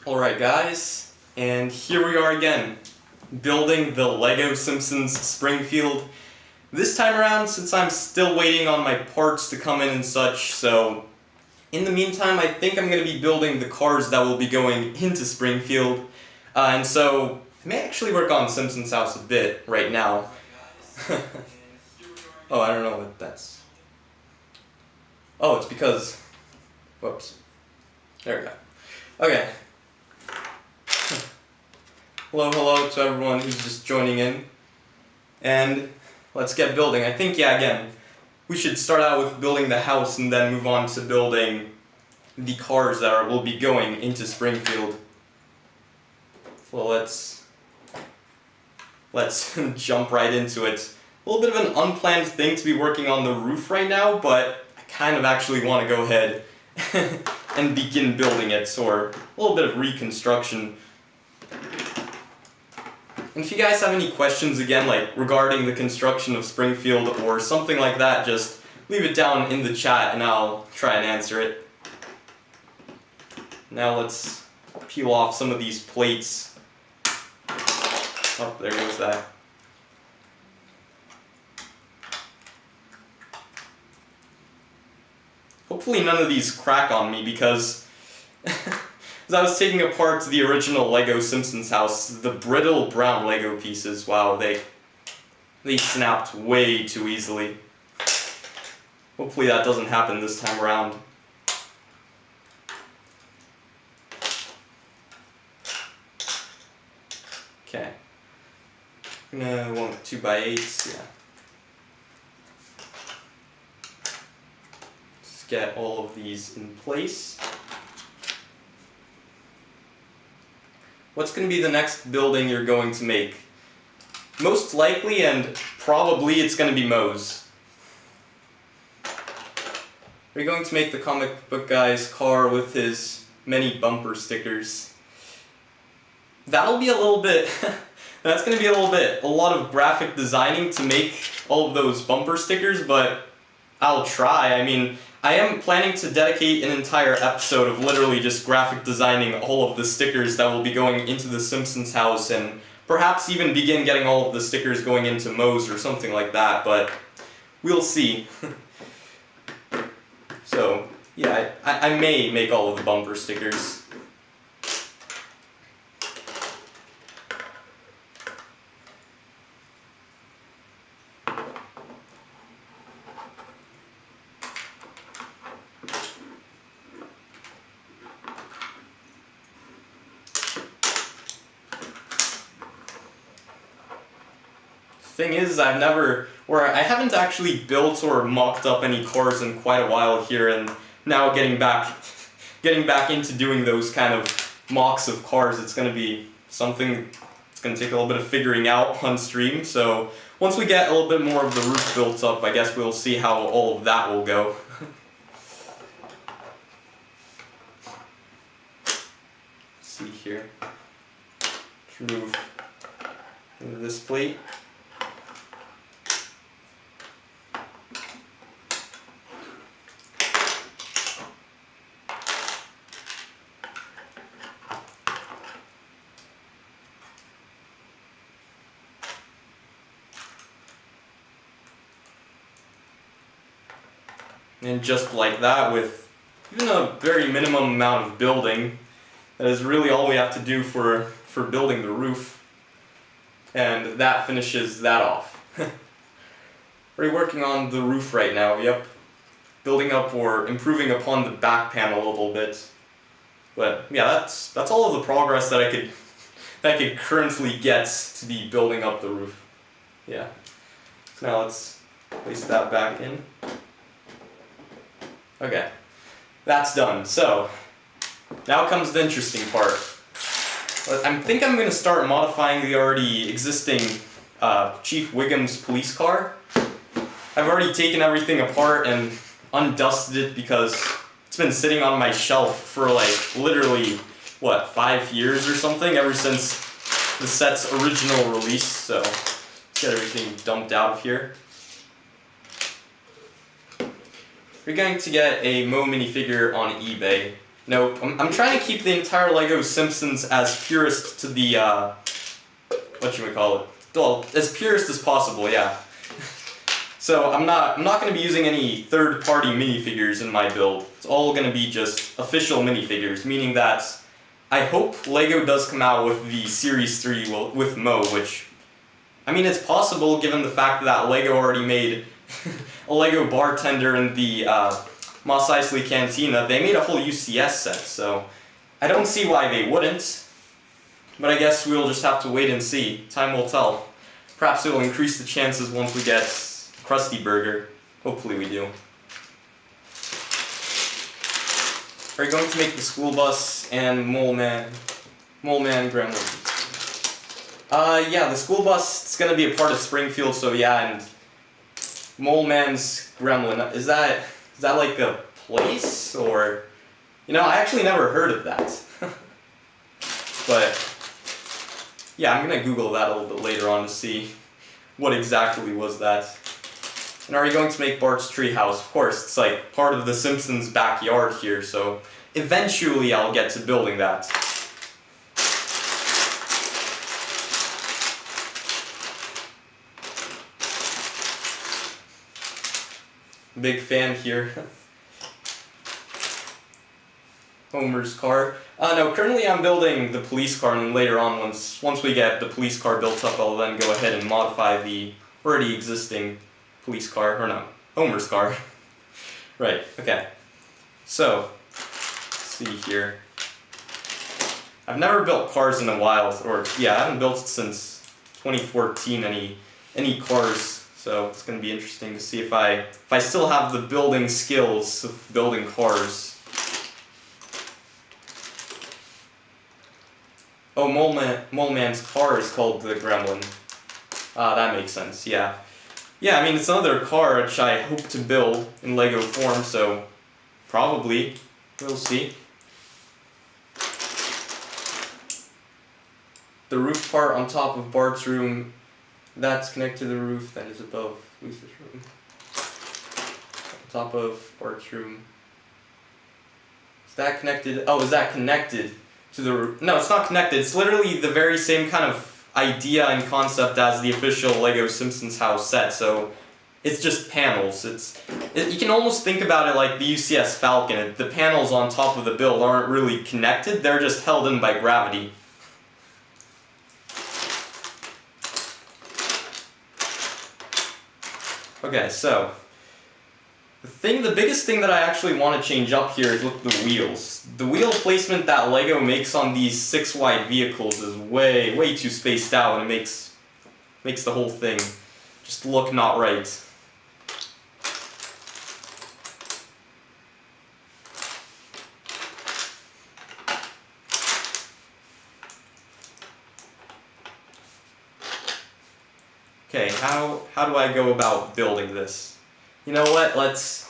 Alright guys, and here we are again, building the LEGO Simpsons Springfield. This time around, since I'm still waiting on my parts to come in and such, so in the meantime I think I'm going to be building the cars that will be going into Springfield. And so, I may actually work on Simpsons house a bit right now. Oh, I don't know what that's... Oh, it's because... Whoops. There we go. Okay. Hello to everyone who's just joining in. And let's get building. I think, again, we should start out with building the house and then move on to building the cars that will be going into Springfield. So let's jump right into it. A little bit of an unplanned thing to be working on the roof right now, but I kind of actually want to go ahead and begin building it, or a little bit of reconstruction. And if you guys have any questions, again, like regarding the construction of Springfield or something like that, just leave it down in the chat and I'll try and answer it. Now let's peel off some of these plates. Oh, there goes that. Hopefully none of these crack on me, because as I was taking apart the original LEGO Simpsons house, the brittle brown LEGO pieces, wow, they snapped way too easily. Hopefully that doesn't happen this time around. Okay. I'm gonna want 2x8s, yeah. Let's get all of these in place. What's going to be the next building you're going to make? Most likely and probably it's going to be Moe's. We're going to make the comic book guy's car with his many bumper stickers. That'll be a little bit, that's going to be a lot of graphic designing to make all of those bumper stickers, but I'll try. I mean, I am planning to dedicate an entire episode of literally just graphic designing all of the stickers that will be going into the Simpsons house, and perhaps even begin getting all of the stickers going into Moe's or something like that, but we'll see. So, yeah, I may make all of the bumper stickers. Thing is, I haven't actually built or mocked up any cars in quite a while here, and now getting back into doing those kind of mocks of cars, it's going to be something it's going to take a little bit of figuring out on stream. So once we get a little bit more of the roof built up, I guess we'll see how all of that will go. Let's see here. Let's remove this plate. And just like that, with even a very minimum amount of building, that is really all we have to do for building the roof. And that finishes that off. We're working on the roof right now, yep. Building up or improving upon the back panel a little bit. But yeah, that's all of the progress that I could currently get to be building up the roof. Yeah. So now let's place that back in. Okay, that's done. So, now comes the interesting part. I think I'm going to start modifying the already existing Chief Wiggum's police car. I've already taken everything apart and undusted it because it's been sitting on my shelf for like literally, 5 years or something, ever since the set's original release. So, let's get everything dumped out of here. We're going to get a Moe minifigure on eBay. Nope. I'm trying to keep the entire LEGO Simpsons as purest to the, whatchamacallit? Well, as purest as possible, yeah. So I'm not going to be using any third-party minifigures in my build. It's all going to be just official minifigures, meaning that I hope LEGO does come out with the Series 3 with Mo, which, I mean, it's possible given the fact that LEGO already made a LEGO bartender in the Mos Eisley Cantina. They made a whole UCS set, so I don't see why they wouldn't. But I guess we'll just have to wait and see. Time will tell. Perhaps it will increase the chances once we get Krusty Burger. Hopefully we do. Are you going to make the school bus and Mole Man Gremlin? Yeah, the school bus is going to be a part of Springfield, so yeah, and Mole Man's Gremlin, is that like a place, or, you know, I actually never heard of that. But yeah, I'm gonna Google that a little bit later on to see what exactly was that. And are you going to make Bart's treehouse? Of course, it's like part of the Simpsons' backyard here, so eventually I'll get to building that. Big fan here. Homer's car. No, currently I'm building the police car, and then later on, once we get the police car built up, I'll then go ahead and modify the already existing police car, or no, Homer's car. Right, okay. So, let's see here. I've never built cars in a while, or yeah, I haven't built since 2014 any cars. So it's going to be interesting to see if I still have the building skills of building cars. Oh, Mole Man's car is called the Gremlin. That makes sense, yeah. Yeah, I mean, it's another car which I hope to build in LEGO form, so probably, we'll see. The roof part on top of Bart's room, that's connected to the roof that is above Lisa's room. On top of Bart's room. Is that connected? Oh, is that connected to the roof? No, it's not connected. It's literally the very same kind of idea and concept as the official LEGO Simpsons house set, so it's just panels. You can almost think about it like the UCS Falcon. The panels on top of the build aren't really connected, they're just held in by gravity. Okay, so the biggest thing that I actually want to change up here is with the wheels. The wheel placement that LEGO makes on these 6 wide vehicles is way too spaced out, and it makes the whole thing just look not right. Okay, how do I go about building this? You know what? Let's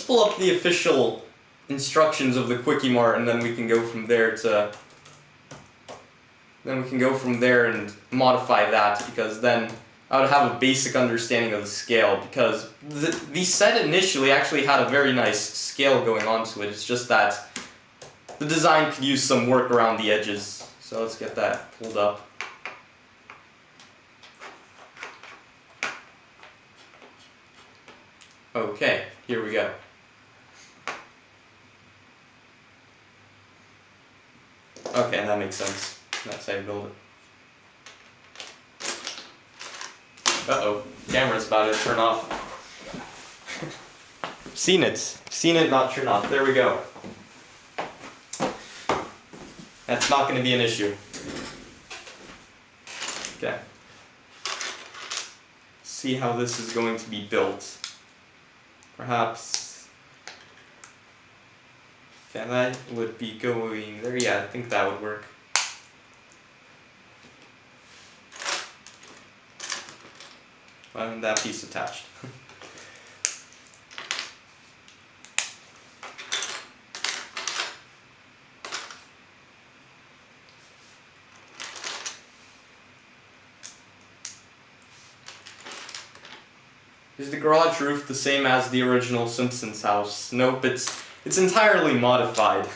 pull up the official instructions of the Quickie Mart, and then we can go from there and modify that, because then I would have a basic understanding of the scale, because the set initially actually had a very nice scale going on to it. It's just that the design could use some work around the edges. So let's get that pulled up. Okay, here we go. Okay, that makes sense. That's how you build it. Uh-oh, camera's about to turn off. Seen it not turn off. There we go. That's not going to be an issue. Okay. See how this is going to be built. Perhaps that would be going there. Yeah, I think that would work. And that piece attached. Is the garage roof the same as the original Simpsons house? Nope, it's entirely modified.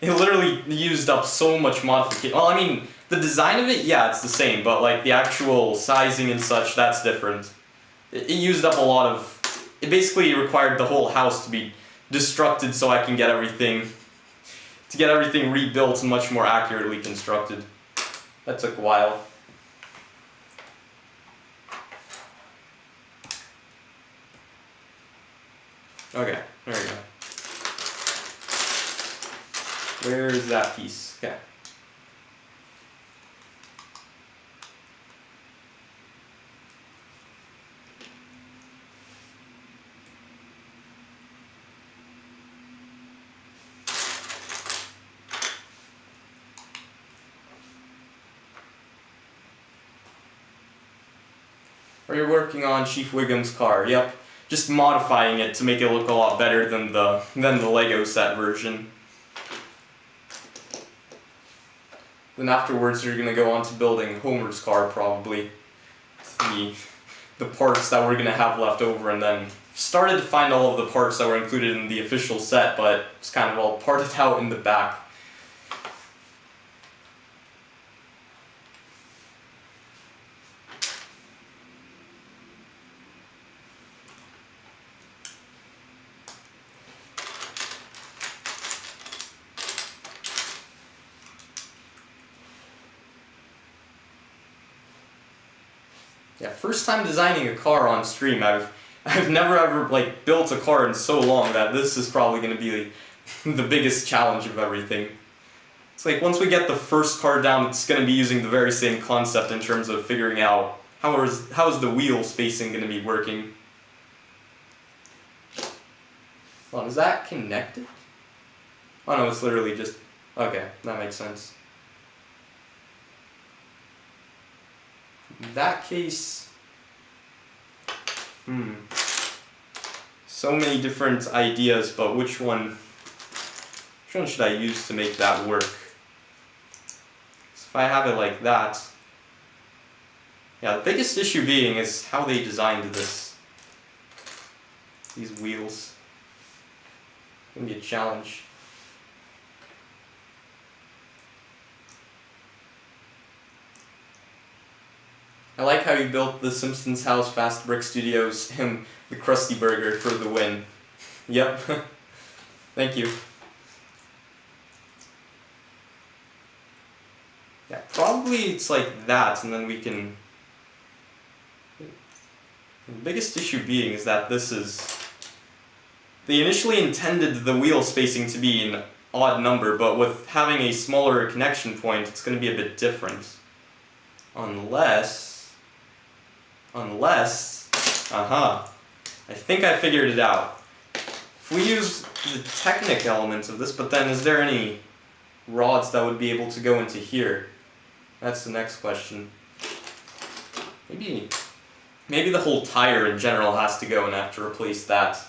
it literally used up so much modification. Well, I mean, the design of it, yeah, it's the same, but like the actual sizing and such, that's different. It used up a lot of, it basically required the whole house to be destructed so I can get everything, rebuilt and much more accurately constructed. That took a while. Okay, there we go. Where is that piece? Okay. We're working on Chief Wiggum's car. Yep. Just modifying it to make it look a lot better than the Lego set version. Then afterwards you're gonna go on to building Homer's car probably. The parts that we're gonna have left over, and then started to find all of the parts that were included in the official set, but it's kind of all parted out in the back. Yeah, first time designing a car on stream. I've never ever like built a car in so long that this is probably going to be the biggest challenge of everything. It's like once we get the first car down, it's going to be using the very same concept in terms of figuring out how is the wheel spacing going to be working. Hold on, is that connected? Oh no, it's literally just, okay, that makes sense. In that case, so many different ideas, but which one should I use to make that work? So if I have it like that, yeah, the biggest issue being is how they designed these wheels. It's gonna be a challenge. I like how you built the Simpsons house, Fast Brickstudios, and the Krusty Burger for the win. Yep. Thank you. Yeah, probably it's like that, and then we can... The biggest issue being is that this is... They initially intended the wheel spacing to be an odd number, but with having a smaller connection point, it's going to be a bit different. Unless, I think I figured it out. If we use the Technic elements of this, but then is there any rods that would be able to go into here? That's the next question. Maybe the whole tire in general has to go and I have to replace that.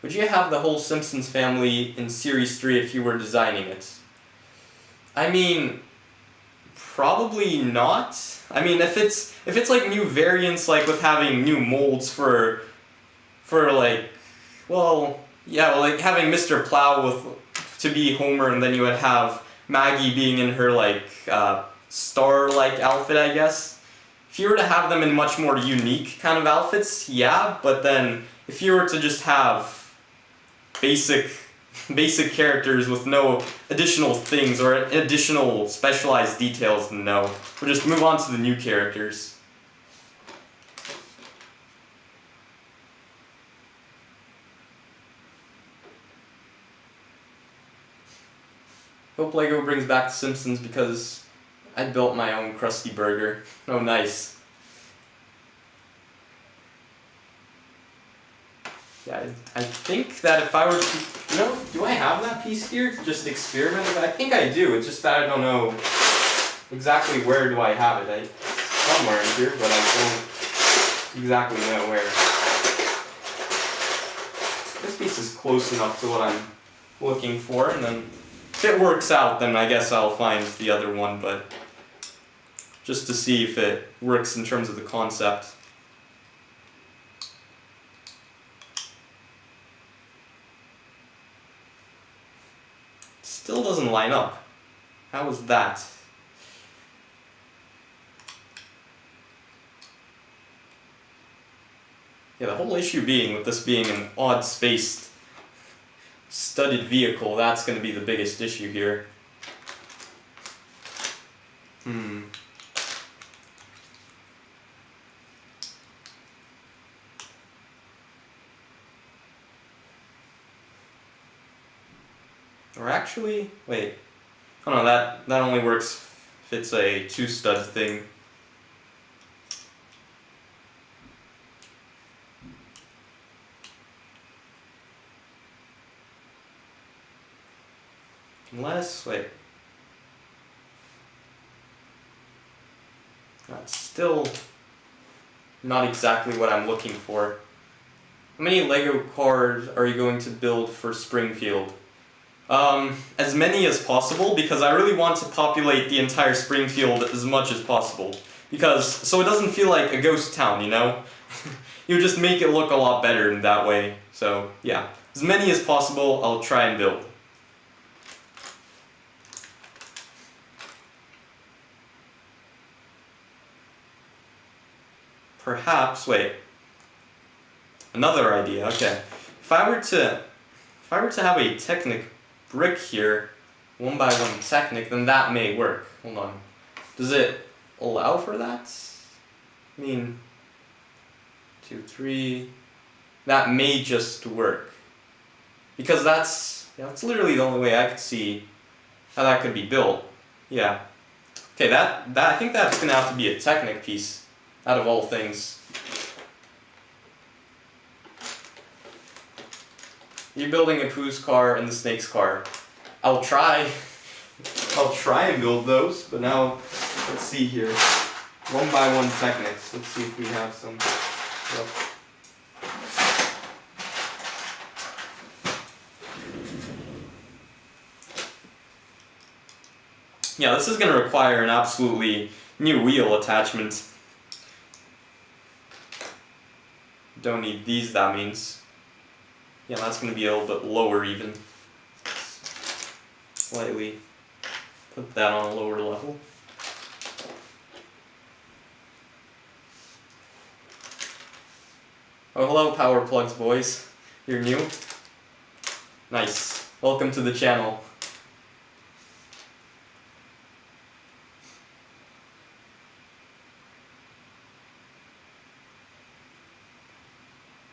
Would you have the whole Simpsons family in Series 3 if you were designing it? I mean, probably not. I mean, if it's like new variants, like with having new molds for like, well, yeah, like having Mr. Plow to be Homer, and then you would have Maggie being in her like star-like outfit, I guess. If you were to have them in much more unique kind of outfits, yeah, but then if you were to just have basic characters with no additional things or additional specialized details, then no. We'll just move on to the new characters. Hope LEGO brings back The Simpsons because I built my own Krusty Burger. Oh, nice. Yeah, I think that if I were to, do I have that piece here to just experiment with? I think I do, it's just that I don't know exactly where do I have it. Somewhere in here, but I don't exactly know where. This piece is close enough to what I'm looking for, and then if it works out, then I guess I'll find the other one, but just to see if it works in terms of the concept. still doesn't line up. How is that? Yeah, the whole issue being with this being an odd spaced studded vehicle, that's going to be the biggest issue here. Or actually, wait. Oh no, that only works if it's a 2-stud thing. Unless, wait. That's still not exactly what I'm looking for. How many Lego cars are you going to build for Springfield? As many as possible, because I really want to populate the entire Springfield as much as possible. So it doesn't feel like a ghost town, you know? You just make it look a lot better in that way. So, yeah. As many as possible, I'll try and build. Perhaps, wait. Another idea, okay. If I were to have a Technic brick here, 1x1 Technic, then that may work. Hold on. Does it allow for that? I mean, 2, 3. That may just work. Because that's literally the only way I could see how that could be built. Yeah. Okay, I think that's gonna have to be a Technic piece, out of all things. You're building a Pooh's car and the Snake's car. I'll try and build those, but now, let's see here. 1x1 Technics. Let's see if we have some. Yeah, this is going to require an absolutely new wheel attachment. Don't need these, that means. Yeah, that's going to be a little bit lower even. Slightly put that on a lower level. Oh, hello power plugs, boys. You're new? Nice. Welcome to the channel.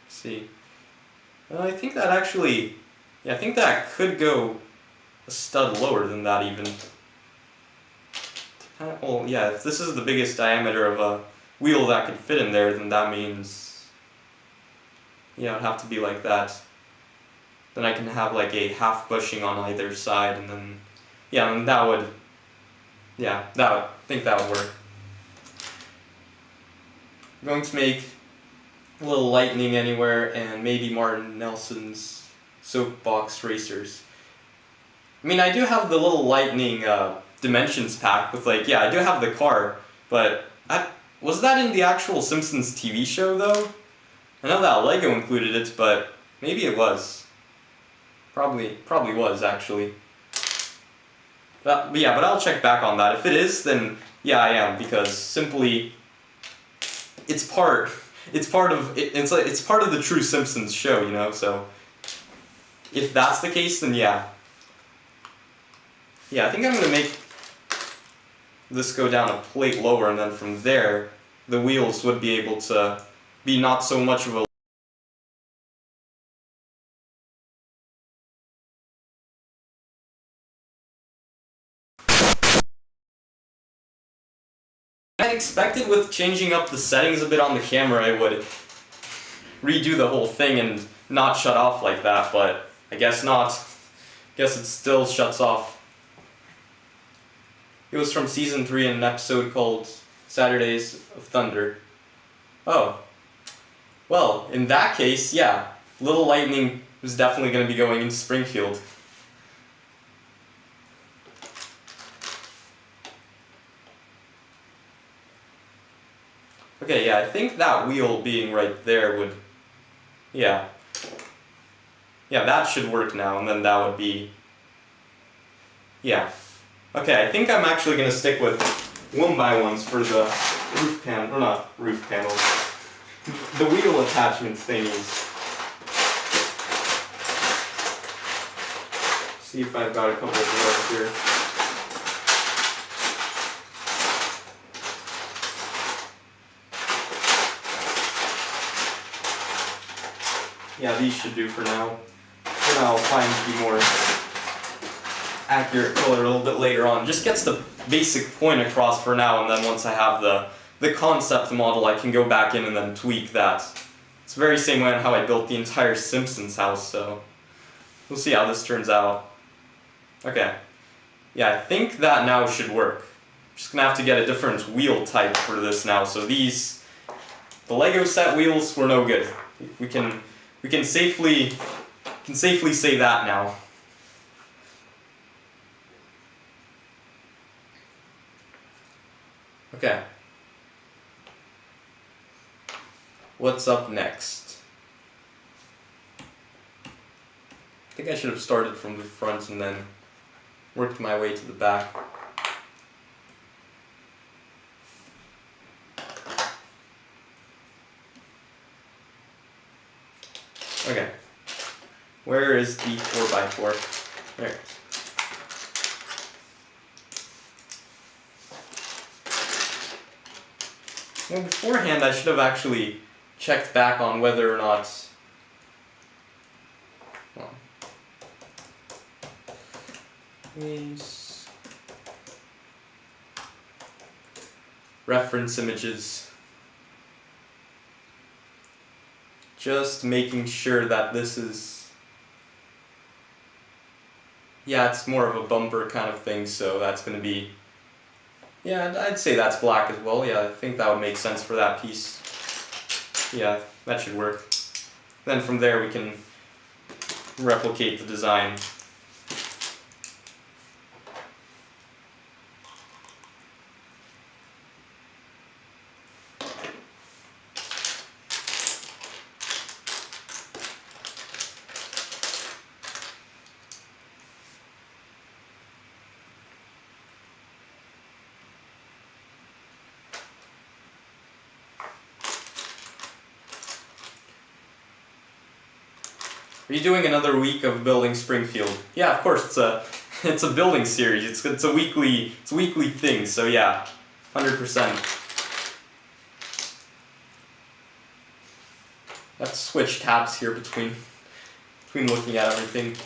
Let's see. I think that actually, I think that could go a stud lower than that even. Well, yeah, if this is the biggest diameter of a wheel that could fit in there, then that means, yeah, it'd have to be like that. Then I can have like a half bushing on either side, and then, yeah, and that would, I think that would work. I'm going to make a little lightning anywhere, and maybe Martin Nelson's soapbox racers. I mean, I do have the little lightning dimensions pack with I do have the car, but was that in the actual Simpsons TV show though? I know that Lego included it, but maybe it was. Probably was actually. But I'll check back on that. If it is, then yeah, I am, because simply it's part of the true Simpsons show, you know, so if that's the case, then yeah. Yeah, I think I'm gonna make this go down a plate lower, and then from there the wheels would be able to be not so much of a I expected with changing up the settings a bit on the camera I would redo the whole thing and not shut off like that, but I guess not. I guess it still shuts off. It was from season 3 in an episode called Saturdays of Thunder. Oh. Well, in that case, yeah, Little Lightning was definitely going to be going into Springfield. Okay, yeah, I think that wheel being right there would, yeah, that should work now, and then that would be, Yeah. Okay, I think I'm actually going to stick with 1x1s for the roof panel, or not roof panels, the wheel attachment thingies. See if I've got a couple more here. Yeah, these should do for now. For now, I'll try and be more accurate color a little bit later on. Just gets the basic point across for now, and then once I have the concept model, I can go back in and then tweak that. It's the very same way on how I built the entire Simpsons house, so we'll see how this turns out. Okay. Yeah, I think that now should work. I'm just gonna have to get a different wheel type for this now. So these, the Lego set wheels were no good. We can safely say that now. Okay. What's up next? I think I should have started from the front and then worked my way to the back. Okay. Where is the 4x4? There. Well, beforehand I should have actually checked back on whether or not, well, these reference images, just making sure that this is, yeah, it's more of a bumper kind of thing, so that's going to be, yeah, I'd say that's black as well. Yeah, I think that would make sense for that piece. Yeah, that should work. Then from there we can replicate the design. Are you doing another week of building Springfield? Yeah, of course. It's a building series. It's a weekly thing. So yeah, 100%. Let's switch tabs here between looking at everything.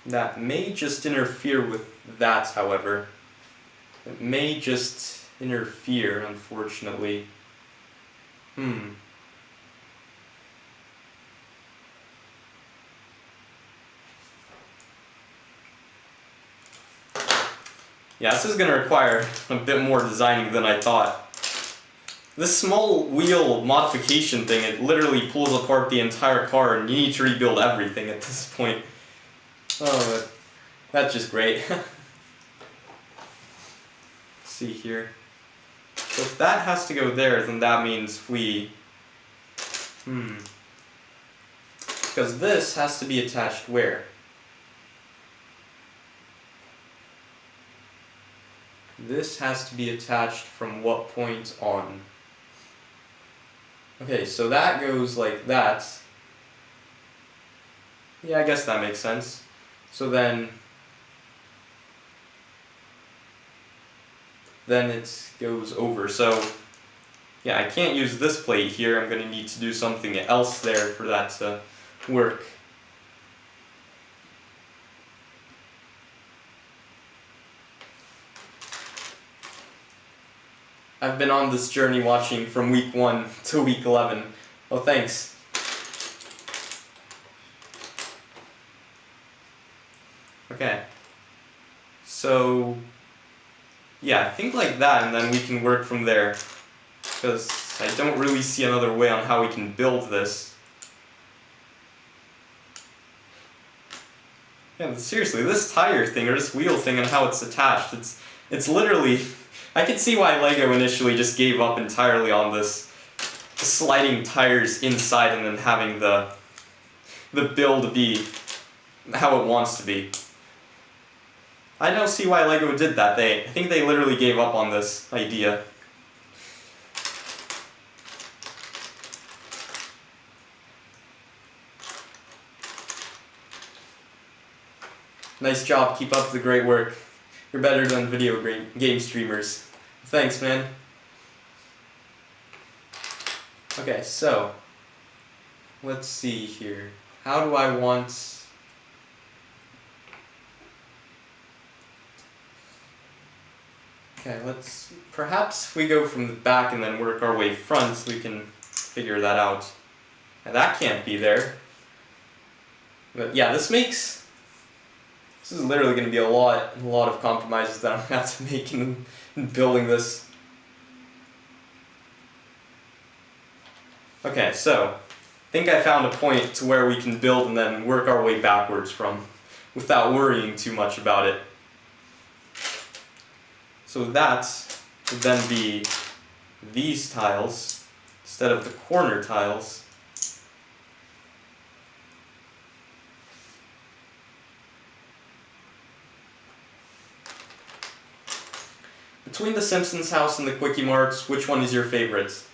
That may just interfere with that, however. It may just interfere, unfortunately. Yeah, this is going to require a bit more designing than I thought. This small wheel modification thing, it literally pulls apart the entire car and you need to rebuild everything at this point. Oh, that's just great. Let's see here. So if that has to go there, then that means we... Because this has to be attached where? This has to be attached from what point on? Okay, so that goes like that. Yeah, I guess that makes sense. So then it goes over. So yeah, I can't use this plate here. I'm going to need to do something else there for that to work. I've been on this journey watching from week 1 to week 11. Oh, thanks. Okay. So, yeah, I think like that, and then we can work from there. Because I don't really see another way on how we can build this. Yeah, seriously, this tire thing or this wheel thing and how it's attached, it's literally, I could see why LEGO initially just gave up entirely on this sliding tires inside and then having the build be how it wants to be. I don't see why LEGO did that. I think they literally gave up on this idea. Nice job, keep up the great work. You're better than video game streamers. Thanks, man. Okay, so, let's see here. How do I want... Okay, perhaps if we go from the back and then work our way front, we can figure that out. Now that can't be there. But yeah, this is literally going to be a lot of compromises that I'm going to have to make in building this. Okay, so, I think I found a point to where we can build and then work our way backwards from, without worrying too much about it. So that would then be these tiles, instead of the corner tiles. Between the Simpsons house and the Quickie Marts, which one is your favorite?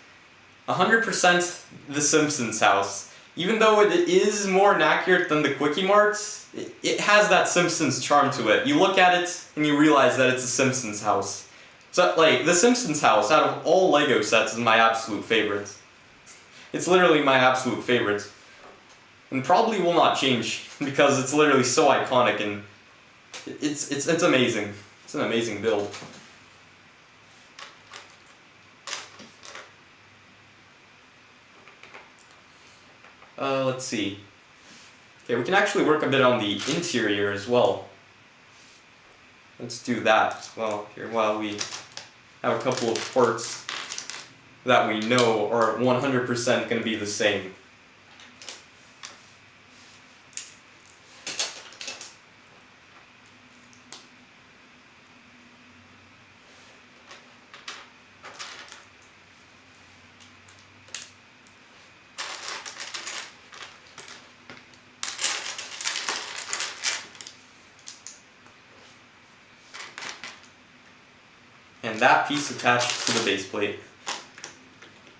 100% the Simpsons house. Even though it is more inaccurate than the Quickie Marts, it has that Simpsons charm to it. You look at it and you realize that it's a Simpsons house. So, like, the Simpsons house, out of all LEGO sets, is my absolute favorite. It's literally my absolute favorite. And probably will not change, because it's literally so iconic and it's amazing. It's an amazing build. Let's see. Okay, we can actually work a bit on the interior as well. Let's do that as well here while we have a couple of parts that we know are 100% going to be the same. And that piece attached to the base plate.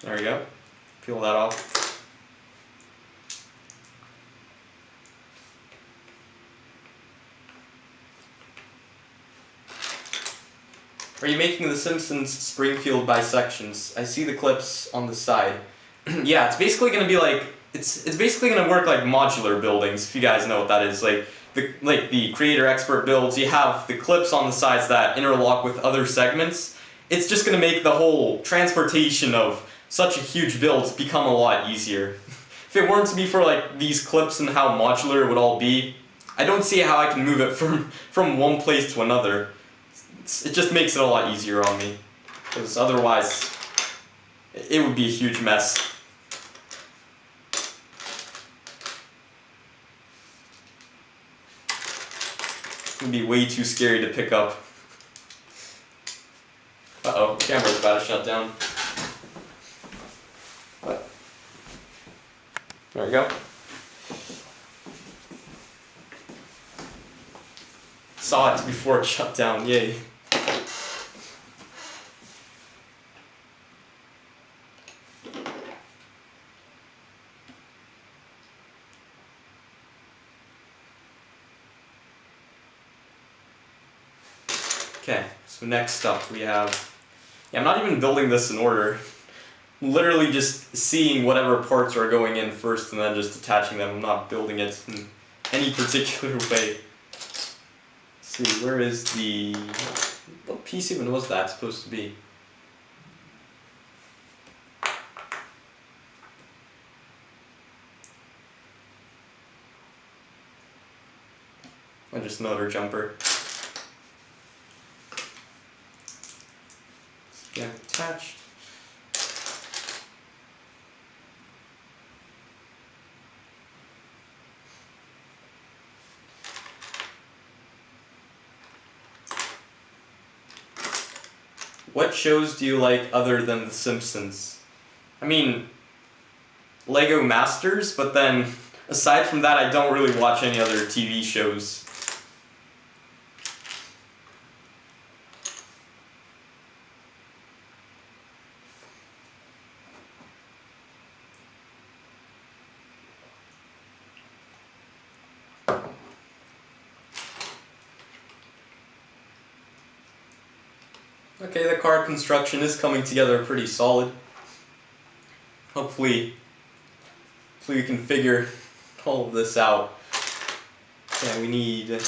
There we go. Peel that off. Are you making the Simpsons Springfield bisections? I see the clips on the side. Yeah, it's basically going to be like, it's basically going to work like modular buildings, if you guys know what that is. Like the creator expert builds, you have the clips on the sides that interlock with other segments. It's just going to make the whole transportation of such a huge build become a lot easier. If it weren't to be for like these clips and how modular it would all be, I don't see how I can move it from one place to another. It just makes it a lot easier on me, because otherwise it would be a huge mess. It would be way too scary to pick up. Uh-oh, the camera's about to shut down. What? There we go. Saw it before it shut down, yay. Okay, so next up we have, I'm not even building this in order. I'm literally just seeing whatever parts are going in first and then just attaching them. I'm not building it in any particular way. Let's see, where is what piece even was that supposed to be? Just another jumper. Again, attached. What shows do you like other than The Simpsons? I mean, Lego Masters, but then aside from that, I don't really watch any other TV shows. Okay, the car construction is coming together pretty solid. Hopefully we can figure all of this out. Yeah, we need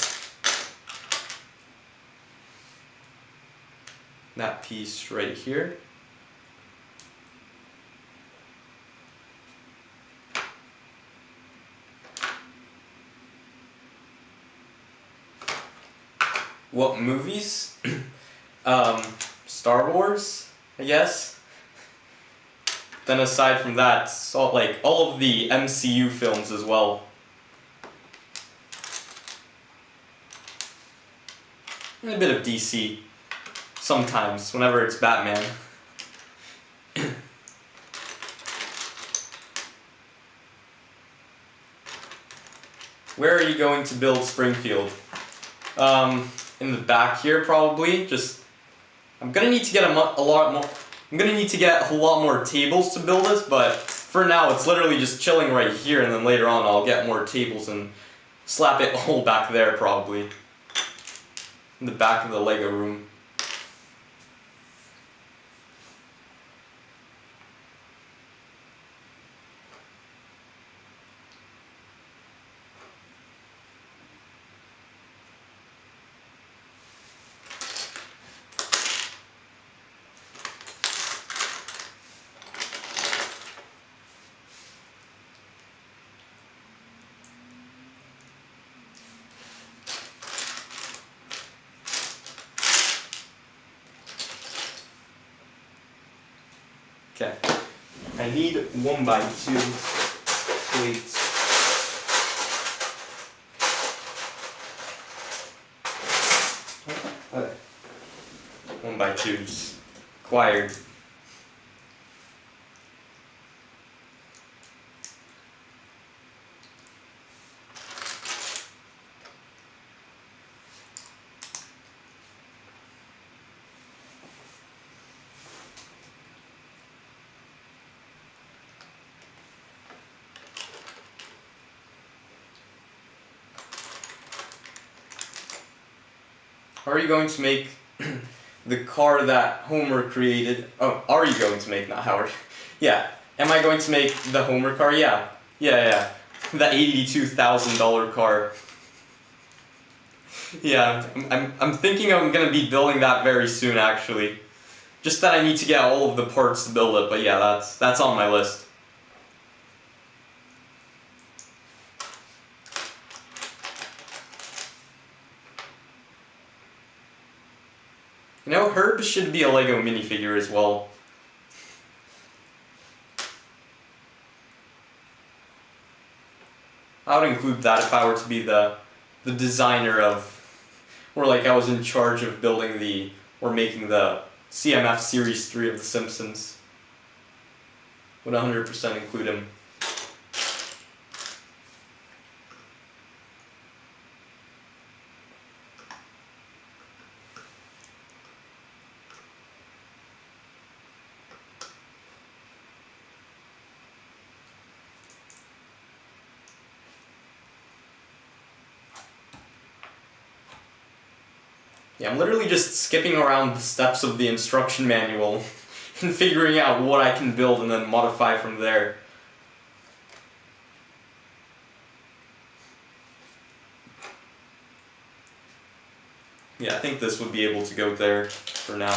that piece right here. What movies? Star Wars, I guess. Then aside from that, so like all of the MCU films as well. And a bit of DC sometimes, whenever it's Batman. Where are you going to build Springfield? In the back here probably. I'm gonna need to get a lot more. I'm gonna need to get a whole lot more tables to build this, but for now it's literally just chilling right here, and then later on I'll get more tables and slap it all back there probably. In the back of the Lego room. Okay, I need 1x2 plates. Okay. 1x2s acquired. Are you going to make the car that Homer created? Oh, are you going to make, not Howard? Yeah. Am I going to make the Homer car? Yeah. Yeah. The $82,000 car. Yeah, I'm thinking I'm going to be building that very soon actually. Just that I need to get all of the parts to build it, but yeah, that's on my list. You know, Herb should be a Lego minifigure as well. I would include that if I were to be the designer of, or like I was in charge of building or making the CMF Series 3 of The Simpsons. Would 100% include him. Yeah, I'm literally just skipping around the steps of the instruction manual and figuring out what I can build and then modify from there. Yeah, I think this would be able to go there for now.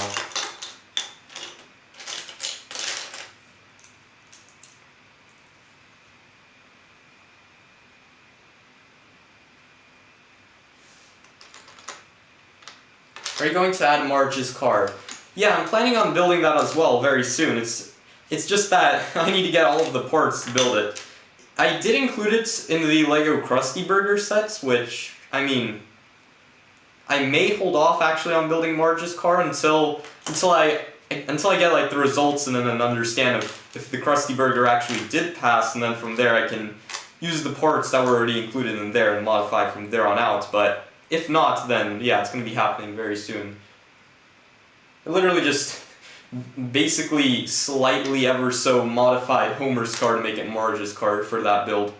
Are you going to add Marge's car? Yeah, I'm planning on building that as well very soon. It's just that I need to get all of the parts to build it. I did include it in the Lego Krusty Burger sets, which, I mean, I may hold off actually on building Marge's car until I get like the results and then an understand if the Krusty Burger actually did pass, and then from there I can use the parts that were already included in there and modify from there on out. But if not, then yeah, it's going to be happening very soon. I literally just basically slightly ever so modified Homer's car to make it Marge's car for that build.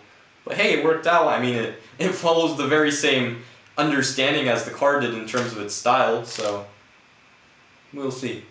But hey, it worked out. I mean, it follows the very same understanding as the car did in terms of its style, so we'll see.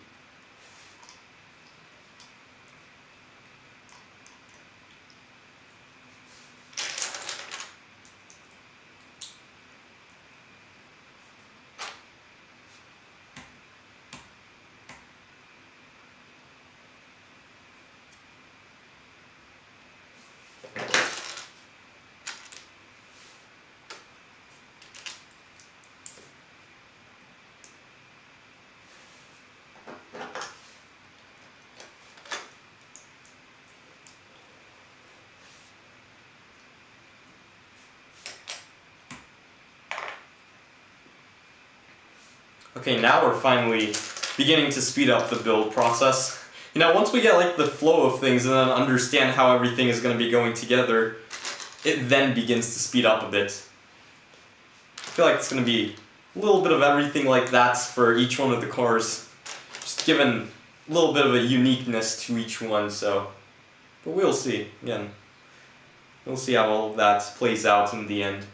Okay, now we're finally beginning to speed up the build process. You know, once we get like the flow of things and then understand how everything is going to be going together, it then begins to speed up a bit. I feel like it's going to be a little bit of everything like that for each one of the cars. Just given a little bit of a uniqueness to each one, so. But we'll see, again. We'll see how all of that plays out in the end.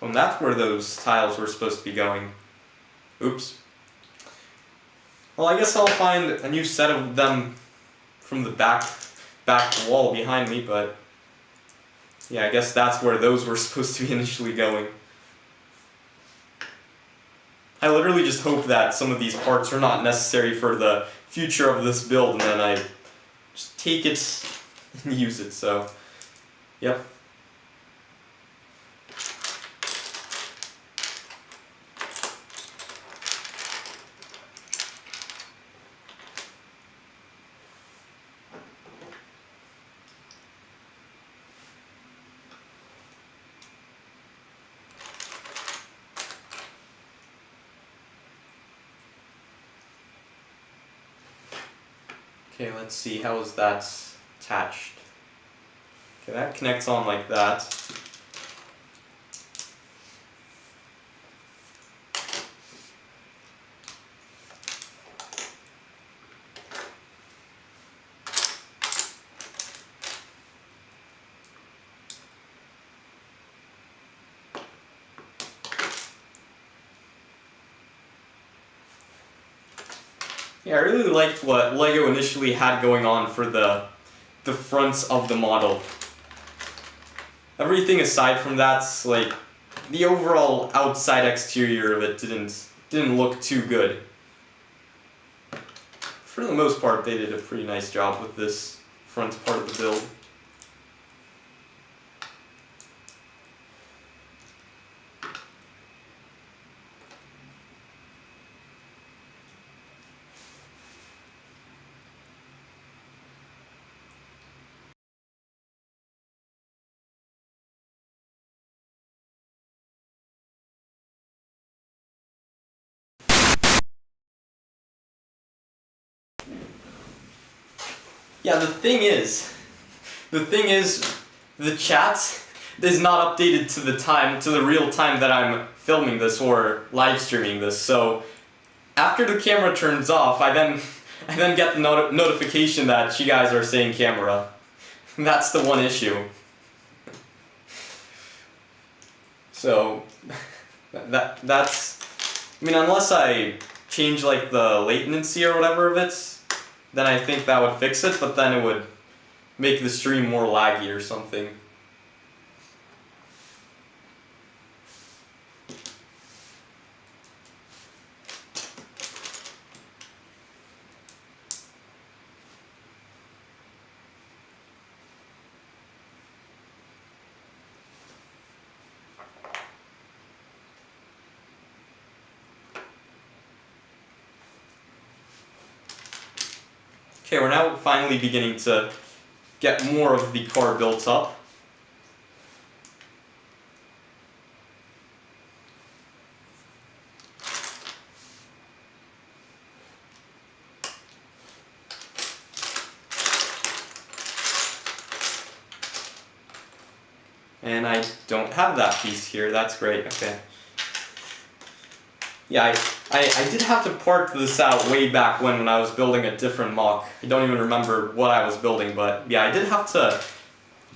And that's where those tiles were supposed to be going. Oops. Well, I guess I'll find a new set of them from the back wall behind me, but yeah, I guess that's where those were supposed to be initially going. I literally just hope that some of these parts are not necessary for the future of this build, and then I just take it and use it, so yep. Okay, let's see, how is that attached? Okay, that connects on like that. Yeah, I really liked what LEGO initially had going on for the fronts of the model. Everything aside from that, like, the overall outside exterior of it didn't look too good. For the most part, they did a pretty nice job with this front part of the build. Yeah, the thing is, the chat is not updated to the real time that I'm filming this or live streaming this. So after the camera turns off, I then get the notification that you guys are saying camera. That's the one issue. So that's, I mean, unless I change like the latency or whatever of it, then I think that would fix it, but then it would make the stream more laggy or something. Okay, we're now finally beginning to get more of the car built up. And I don't have that piece here, that's great, okay. Yeah, I did have to part this out way back when I was building a different mock. I don't even remember what I was building, but yeah, I did have to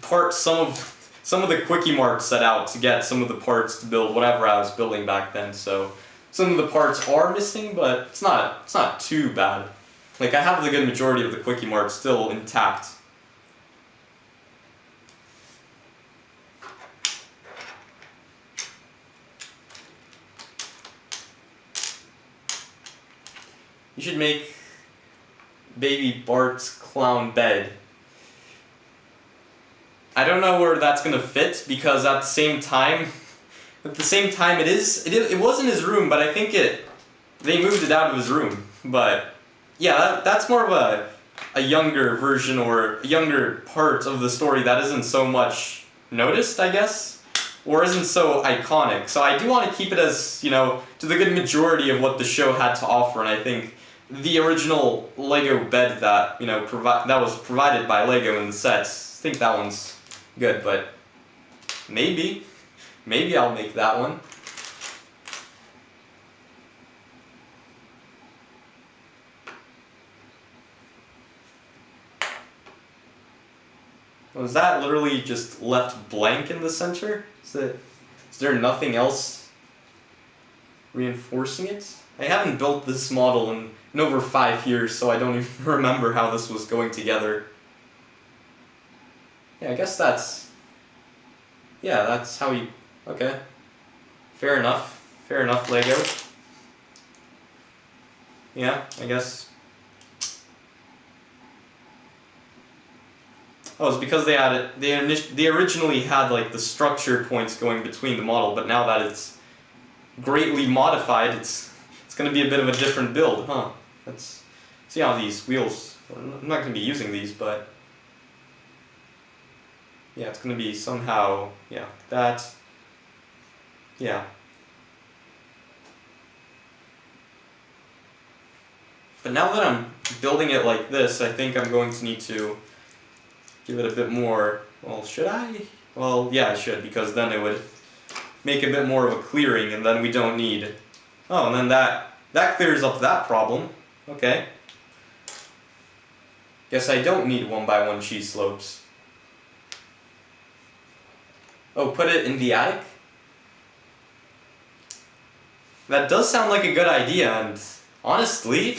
part some of the quickie marks set out to get some of the parts to build whatever I was building back then, so some of the parts are missing, but it's not too bad. Like, I have the good majority of the quickie marks still intact. You should make Baby Bart's clown bed. I don't know where that's gonna fit, because at the same time it was in his room, but I think they moved it out of his room. But yeah, that's more of a younger version, or a younger part of the story that isn't so much noticed, I guess, or isn't so iconic. So I do want to keep it as, you know, to the good majority of what the show had to offer, and I think the original Lego bed that, you know, that was provided by Lego in the sets, I think that one's good, but maybe I'll make that one. Was that literally just left blank in the center? Is there nothing else reinforcing it? I haven't built this model in over 5 years, so I don't even remember how this was going together. Yeah, I guess that's how you, okay. Fair enough, Lego. Yeah, I guess. Oh, it's because they originally had like the structure points going between the model, but now that it's greatly modified, it's going to be a bit of a different build, huh? Let's see how these wheels, I'm not going to be using these, but yeah, it's going to be somehow, yeah, that, yeah. But now that I'm building it like this, I think I'm going to need to give it a bit more, well, should I? Well, yeah, I should, because then it would make a bit more of a clearing, and then we don't need, oh, and then that clears up that problem. Okay. Guess I don't need 1x1 cheese slopes. Oh, put it in the attic? That does sound like a good idea, and honestly,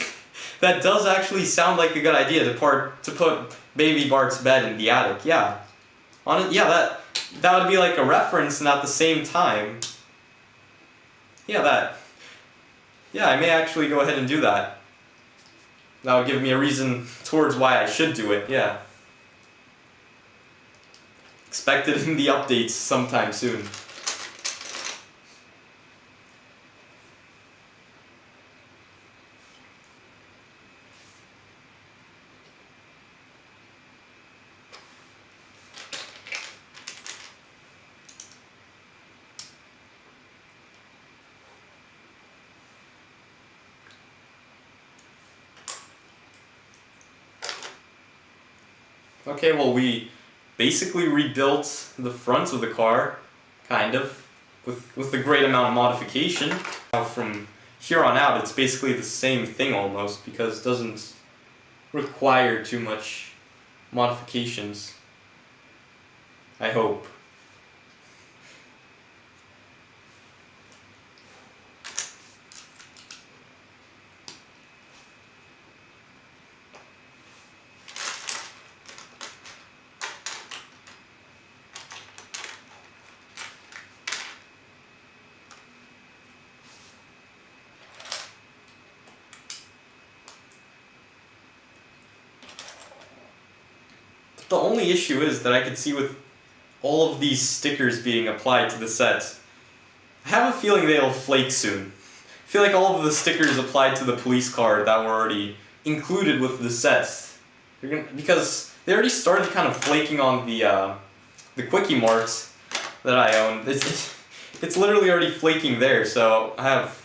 that does actually sound like a good idea to put Baby Bart's bed in the attic. Yeah. Yeah, that would be like a reference, and at the same time, yeah, I may actually go ahead and do that. That would give me a reason towards why I should do it, yeah. Expect it in the updates sometime soon. Okay, well, we basically rebuilt the front of the car, kind of, with a great amount of modification. Now from here on out, it's basically the same thing almost, because it doesn't require too much modifications. I hope. The only issue is that I can see with all of these stickers being applied to the set, I have a feeling they'll flake soon. I feel like all of the stickers applied to the police car that were already included with the set because they already started kind of flaking on the Quickie Marts that I own. It's literally already flaking there, so I have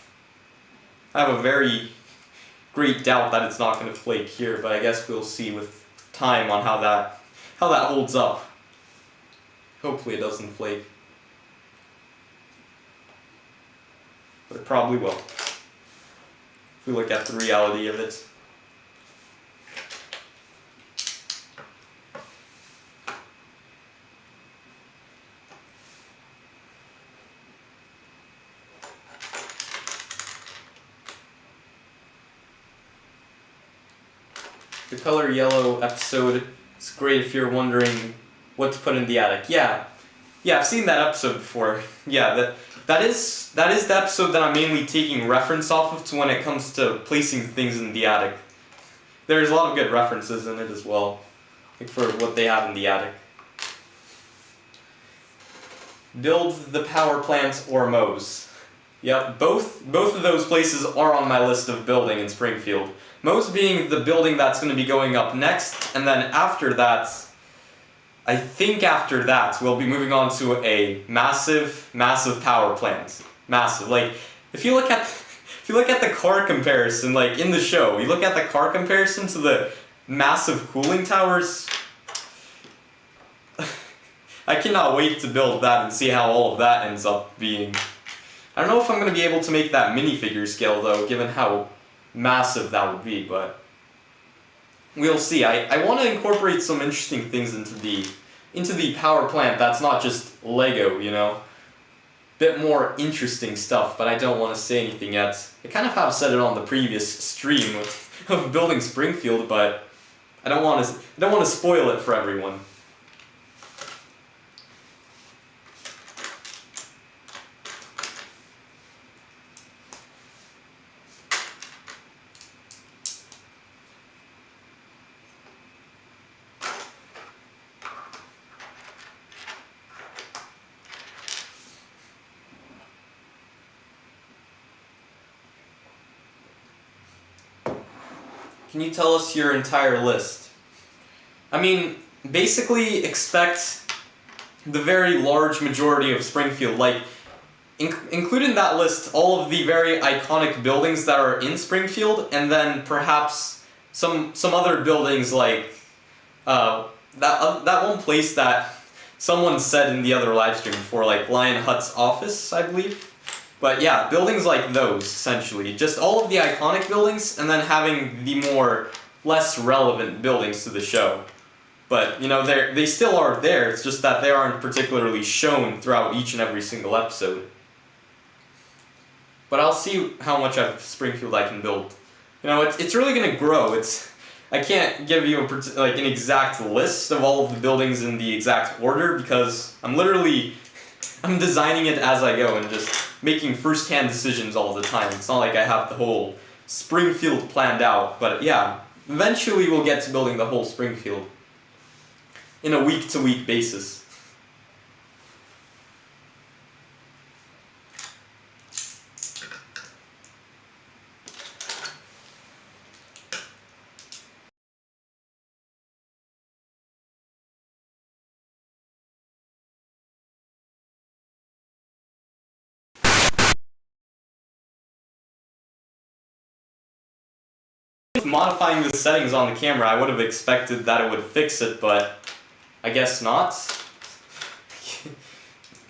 a very great doubt that it's not going to flake here, but I guess we'll see with time on how that holds up. Hopefully it doesn't flake. But it probably will, if we look at the reality of it. The color yellow episode is great if you're wondering what to put in the attic. Yeah, I've seen that episode before. Yeah, that is the episode that I'm mainly taking reference off of to when it comes to placing things in the attic. There's a lot of good references in it as well, like for what they have in the attic. Build the power plant or Moe's. Yep, both of those places are on my list of building in Springfield. Moe's being the building that's going to be going up next, and then after that, I think after that, we'll be moving on to a massive power plant. Massive. Like, if you look at the car comparison, like in the show, you look at the car comparison to the massive cooling towers, I cannot wait to build that and see how all of that ends up being. I don't know if I'm going to be able to make that minifigure scale though, given how massive that would be, but we'll see. I want to incorporate some interesting things into the power plant that's not just Lego, you know? Bit more interesting stuff, but I don't want to say anything yet. I kind of have said it on the previous stream of building Springfield, but I don't want to spoil it for everyone. Can you tell us your entire list? I mean, basically expect the very large majority of Springfield, like, include in that list all of the very iconic buildings that are in Springfield, and then perhaps some other buildings like that one place that someone said in the other live stream before, like Lion Hut's office, I believe. But yeah, buildings like those, essentially. Just all of the iconic buildings, and then having the less relevant buildings to the show. But, you know, they still are there, it's just that they aren't particularly shown throughout each and every single episode. But I'll see how much of Springfield I can build. You know, it's really gonna grow. I can't give you an exact list of all of the buildings in the exact order, because I'm designing it as I go and just making first-hand decisions all the time. It's not like I have the whole Springfield planned out, but yeah, eventually we'll get to building the whole Springfield in a week-to-week basis. Modifying the settings on the camera, I would have expected that it would fix it, but I guess not.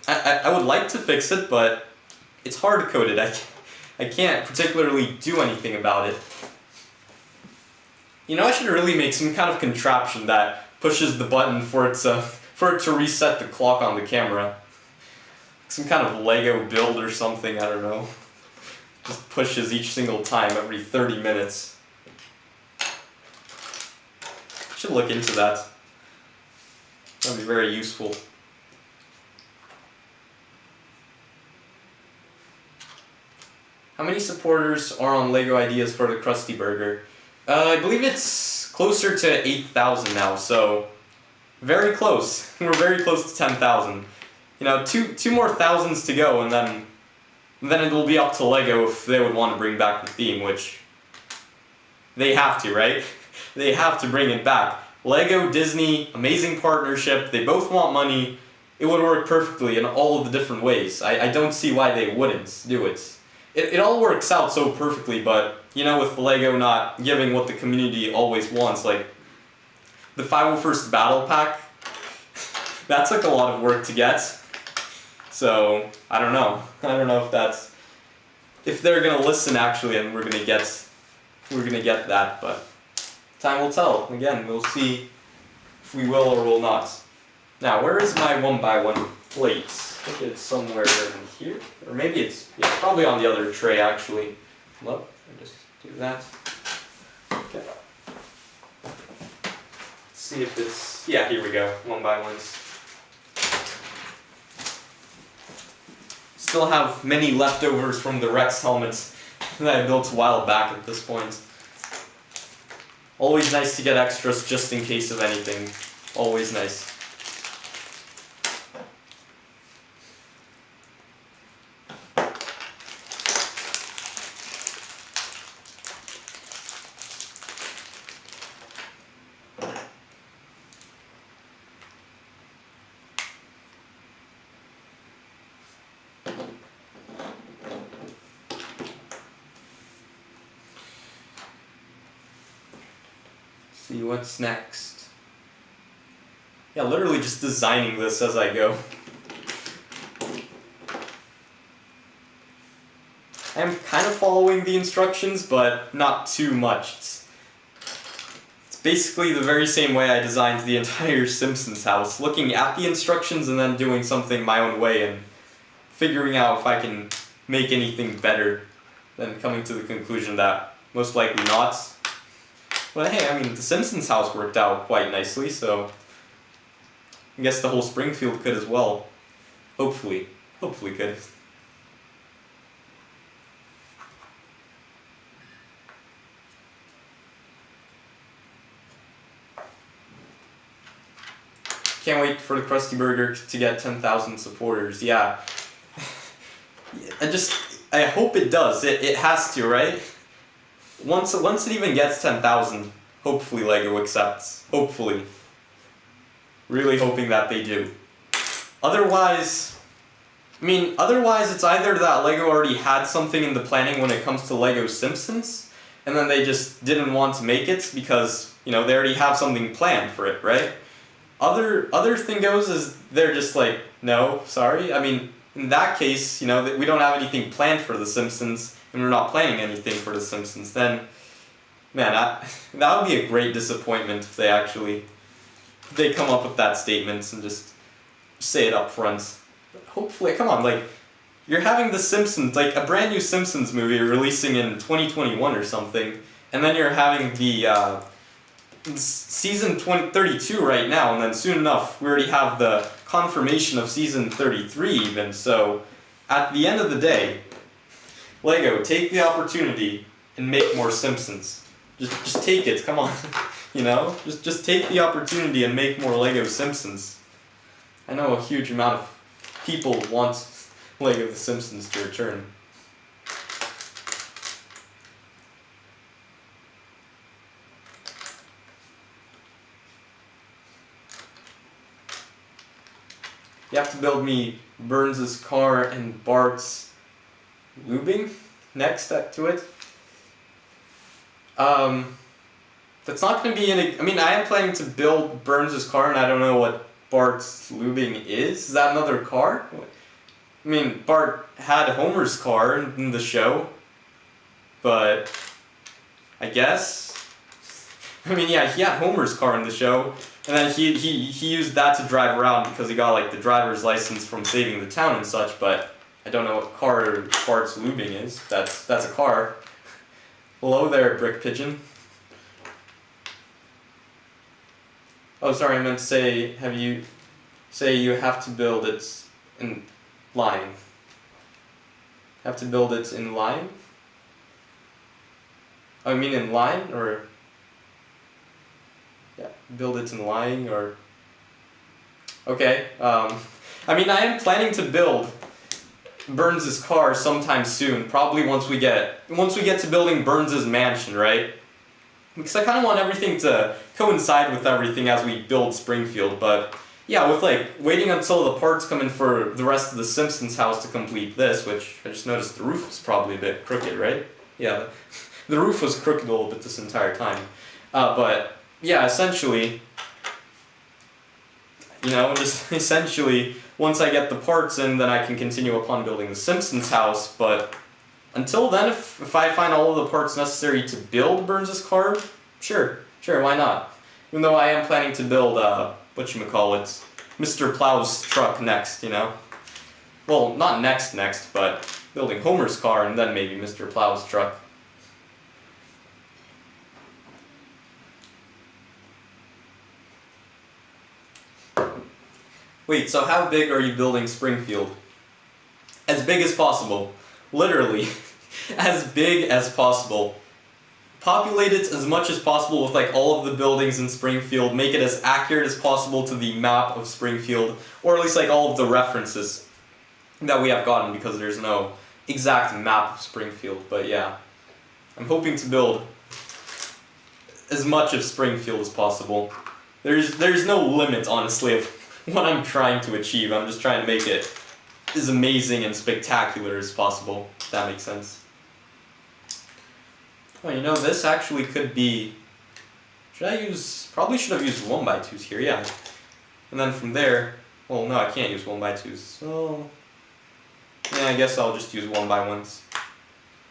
I would like to fix it, but it's hard-coded. I can't particularly do anything about it. You know, I should really make some kind of contraption that pushes the button for it to reset the clock on the camera. Some kind of Lego build or something, I don't know. Just pushes each single time every 30 minutes. Should look into that. That'd be very useful. How many supporters are on LEGO Ideas for the Krusty Burger? I believe it's closer to 8,000 now, so very close. We're very close to 10,000. You know, two more thousands to go, and then it will be up to LEGO if they would want to bring back the theme, which they have to, right? They have to bring it back. Lego, Disney, amazing partnership. They both want money. It would work perfectly in all of the different ways. I don't see why they wouldn't do it. It all works out so perfectly, but you know, with Lego not giving what the community always wants, like the 501st Battle Pack, that took a lot of work to get. So I don't know. I don't know if they're gonna listen actually, and we're gonna get that, but time will tell. Again, we'll see if we will or will not. Now, where is my 1x1 plate? I think it's somewhere in here, or maybe it's probably on the other tray actually. Look, I just do that. Okay. Let's see if it's here we go. 1x1s. Still have many leftovers from the Rex helmets that I built a while back at this point. Always nice to get extras just in case of anything. Always nice. See what's next. Yeah, literally just designing this as I go. I'm kind of following the instructions, but not too much. It's basically the very same way I designed the entire Simpsons house, looking at the instructions and then doing something my own way and figuring out if I can make anything better, then coming to the conclusion that most likely not. But hey, I mean, the Simpsons house worked out quite nicely, so I guess the whole Springfield could as well. Hopefully. Hopefully could. Can't wait for the Krusty Burger to get 10,000 supporters, yeah. I hope it does. It has to, right? Once it even gets 10,000, hopefully Lego accepts. Hopefully. Really hoping that they do. Otherwise it's either that Lego already had something in the planning when it comes to Lego Simpsons, and then they just didn't want to make it because, you know, they already have something planned for it, right? Other thing goes is they're just like, no, sorry. I mean, in that case, you know, we don't have anything planned for The Simpsons, and we're not planning anything for The Simpsons, then, man, that would be a great disappointment if they come up with that statement and just say it up front. Hopefully, come on, like, you're having The Simpsons, like, a brand new Simpsons movie releasing in 2021 or something, and then you're having the, season 32 right now, and then soon enough, we already have the confirmation of season 33 even, so at the end of the day, Lego, take the opportunity and make more Simpsons. Just take it, come on. You know? Just take the opportunity and make more Lego Simpsons. I know a huge amount of people want Lego The Simpsons to return. You have to build me Burns' car and Bart's lubing next to it. That's not going to be I mean, I am planning to build Burns' car, and I don't know what Bart's lubing is. Is that another car? I mean, Bart had Homer's car in the show, but I guess. I mean, yeah, he had Homer's car in the show, and then he used that to drive around because he got like the driver's license from saving the town and such. But I don't know what car Bart's lubing is. That's a car. Hello there, Brick Pigeon. Oh, sorry, I meant to say, you have to build it in line. Have to build it in line? Oh, I mean in line, or? Yeah, build it in line, or? Okay, I mean, I am planning to build Burns' car sometime soon, probably once we get to building Burns' mansion, right? because I kind of want everything to coincide with everything as we build Springfield. But yeah, with like waiting until the parts come in for the rest of the Simpsons house to complete this, which I just noticed the roof was probably a bit crooked, right? Yeah, the roof was crooked a little bit this entire time. But yeah, essentially, you know, just essentially, once I get the parts in, then I can continue upon building the Simpsons house. But until then, if I find all of the parts necessary to build Burns' car, sure, why not? Even though I am planning to build, whatchamacallit, Mr. Plow's truck next, you know? Well, not next, but building Homer's car and then maybe Mr. Plow's truck. Wait, so how big are you building Springfield? As big as possible. Literally. As big as possible. Populate it as much as possible with like all of the buildings in Springfield. Make it as accurate as possible to the map of Springfield. Or at least like all of the references that we have gotten, because there's no exact map of Springfield. But yeah, I'm hoping to build as much of Springfield as possible. There's no limit, honestly, of what I'm trying to achieve. I'm just trying to make it as amazing and spectacular as possible, if that makes sense. Well, you know, this actually could be... Probably should have used 1x2s here, yeah. And then from there... Well, no, I can't use 1x2s, so... Yeah, I guess I'll just use 1x1s.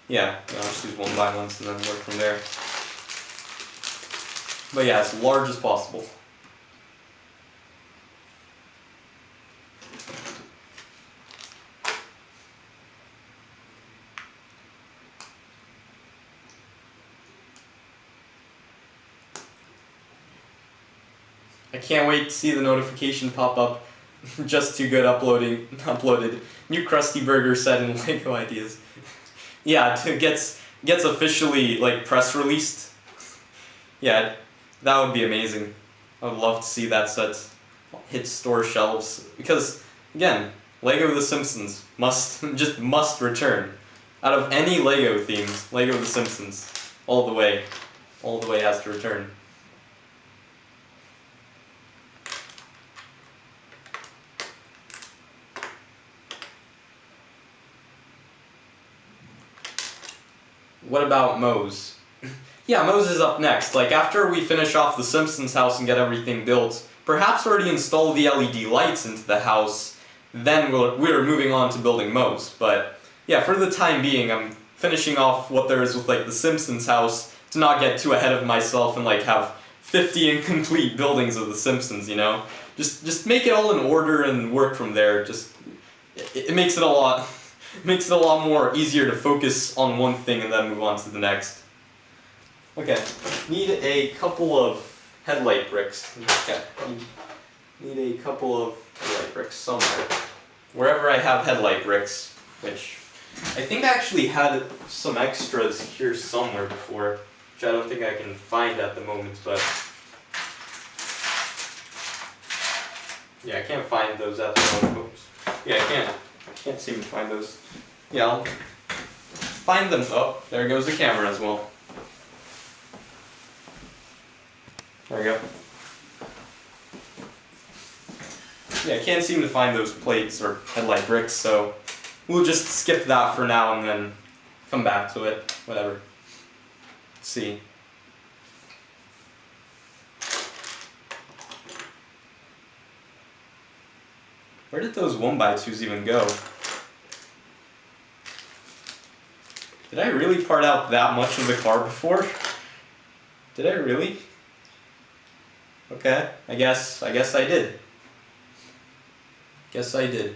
Yeah, I'll just use 1x1s and then work from there. But yeah, as large as possible. I can't wait to see the notification pop up. Just too good uploaded. New Krusty Burger set in LEGO ideas. Yeah, it gets officially like press released. Yeah, that would be amazing. I would love to see that set hit store shelves, because again, LEGO The Simpsons must return. Out of any LEGO themes, LEGO The Simpsons all the way has to return. What about Moe's? Yeah, Moe's is up next. Like, after we finish off the Simpsons house and get everything built, perhaps already install the LED lights into the house, then we're moving on to building Moe's. But yeah, for the time being, I'm finishing off what there is with like the Simpsons house to not get too ahead of myself and like have 50 incomplete buildings of the Simpsons, you know? Just make it all in order and work from there. It makes it a lot... Makes it a lot more easier to focus on one thing and then move on to the next. Okay, need a couple of headlight bricks. Okay, need a couple of headlight bricks somewhere. Wherever I have headlight bricks, which I think I actually had some extras here somewhere before, which I don't think I can find at the moment, but yeah, I can't find those at the moment. Oops. Yeah, I can't seem to find those. Yeah, I'll find them. Oh, there goes the camera as well. There we go. Yeah, I can't seem to find those plates or headlight bricks, so we'll just skip that for now and then come back to it. Whatever. Let's see. Where did those 1x2s even go? Did I really part out that much of the car before? Did I really? Okay, I guess I did. Guess I did.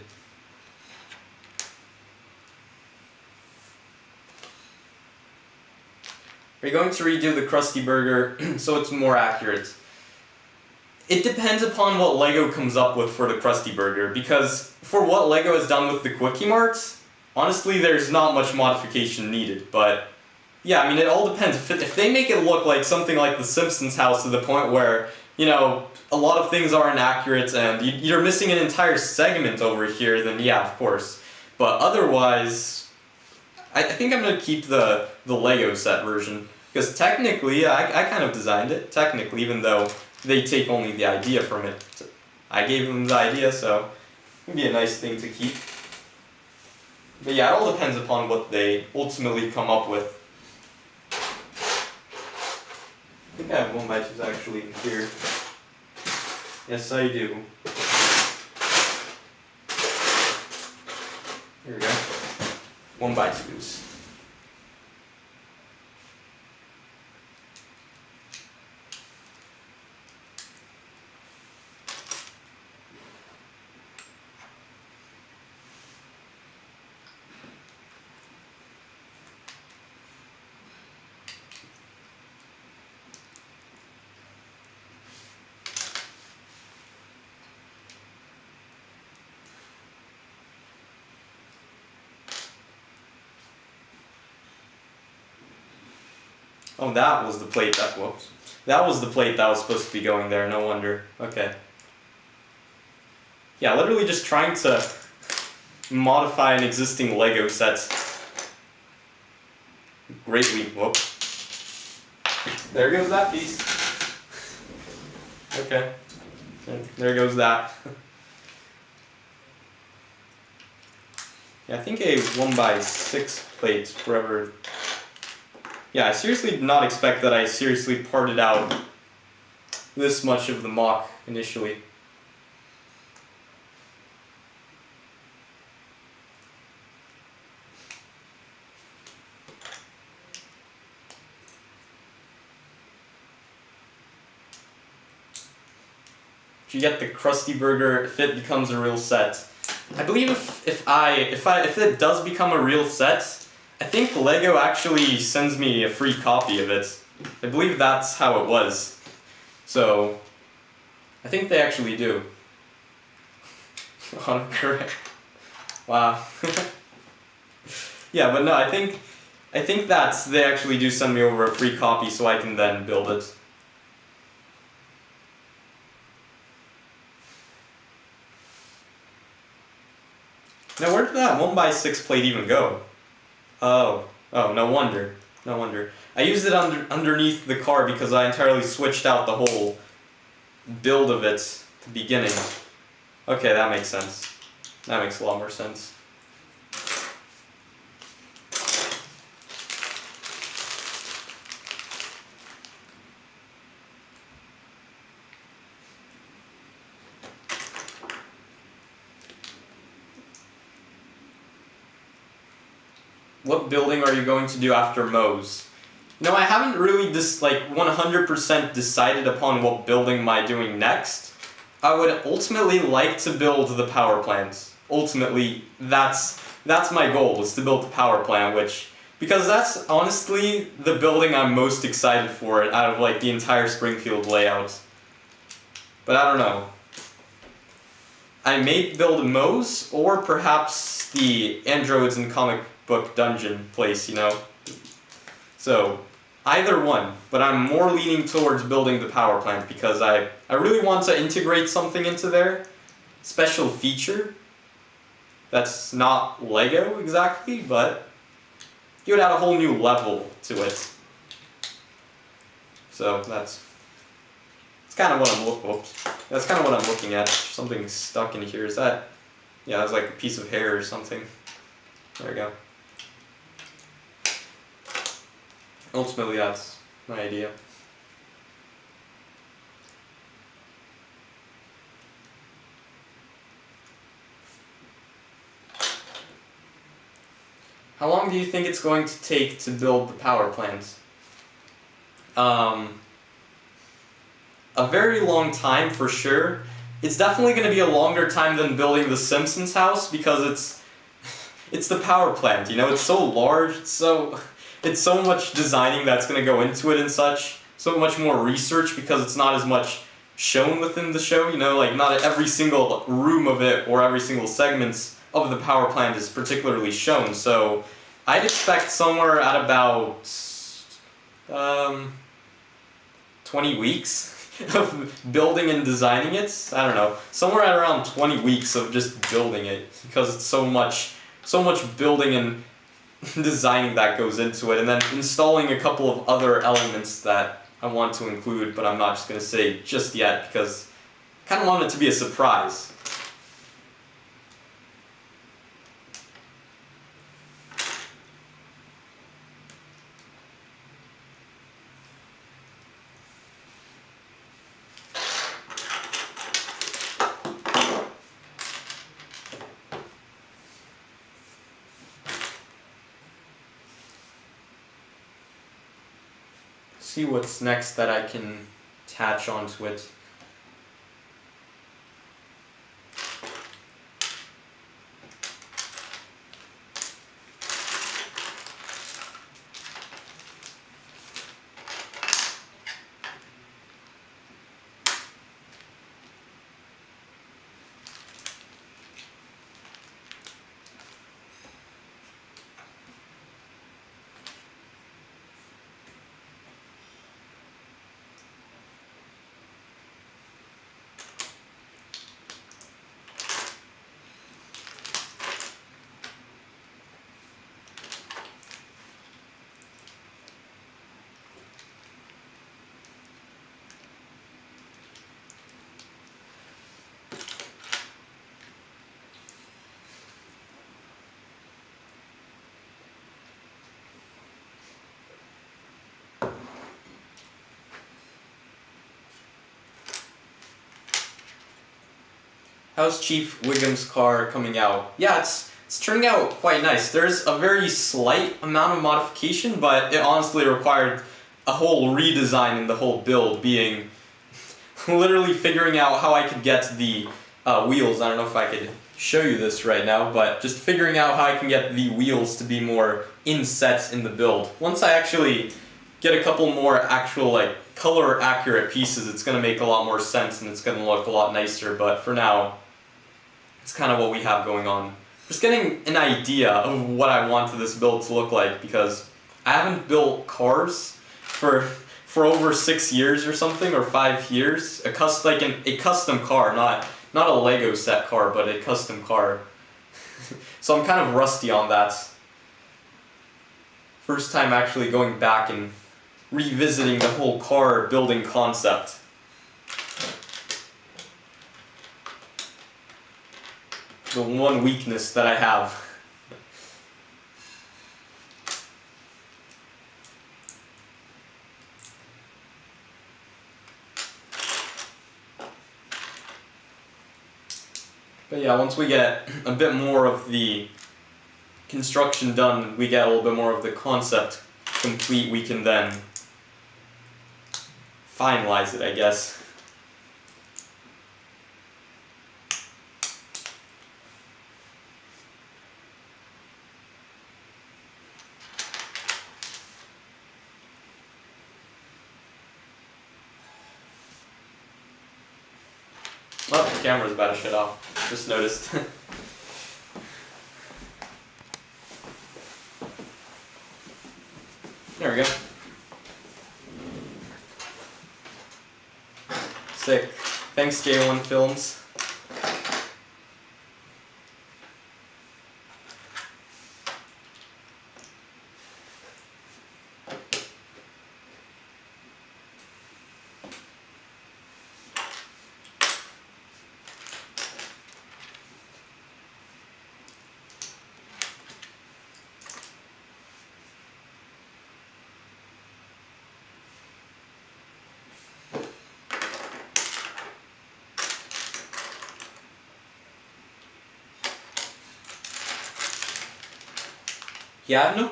Are you going to redo the Krusty Burger so it's more accurate? It depends upon what LEGO comes up with for the Krusty Burger, because for what LEGO has done with the Quickie Marts, honestly there's not much modification needed, but yeah, I mean it all depends. If they make it look like something like the Simpsons house to the point where, you know, a lot of things aren't accurate and you're missing an entire segment over here, then yeah, of course. But otherwise, I think I'm going to keep the LEGO set version, Because technically, I kind of designed it, technically, even though they take only the idea from it. I gave them the idea, so it would be a nice thing to keep. But yeah, it all depends upon what they ultimately come up with. I think I have 1x2s actually in here. Yes, I do. Here we go. 1x2s. Oh, that was the plate that, whoops. That was the plate that was supposed to be going there, no wonder. Okay. Yeah, literally just trying to modify an existing Lego set. Greatly, whoop. There goes that piece. Okay. There goes that. Yeah, I think a 1x6 plate, wherever. Yeah, I seriously did not expect that I seriously parted out this much of the mock initially. If you get the Krusty Burger, if it becomes a real set. I believe if it does become a real set, I think Lego actually sends me a free copy of it. I believe that's how it was. So, I think they actually do. Correct. Wow. Yeah, but no, I think that's, they actually do send me over a free copy so I can then build it. Now where did that 1x6 plate even go? Oh, no wonder. No wonder. I used it underneath the car because I entirely switched out the whole build of it at the beginning. Okay, that makes sense. That makes a lot more sense. What building are you going to do after Moe's? You know, I haven't really 100% decided upon what building am I doing next. I would ultimately like to build the power plant. Ultimately, that's my goal, is to build the power plant, because that's honestly the building I'm most excited for out of like the entire Springfield layout. But I don't know. I may build Moe's or perhaps the Androids and Comic Book Dungeon place, you know? So, either one, but I'm more leaning towards building the power plant because I really want to integrate something into there. Special feature. That's not Lego exactly, but you would add a whole new level to it. So that's kind of what that's kind of what I'm looking at. Something stuck in here. Is that? Yeah, that's like a piece of hair or something. There we go. Ultimately, that's my idea. How long do you think it's going to take to build the power plant? A very long time for sure. It's definitely going to be a longer time than building the Simpsons house because it's the power plant, you know, it's so large, it's so much designing that's going to go into it and such, so much more research because it's not as much shown within the show, you know, like not every single room of it or every single segments of the power plant is particularly shown, so I'd expect somewhere at about 20 weeks of building and designing it. I don't know, somewhere at around 20 weeks of just building it because it's so much building and designing that goes into it, and then installing a couple of other elements that I want to include, but I'm not just going to say just yet because I kind of want it to be a surprise. See what's next that I can attach onto it. How's Chief Wiggum's car coming out? Yeah, it's turning out quite nice. There's a very slight amount of modification, but it honestly required a whole redesign in the whole build, being literally figuring out how I could get the wheels. I don't know if I could show you this right now, but just figuring out how I can get the wheels to be more inset in the build. Once I actually get a couple more actual like color accurate pieces, it's going to make a lot more sense and it's going to look a lot nicer, but for now it's kind of what we have going on. Just getting an idea of what I want this build to look like, because I haven't built cars for over 6 years or something, or 5 years. A custom car, not a Lego set car, but a custom car. So I'm kind of rusty on that. First time actually going back and revisiting the whole car building concept. The one weakness that I have. But yeah, once we get a bit more of the construction done, we get a little bit more of the concept complete, we can then finalize it, I guess. Oh, the camera's about to shut off. Just noticed. There we go. Sick. Thanks, J1 Films. Yeah, I have no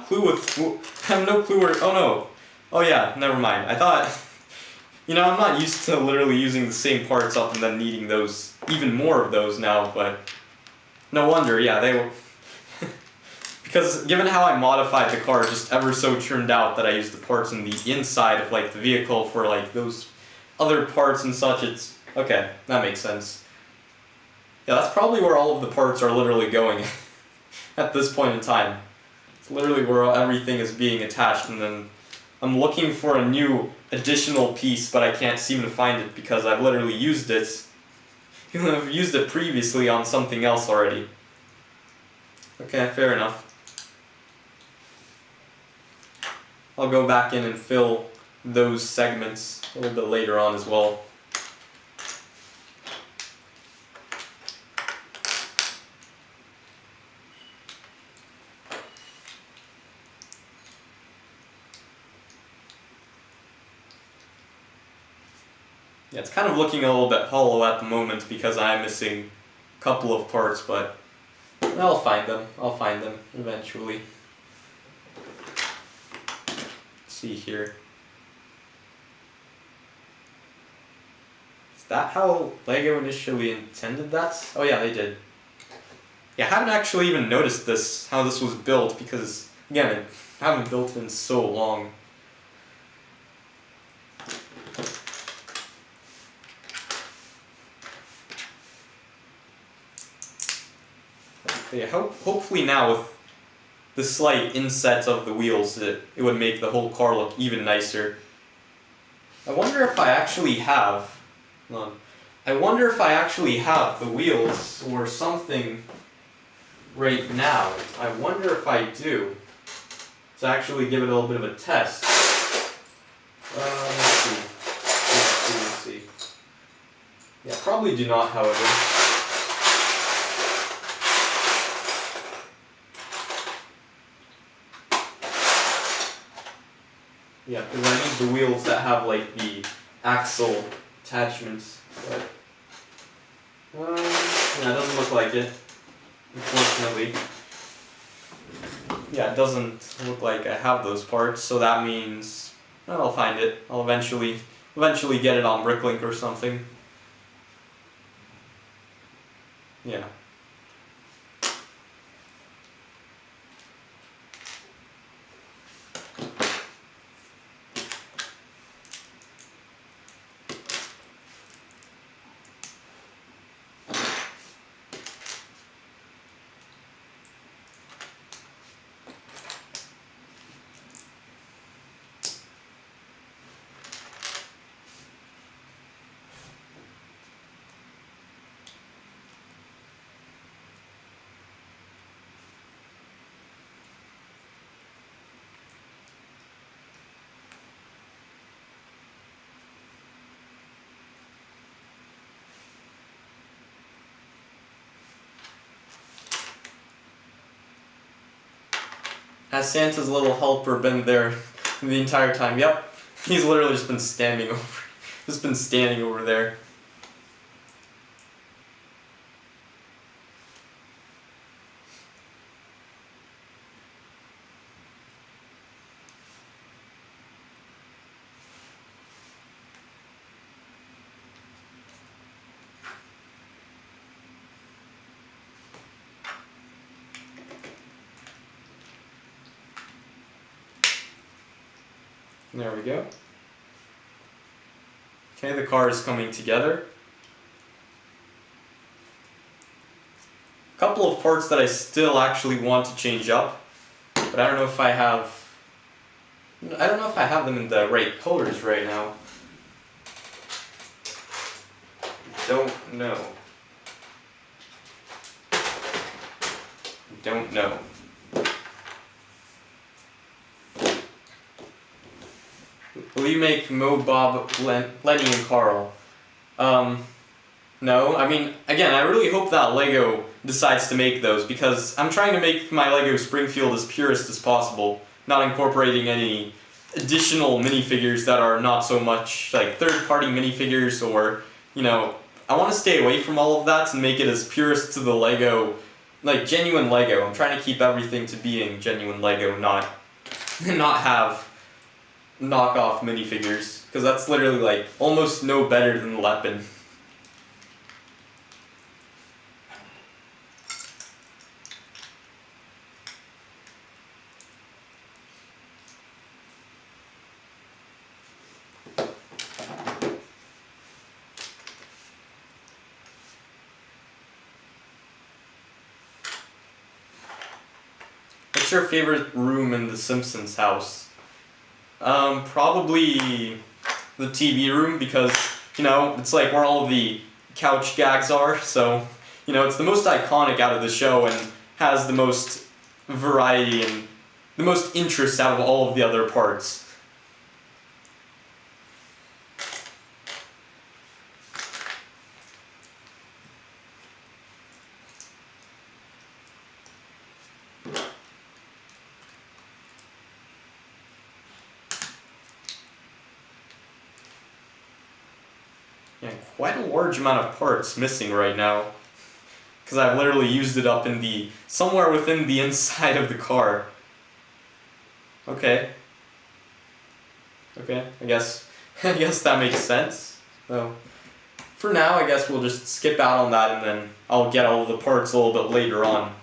clue where, oh no. Oh yeah, never mind. I thought, I'm not used to literally using the same parts up and then needing those, even more of those now, but no wonder, yeah, they were, because given how I modified the car, it just ever so turned out that I used the parts in the inside of like the vehicle for like those other parts and such. It's, okay, that makes sense. Yeah, that's probably where all of the parts are literally going at this point in time. It's literally where everything is being attached, and then I'm looking for a new additional piece, but I can't seem to find it because I've literally used it. I've used it previously on something else already. Okay, fair enough. I'll go back in and fill those segments a little bit later on as well. Yeah, it's kind of looking a little bit hollow at the moment because I'm missing a couple of parts, but I'll find them. I'll find them eventually. Let's see here. Is that how LEGO initially intended that? Oh yeah, they did. Yeah, I haven't actually even noticed this, how this was built, because again, I haven't built it in so long. Yeah, hopefully now with the slight inset of the wheels, it would make the whole car look even nicer. I wonder if I actually have, hold on. I wonder if I actually have the wheels or something right now. I wonder if I do. To actually give it a little bit of a test. Let's see. Yeah, probably do not, however. Yeah, because I need the wheels that have like the axle attachments, but yeah, it doesn't look like it, unfortunately. Yeah, it doesn't look like I have those parts, so that means I'll find it. I'll eventually get it on Bricklink or something. Yeah. Has Santa's little helper been there the entire time? Yep. He's literally just been standing over there. There we go. Okay, the car is coming together. A couple of parts that I still actually want to change up, but I don't know if I have them in the right colors right now. Don't know. Will you make Mo, Bob, Lenny, and Carl? No. I mean, again, I really hope that LEGO decides to make those, because I'm trying to make my LEGO Springfield as purist as possible, not incorporating any additional minifigures that are not so much like third-party minifigures, or, you know, I want to stay away from all of that and make it as purist to the LEGO, like genuine LEGO. I'm trying to keep everything to being genuine LEGO, not have knockoff minifigures, because that's literally like almost no better than Lepin. What's your favorite room in the Simpsons house? Probably the TV room, because, you know, it's like where all of the couch gags are, so, you know, it's the most iconic out of the show and has the most variety and the most interest out of all of the other parts. Yeah, quite a large amount of parts missing right now, because I've literally used it up in somewhere within the inside of the car. Okay. Okay, I guess that makes sense. So for now, I guess we'll just skip out on that, and then I'll get all of the parts a little bit later on.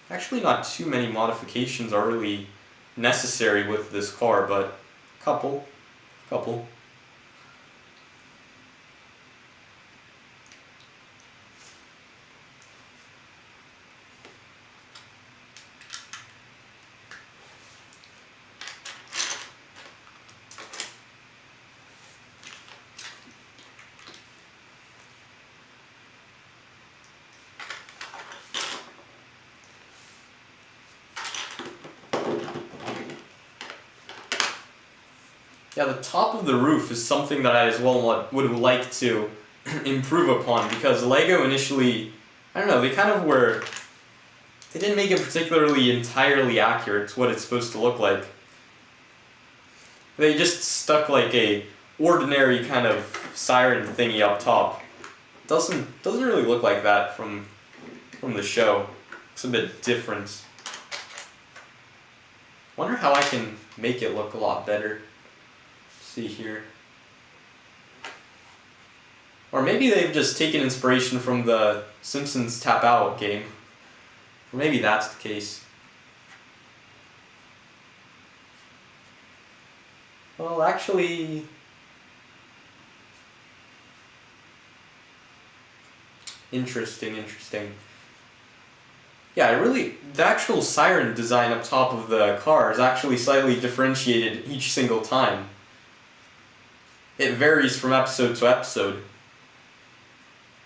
Actually, not too many modifications are really necessary with this car, but couple. Yeah, the top of the roof is something that I as well would like to improve upon, because LEGO initially, I don't know, they didn't make it particularly entirely accurate to what it's supposed to look like. They just stuck like a ordinary kind of siren thingy up top. Doesn't really look like that from the show. It's a bit different. Wonder how I can make it look a lot better. See here. Or maybe they've just taken inspiration from the Simpsons Tap Out game. Or maybe that's the case. Well, actually... Interesting. Yeah, the actual siren design up top of the car is actually slightly differentiated each single time. It varies from episode to episode.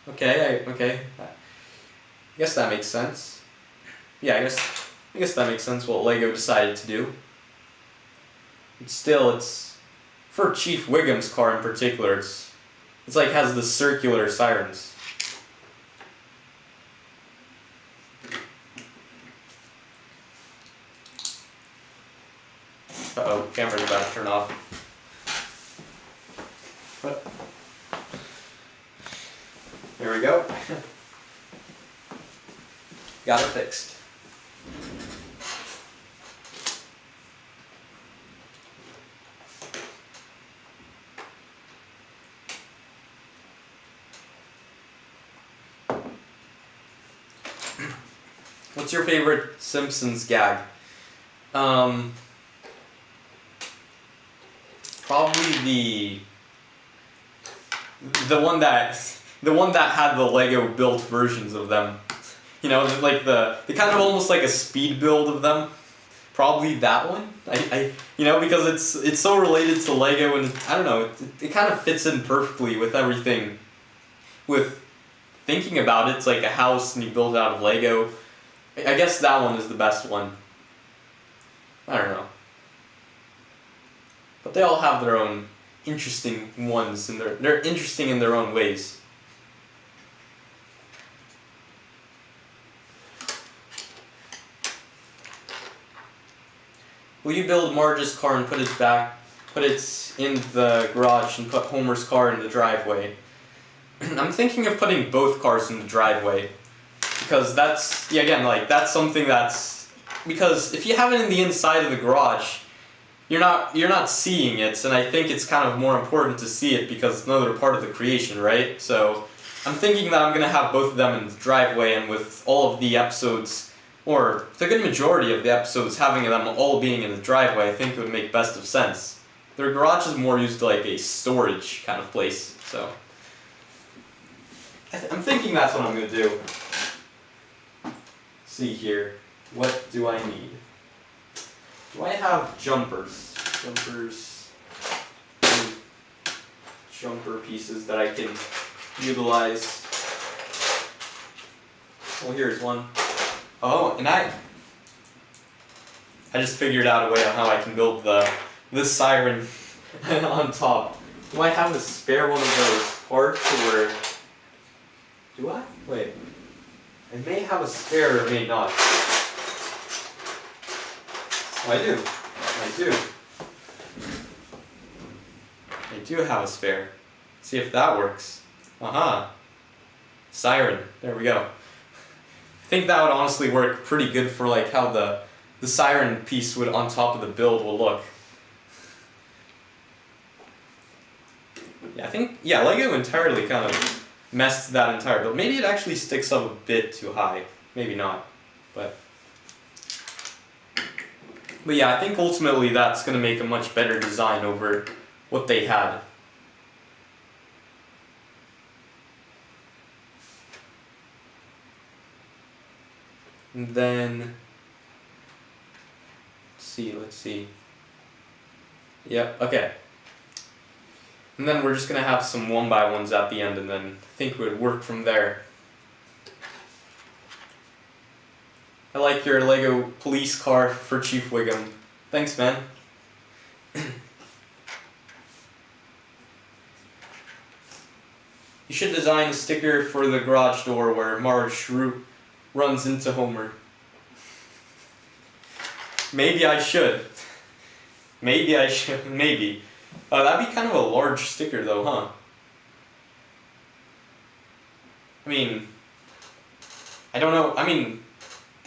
Okay. I guess that makes sense. Yeah, I guess that makes sense what LEGO decided to do. But still, it's for Chief Wiggum's car in particular. It's like has the circular sirens. Uh-oh, camera's about to turn off. Here we go. Got it fixed. What's your favorite Simpsons gag? Probably the one that had the Lego built versions of them. You know, like the kind of almost like a speed build of them. Probably that one. Because it's so related to Lego, and I don't know, it kind of fits in perfectly with everything. With thinking about it, it's like a house and you build it out of Lego. I guess that one is the best one. I don't know. But they all have their own interesting ones, and they're interesting in their own ways. Will you build Marge's car and put it in the garage and put Homer's car in the driveway? I'm thinking of putting both cars in the driveway, because that's something because if you have it in the inside of the garage, you're not seeing it, and I think it's kind of more important to see it because it's another part of the creation, right? So I'm thinking that I'm going to have both of them in the driveway, and with all of the episodes, or the good majority of the episodes having them all being in the driveway, I think it would make best of sense. Their garage is more used like a storage kind of place, so I'm thinking that's what I'm going to do. See here, what do I need? Do I have jumpers? jumpers, jumper pieces that I can utilize. Well, here's one. Oh, and I just figured out a way on how I can build this siren on top. Do I have a spare one of those parts, or do I? Wait. I may have a spare or may not. Oh, I do. I do have a spare. See if that works. Aha. Siren. There we go. I think that would honestly work pretty good for like how the siren piece would on top of the build will look. Yeah, I think, yeah, Lego entirely kind of messed that entire build. Maybe it actually sticks up a bit too high. Maybe not. But yeah, I think ultimately that's going to make a much better design over what they had. And then, let's see. Yep, okay. And then we're just going to have some 1x1s at the end, and then I think it would work from there. I like your Lego police car for Chief Wiggum. Thanks, man. You should design a sticker for the garage door where Marge runs into Homer. Maybe I should. Maybe. That'd be kind of a large sticker though, huh? I mean, I don't know. I mean,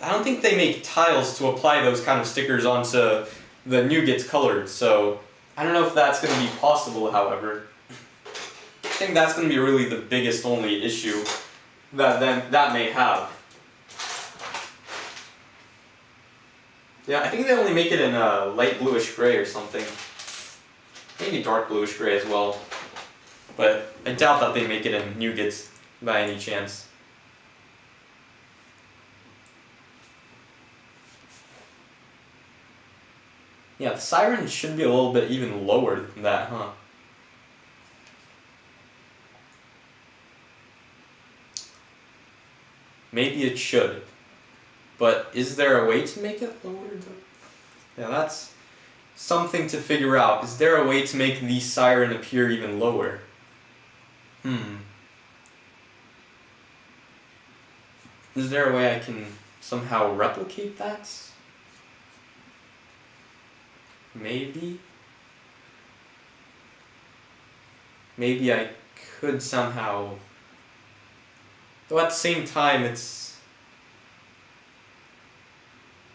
I don't think they make tiles to apply those kind of stickers onto the Nougat's colored, so I don't know if that's going to be possible, however. I think that's going to be really the biggest only issue that may have. Yeah, I think they only make it in a light bluish gray or something. Maybe dark bluish gray as well. But I doubt that they make it in Nougat's by any chance. Yeah, the siren should be a little bit even lower than that, huh? Maybe it should. But is there a way to make it lower? Yeah, that's something to figure out. Is there a way to make the siren appear even lower? Is there a way I can somehow replicate that? Maybe? Maybe I could somehow... Though at the same time it's...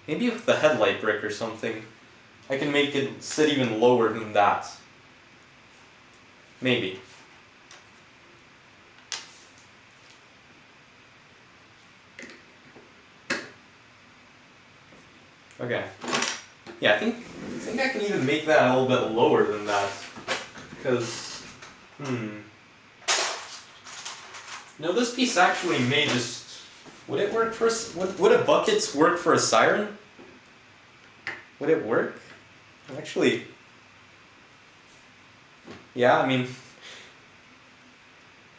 Maybe with the headlight brick or something, I can make it sit even lower than that. Maybe. Okay. Yeah, I think I can even make that a little bit lower than that. Because, No, this piece actually may just... Would it work for... Would a buckets work for a siren? Would it work? Actually... Yeah, I mean...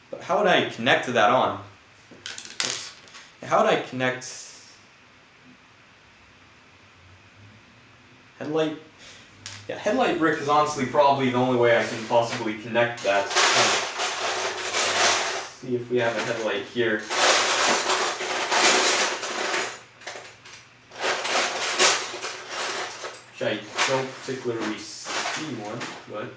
But how would I connect that on? How would I connect... Headlight... Yeah, headlight brick is honestly probably the only way I can possibly connect that. See if we have a headlight here. Which I don't particularly see one, but...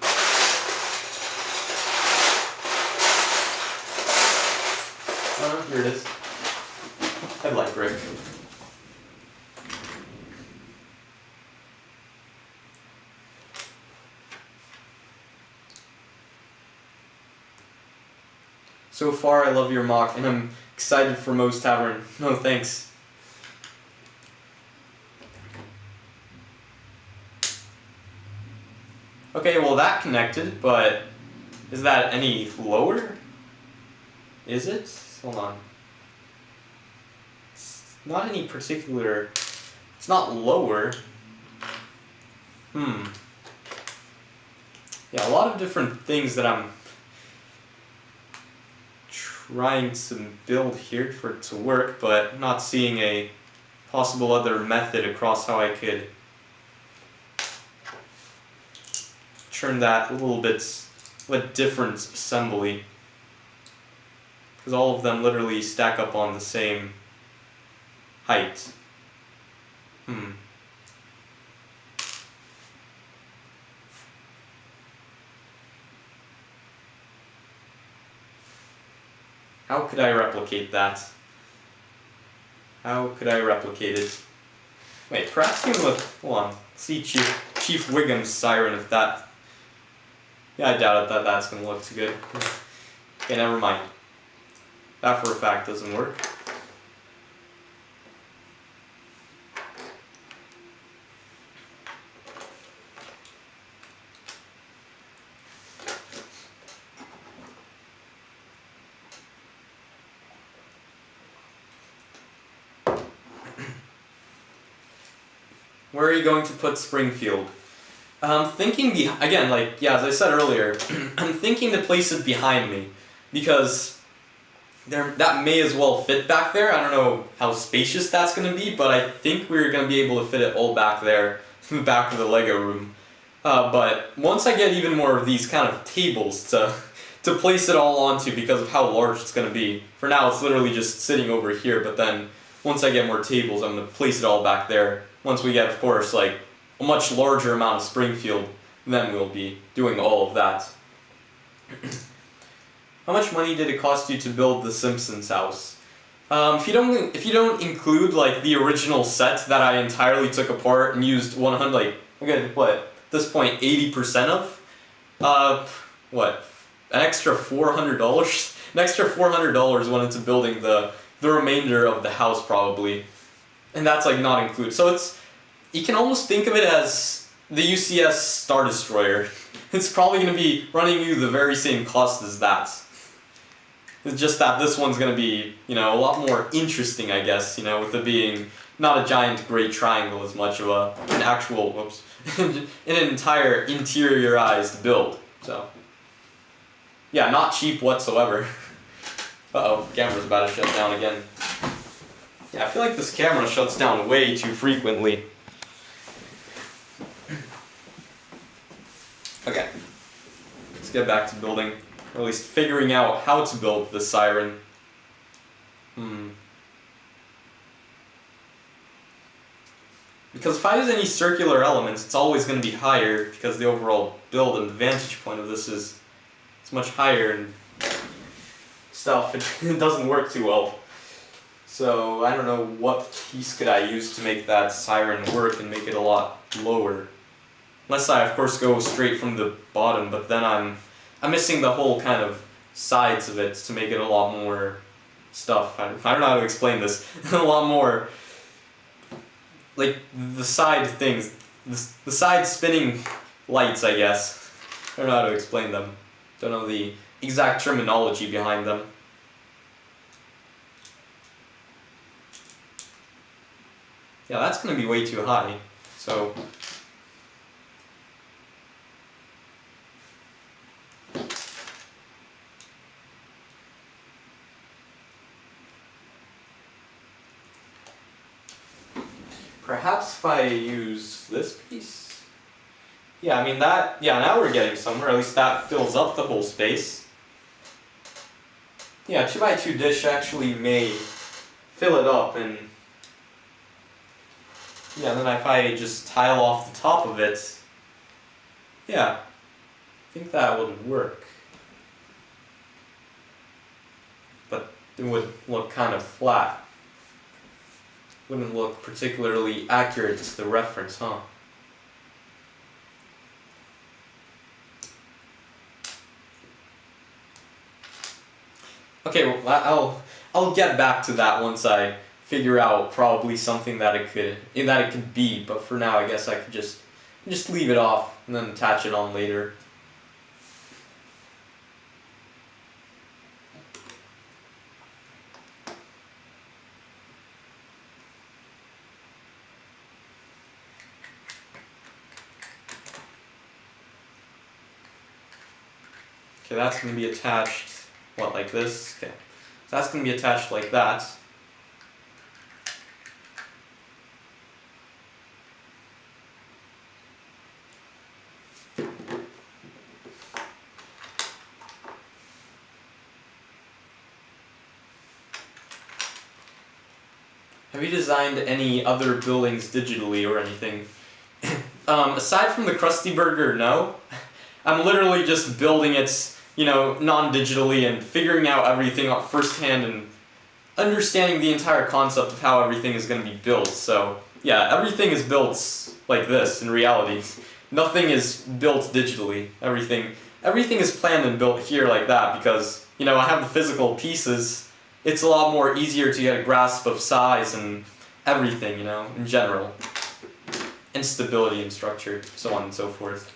Oh, here it is. Headlight brick. So far, I love your mock, and I'm excited for Moe's Tavern. No, thanks. Okay, well that connected, but is that any lower? Is it? Hold on. It's not any particular... It's not lower. Yeah, a lot of different things that I'm trying to build here for it to work, but not seeing a possible other method across how I could turn that a little bit of a different assembly. Because all of them literally stack up on the same height. How could I replicate that? How could I replicate it? Wait, perhaps even with, hold on, see Chief Wiggum's siren if that, yeah, I doubt it that that's going to look too good. Okay, never mind. That for a fact doesn't work. Where are you going to put Springfield? I'm thinking, again, like, yeah, as I said earlier, I'm thinking to place it behind me, because that may as well fit back there. I don't know how spacious that's going to be, but I think we're going to be able to fit it all back there, in the back of the Lego room. But once I get even more of these kind of tables to place it all onto because of how large it's going to be, for now it's literally just sitting over here, but then once I get more tables, I'm going to place it all back there. Once we get, of course, like a much larger amount of Springfield, then we'll be doing all of that. How much money did it cost you to build the Simpsons house? If you don't include like the original set that I entirely took apart and used 100, like, okay, what at this point 80% of, what, an extra $400? An extra $400 went into building the remainder of the house probably, and that's like not included. So you can almost think of it as the UCS Star Destroyer. It's probably going to be running you the very same cost as that. It's just that this one's going to be, a lot more interesting, I guess, with it being not a giant gray triangle as much of an actual, an entire interiorized build. So, yeah, not cheap whatsoever. Uh-oh, camera's about to shut down again. Yeah, I feel like this camera shuts down way too frequently. Okay, let's get back to building, or at least figuring out how to build the siren. Because if I use any circular elements, it's always going to be higher, because the overall build and vantage point of this is much higher and stuff. It doesn't work too well. So I don't know what piece could I use to make that siren work and make it a lot lower. Unless I, of course, go straight from the bottom, but then I'm missing the whole kind of sides of it to make it a lot more stuff. I don't know how to explain this. A lot more, like, the side things, the side spinning lights, I guess. I don't know how to explain them. Don't know the exact terminology behind them. Yeah, that's going to be way too high, so... Perhaps if I use this piece? Yeah, I mean that, yeah, now we're getting somewhere, at least that fills up the whole space. Yeah, 2x2 dish actually may fill it up, and yeah, then if I just tile off the top of it, yeah, I think that would work. But it would look kind of flat. Wouldn't look particularly accurate to the reference, huh? Okay, well, I'll get back to that once I figure out probably something that it could be. But for now, I guess I could just leave it off and then attach it on later. Okay, that's going to be attached, what, like this? Okay, so that's going to be attached like that. Have you designed any other buildings digitally or anything? Aside from the Krusty Burger, no. I'm literally just building it, non-digitally and figuring out everything firsthand and understanding the entire concept of how everything is going to be built. So, yeah, everything is built like this in reality. Nothing is built digitally. Everything is planned and built here like that because, I have the physical pieces. It's a lot more easier to get a grasp of size and everything, in general. And stability and structure, so on and so forth.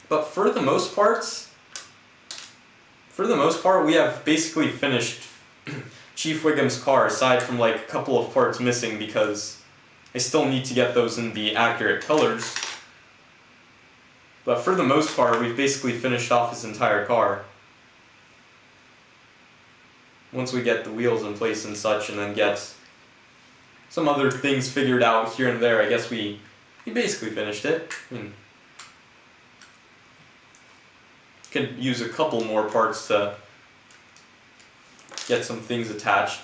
But for the most part, we have basically finished Chief Wiggum's car, aside from like a couple of parts missing because I still need to get those in the accurate colors. But for the most part, we've basically finished off his entire car. Once we get the wheels in place and such, and then get some other things figured out here and there, I guess we basically finished it. Could use a couple more parts to get some things attached,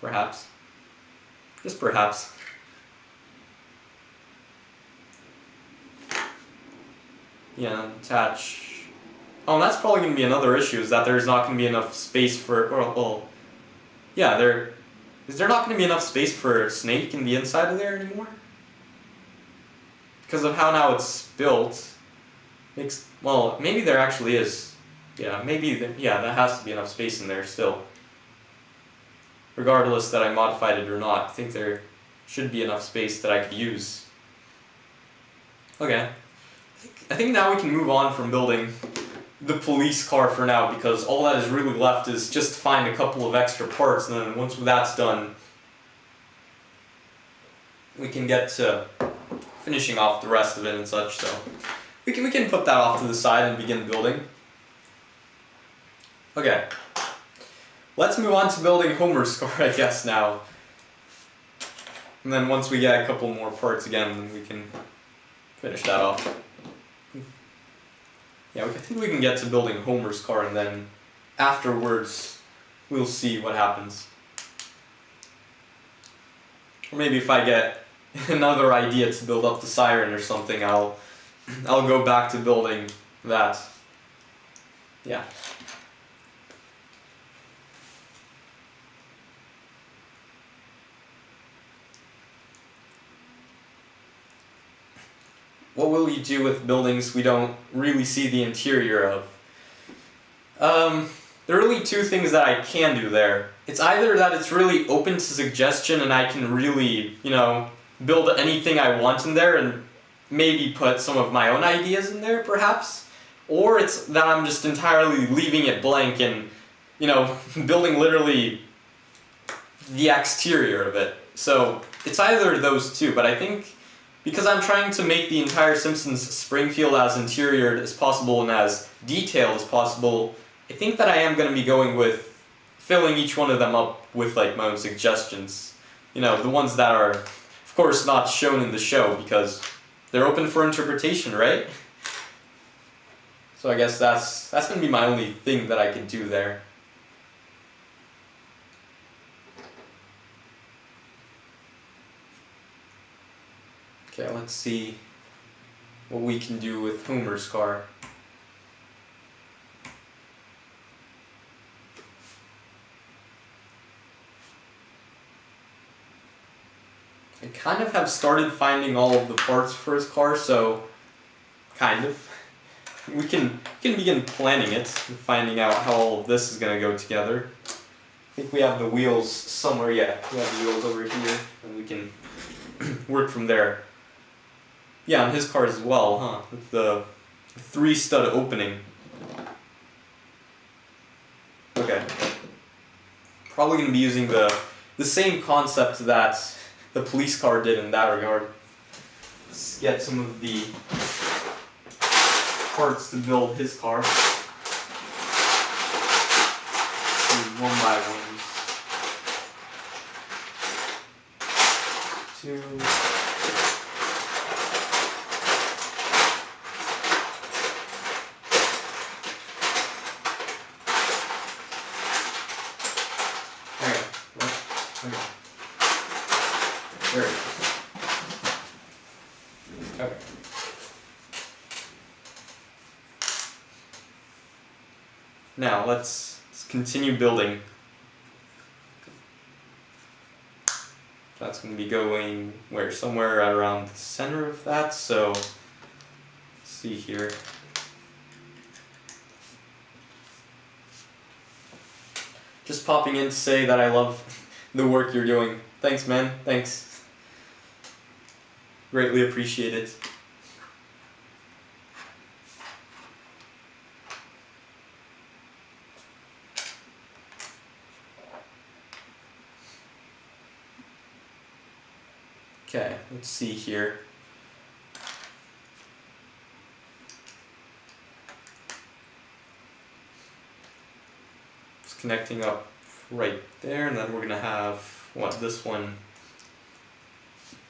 perhaps. Just perhaps. Yeah, attach. Oh, and that's probably going to be another issue, is that there's not going to be enough space for, is there not going to be enough space for Snake in the inside of there anymore? Because of how now it's built, maybe there actually is. Yeah, that has to be enough space in there still. Regardless that I modified it or not, I think there should be enough space that I could use. Okay. I think now we can move on from building the police car for now, because all that is really left is just to find a couple of extra parts, and then once that's done, we can get to finishing off the rest of it and such. So we can put that off to the side and begin building. Okay, let's move on to building Homer's car, I guess, now. And then once we get a couple more parts again, we can finish that off. Yeah, I think we can get to building Homer's car, and then afterwards we'll see what happens. Or maybe if I get another idea to build up the siren or something, I'll go back to building that. Yeah. What will you do with buildings we don't really see the interior of? There are really two things that I can do there. It's either that it's really open to suggestion and I can really, build anything I want in there and maybe put some of my own ideas in there, perhaps. Or it's that I'm just entirely leaving it blank and, building literally the exterior of it. So it's either of those two, but I think because I'm trying to make the entire Simpsons Springfield as interior as possible and as detailed as possible, I think that I am going to be going with filling each one of them up with my own suggestions. The ones that are, of course, not shown in the show because they're open for interpretation, right? So I guess that's going to be my only thing that I can do there. Okay, let's see what we can do with Homer's car. I kind of have started finding all of the parts for his car, so kind of. We can begin planning it and finding out how all of this is going to go together. I think we have the wheels somewhere, yeah, we have the wheels over here, and we can work from there. Yeah, on his cars as well, huh? With the 3-stud opening. Okay. Probably going to be using the same concept that the police car did in that regard. Let's get some of the parts to build his car. One by one. 2. There we go. Okay. Now let's continue building. That's going to be going where? Somewhere right around the center of that. So let's see here. Just popping in to say that I love the work you're doing. Thanks, man. Thanks. Greatly appreciate it. Okay, let's see here. It's connecting up right there, and then we're gonna have this one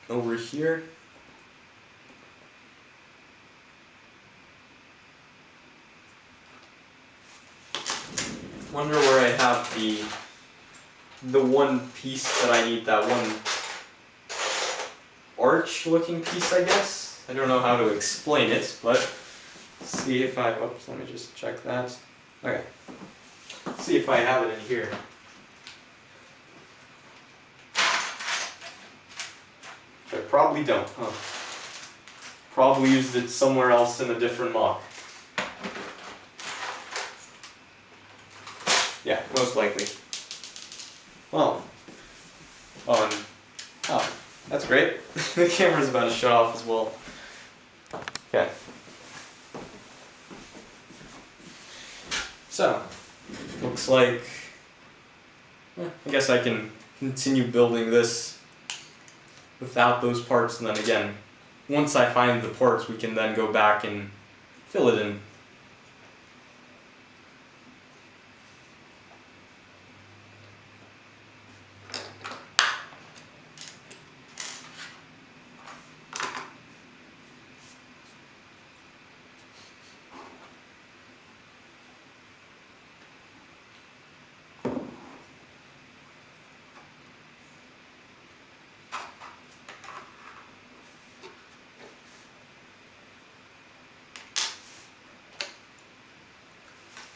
over here. Wonder where I have the one piece that I need, that one arch looking piece, I guess. I don't know how to explain it, but let's see if I, oops, let me just check that. Okay, let's see if I have it in here. I probably don't, huh? Probably used it somewhere else in a different mock. Yeah, most likely. Well, oh, that's great. The camera's about to shut off as well. Okay. So, looks like, I guess I can continue building this without those parts, and then again, once I find the parts, we can then go back and fill it in.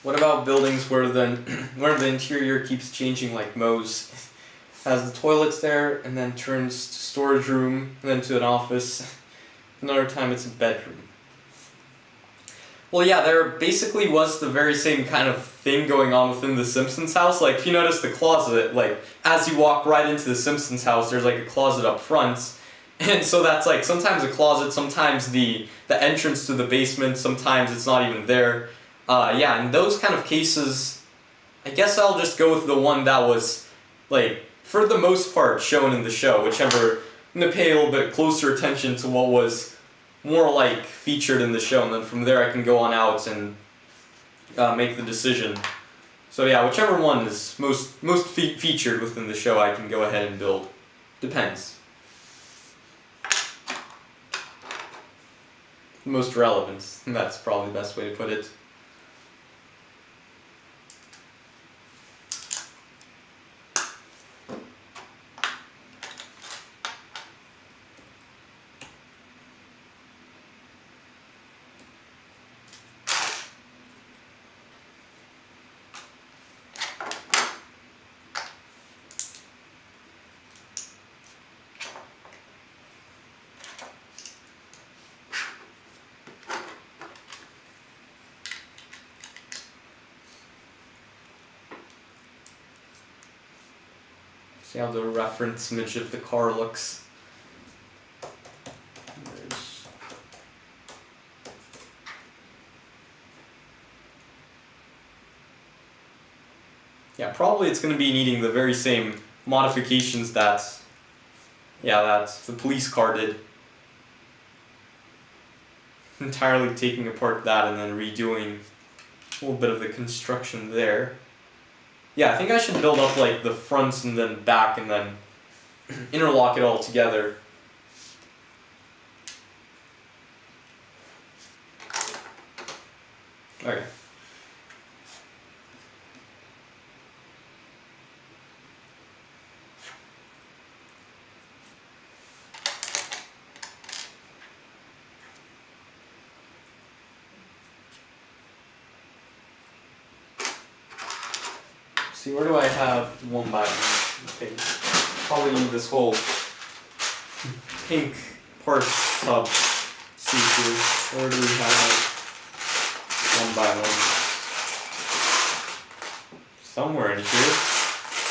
What about buildings where the interior keeps changing, like Moe's? Has the toilets there and then turns to storage room and then to an office. Another time it's a bedroom. Well, yeah, there basically was the very same kind of thing going on within the Simpsons house. Like, if you notice the closet, like, as you walk right into the Simpsons house, there's like a closet up front. And so that's like sometimes a closet, sometimes the entrance to the basement, sometimes it's not even there. Yeah, in those kind of cases, I guess I'll just go with the one that was, like, for the most part shown in the show, whichever. I'm going to pay a little bit closer attention to what was more, like, featured in the show, and then from there I can go on out and make the decision. So yeah, whichever one is most featured within the show, I can go ahead and build. Depends. Most relevant, that's probably the best way to put it. See how the reference image of the car looks. Yeah, probably it's going to be needing the very same modifications that Yeah, that's the police car did. Entirely taking apart that and then redoing a little bit of the construction there. Yeah, I think I should build up like the fronts and then back and then interlock it all together. Okay. See, where do I have one by one? Okay. Probably need this whole pink part tub. See here. Where do we have one by one? Somewhere in here,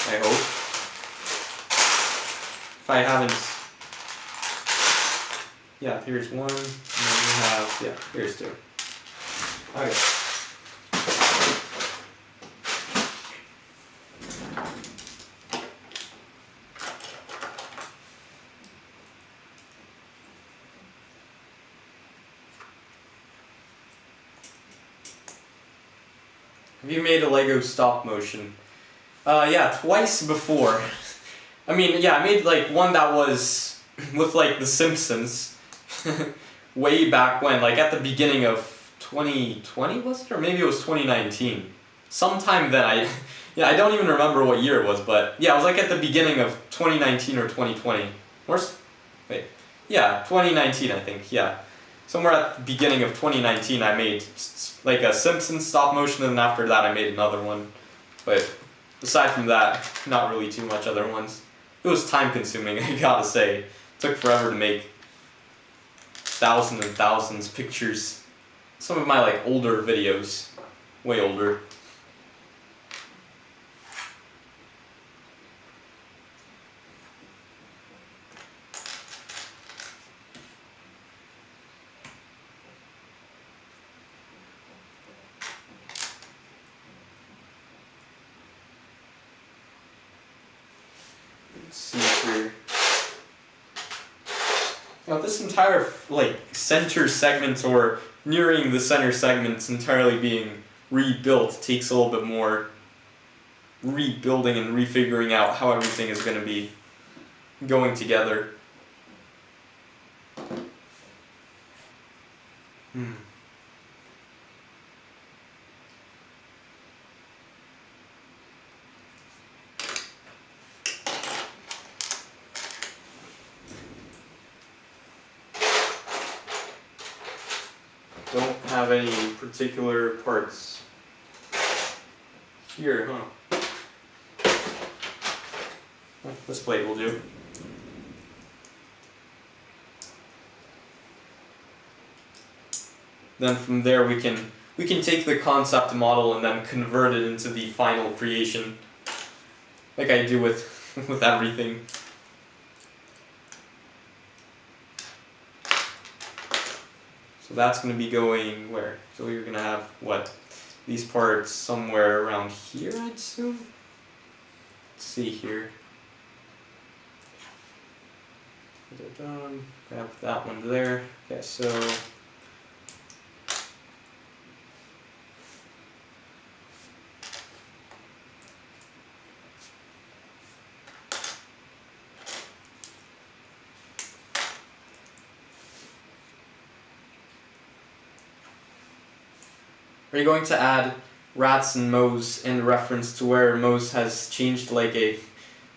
I hope. If I haven't, yeah, here's one, and then we have, yeah, here's two. Okay. Have you made a Lego stop motion? Yeah, twice before. I mean, yeah, I made like one that was with like the Simpsons way back when, like at the beginning of 2020 was it? Or maybe it was 2019. Sometime then, I don't even remember what year it was, but yeah, it was like at the beginning of 2019 or 2020. Wait, yeah, 2019 I think, yeah. Somewhere at the beginning of 2019 I made like a Simpsons stop motion, and then after that I made another one. But aside from that, not really too much other ones. It was time consuming, I gotta say. It took forever to make thousands and thousands of pictures. Some of my like older videos, way older. Let's see here. Now this entire like center segment or nearing the center segments entirely being rebuilt takes a little bit more rebuilding and refiguring out how everything is going to be going together. Don't have any particular parts here, huh? Well, this plate will do. Then from there we can take the concept model and then convert it into the final creation, like I do with everything. So that's going to be going where? So you're going to have, what, these parts somewhere around here, I'd assume? Let's see here. Grab that one there. Okay, so are you going to add rats and mows in reference to where Moe's has changed like a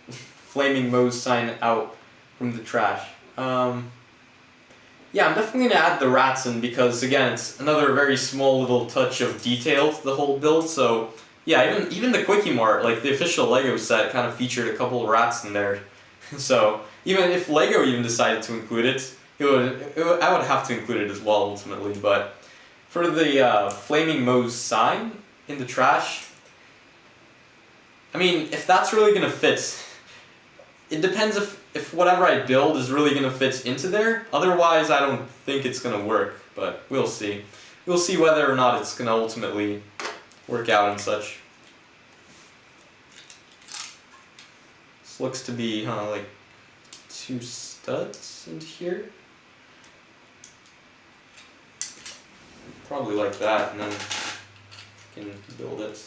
flaming Moe's sign out from the trash? Yeah, I'm definitely going to add the rats in because, again, it's another very small little touch of detail to the whole build. So, yeah, even the Quickie Mart, like the official Lego set, kind of featured a couple of rats in there. So, even if Lego even decided to include it, I would have to include it as well, ultimately. But for the Flaming Moe's sign in the trash, I mean, if that's really going to fit, it depends if whatever I build is really going to fit into there. Otherwise, I don't think it's going to work, but we'll see. We'll see whether or not it's going to ultimately work out and such. This looks to be, like 2 studs into here. Probably like that, and then you can build it.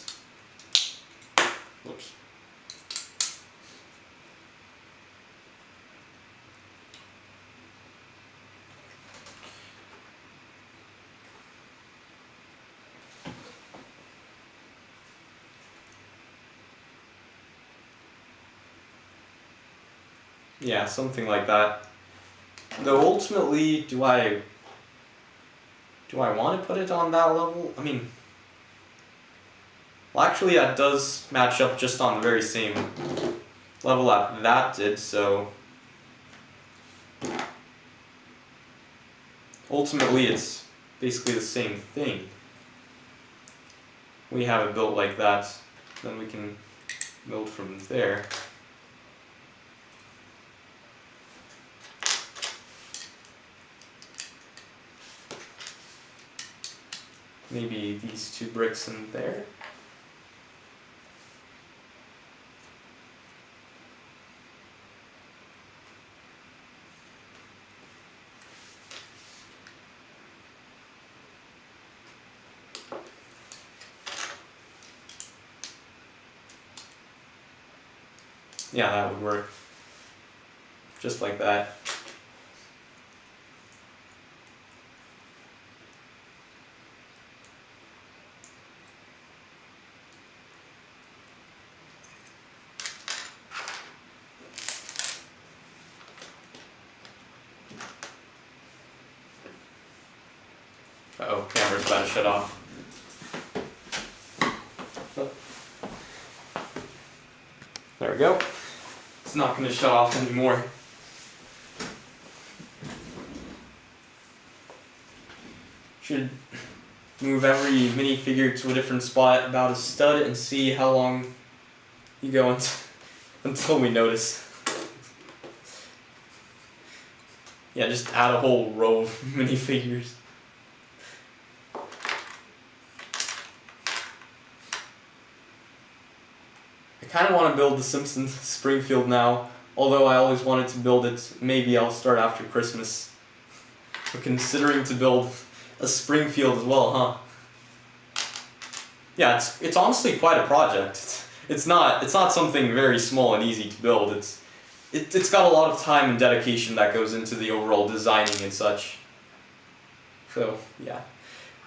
Whoops. Yeah, something like that. Though ultimately, do I want to put it on that level? I mean, well, actually that does match up just on the very same level that did, so ultimately it's basically the same thing. We have it built like that, then we can build from there. Maybe these 2 bricks in there. Yeah, that would work. Just like that. Uh-oh, camera's about to shut off. There we go. It's not going to shut off anymore. Should move every minifigure to a different spot about a stud and see how long you go until we notice. Yeah, just add a whole row of minifigures. I kind of want to build the Simpsons Springfield now, although I always wanted to build it. Maybe I'll start after Christmas. We're considering to build a Springfield as well, huh? Yeah, it's honestly quite a project. It's not something very small and easy to build. It's got a lot of time and dedication that goes into the overall designing and such. So yeah.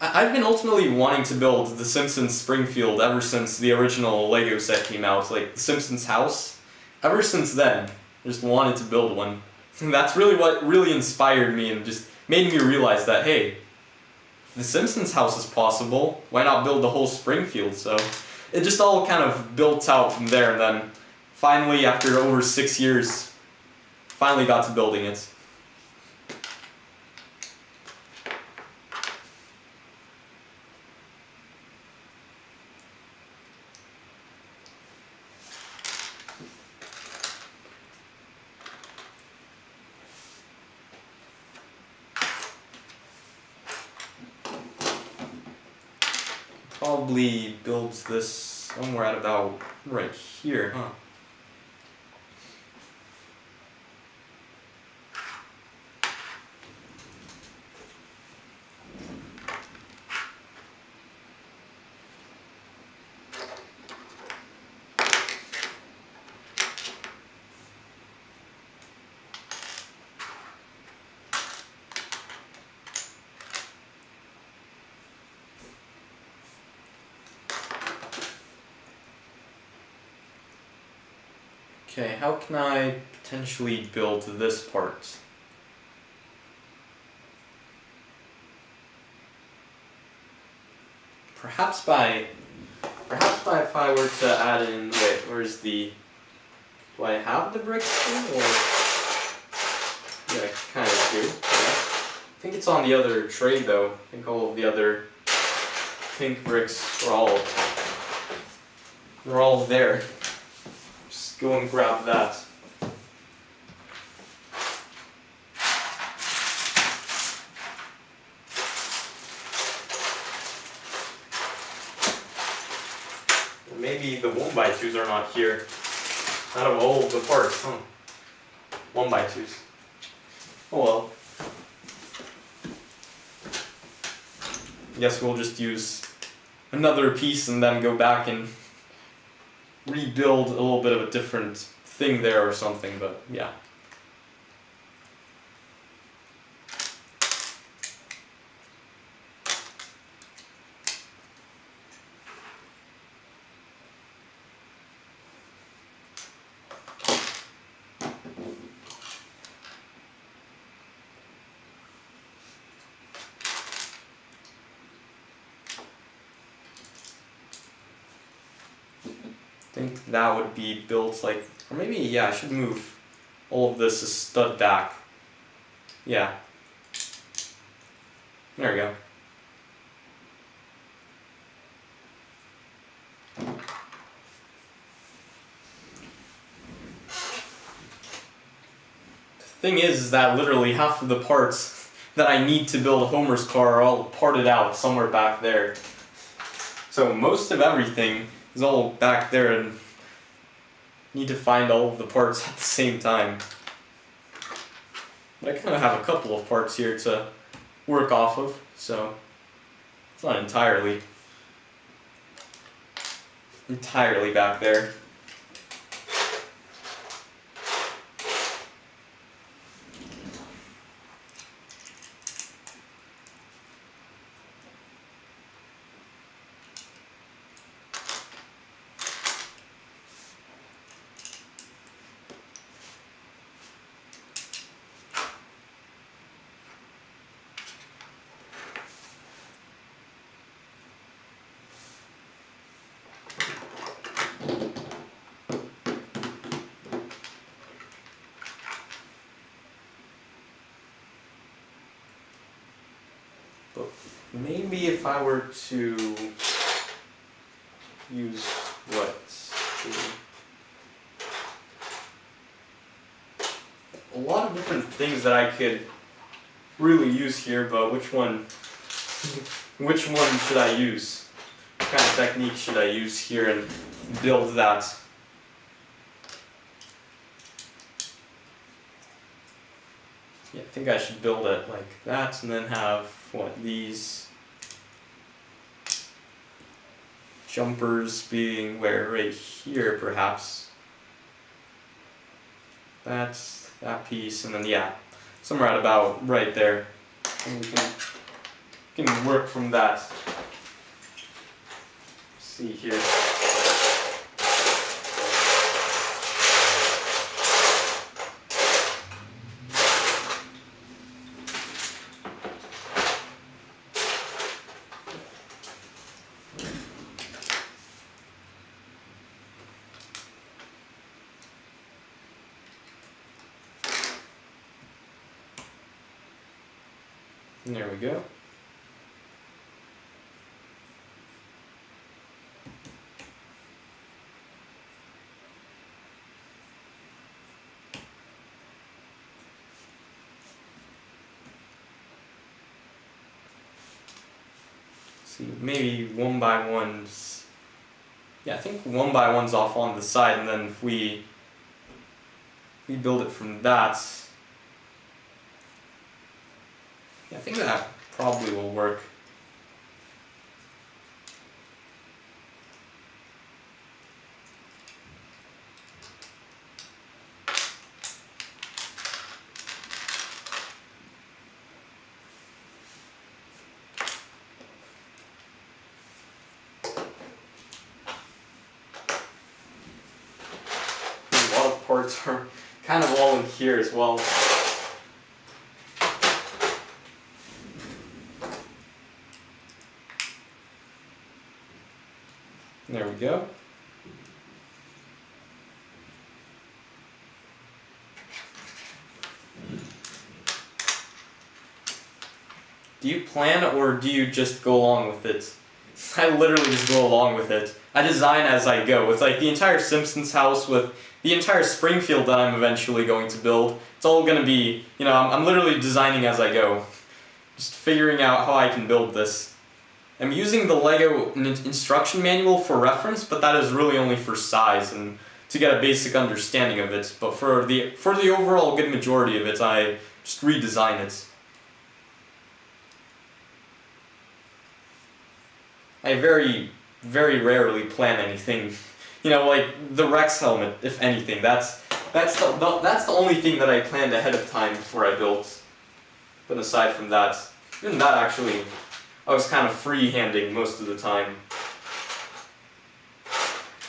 I've been ultimately wanting to build the Simpsons Springfield ever since the original Lego set came out, like the Simpsons house. Ever since then, I just wanted to build one. And that's really what really inspired me and just made me realize that, hey, the Simpsons house is possible, why not build the whole Springfield? So it just all kind of built out from there, and then finally, after over 6 years, finally got to building it. Probably builds this somewhere at about right here, huh? Okay, how can I potentially build this part? Perhaps if I were to add in, wait, where's the, do I have the bricks here, or, yeah, I kind of do, yeah. I think it's on the other tray though. I think all of the other pink bricks are they're all there. Just go and grab that. Maybe the 1x2s are not here. Out of all of the parts, huh? 1x2s. Oh well. Guess we'll just use another piece and then go back and rebuild a little bit of a different thing there or something, but yeah. I think that would be built like, or maybe, yeah, I should move all of this a stud back. Yeah. There we go. The thing is that literally half of the parts that I need to build Homer's car are all parted out somewhere back there. So most of everything is all back there and need to find all of the parts at the same time. But I kind of have a couple of parts here to work off of, so it's not entirely back there. But maybe if I were to use what? A lot of different things that I could really use here, but which one should I use? What kind of technique should I use here and build that? Yeah, I think I should build it like that and then have, what, these jumpers being where, right here perhaps. That's that piece, and then yeah, somewhere at about right there. And we can work from that. See here. And there we go. See, maybe 1x1s. Yeah, I think 1x1's off on the side, and then if we build it from that. I think that probably will work. A lot of parts are kind of all in here as well. There we go. Do you plan or do you just go along with it? I literally just go along with it. I design as I go. With like the entire Simpsons house, with the entire Springfield that I'm eventually going to build, it's all going to be, you know, I'm literally designing as I go. Just figuring out how I can build this. I'm using the LEGO instruction manual for reference, but that is really only for size and to get a basic understanding of it, but for the overall good majority of it, I just redesign it. I very, very rarely plan anything. You know, like the Rex helmet, if anything. That's the only thing that I planned ahead of time before I built. But aside from that, even that actually, I was kind of free-handing most of the time.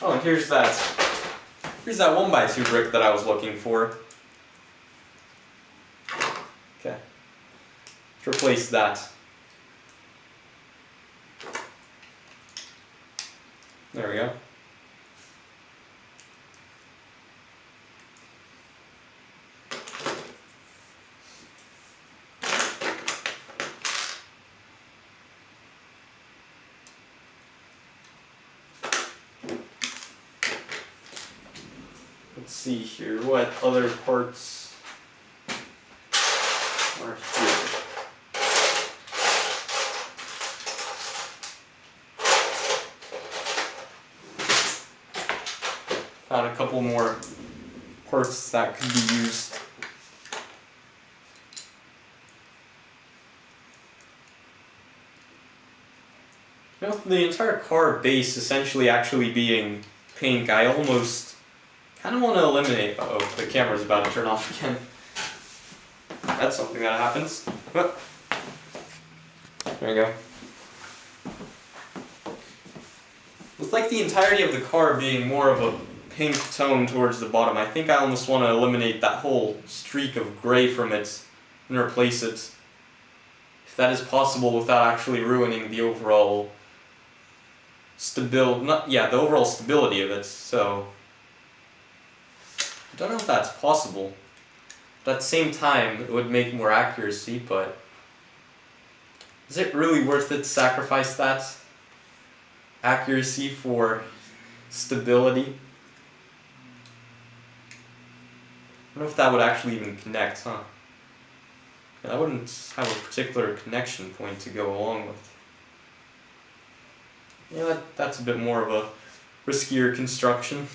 Oh, and here's that 1x2 brick that I was looking for. Okay, let's replace that. There we go. Let's see here, what other parts are here? Found a couple more parts that could be used. You know, the entire car base essentially actually being pink, I almost kind of want to eliminate. Uh oh, the camera's about to turn off again. That's something that happens. Oh. There we go. With like the entirety of the car being more of a pink tone towards the bottom, I think I almost want to eliminate that whole streak of gray from it and replace it. If that is possible without actually ruining the overall the overall stability of it, so I don't know if that's possible. But at the same time, it would make more accuracy, but is it really worth it to sacrifice that accuracy for stability? I don't know if that would actually even connect, huh? Yeah, that wouldn't have a particular connection point to go along with. Yeah, that's a bit more of a riskier construction.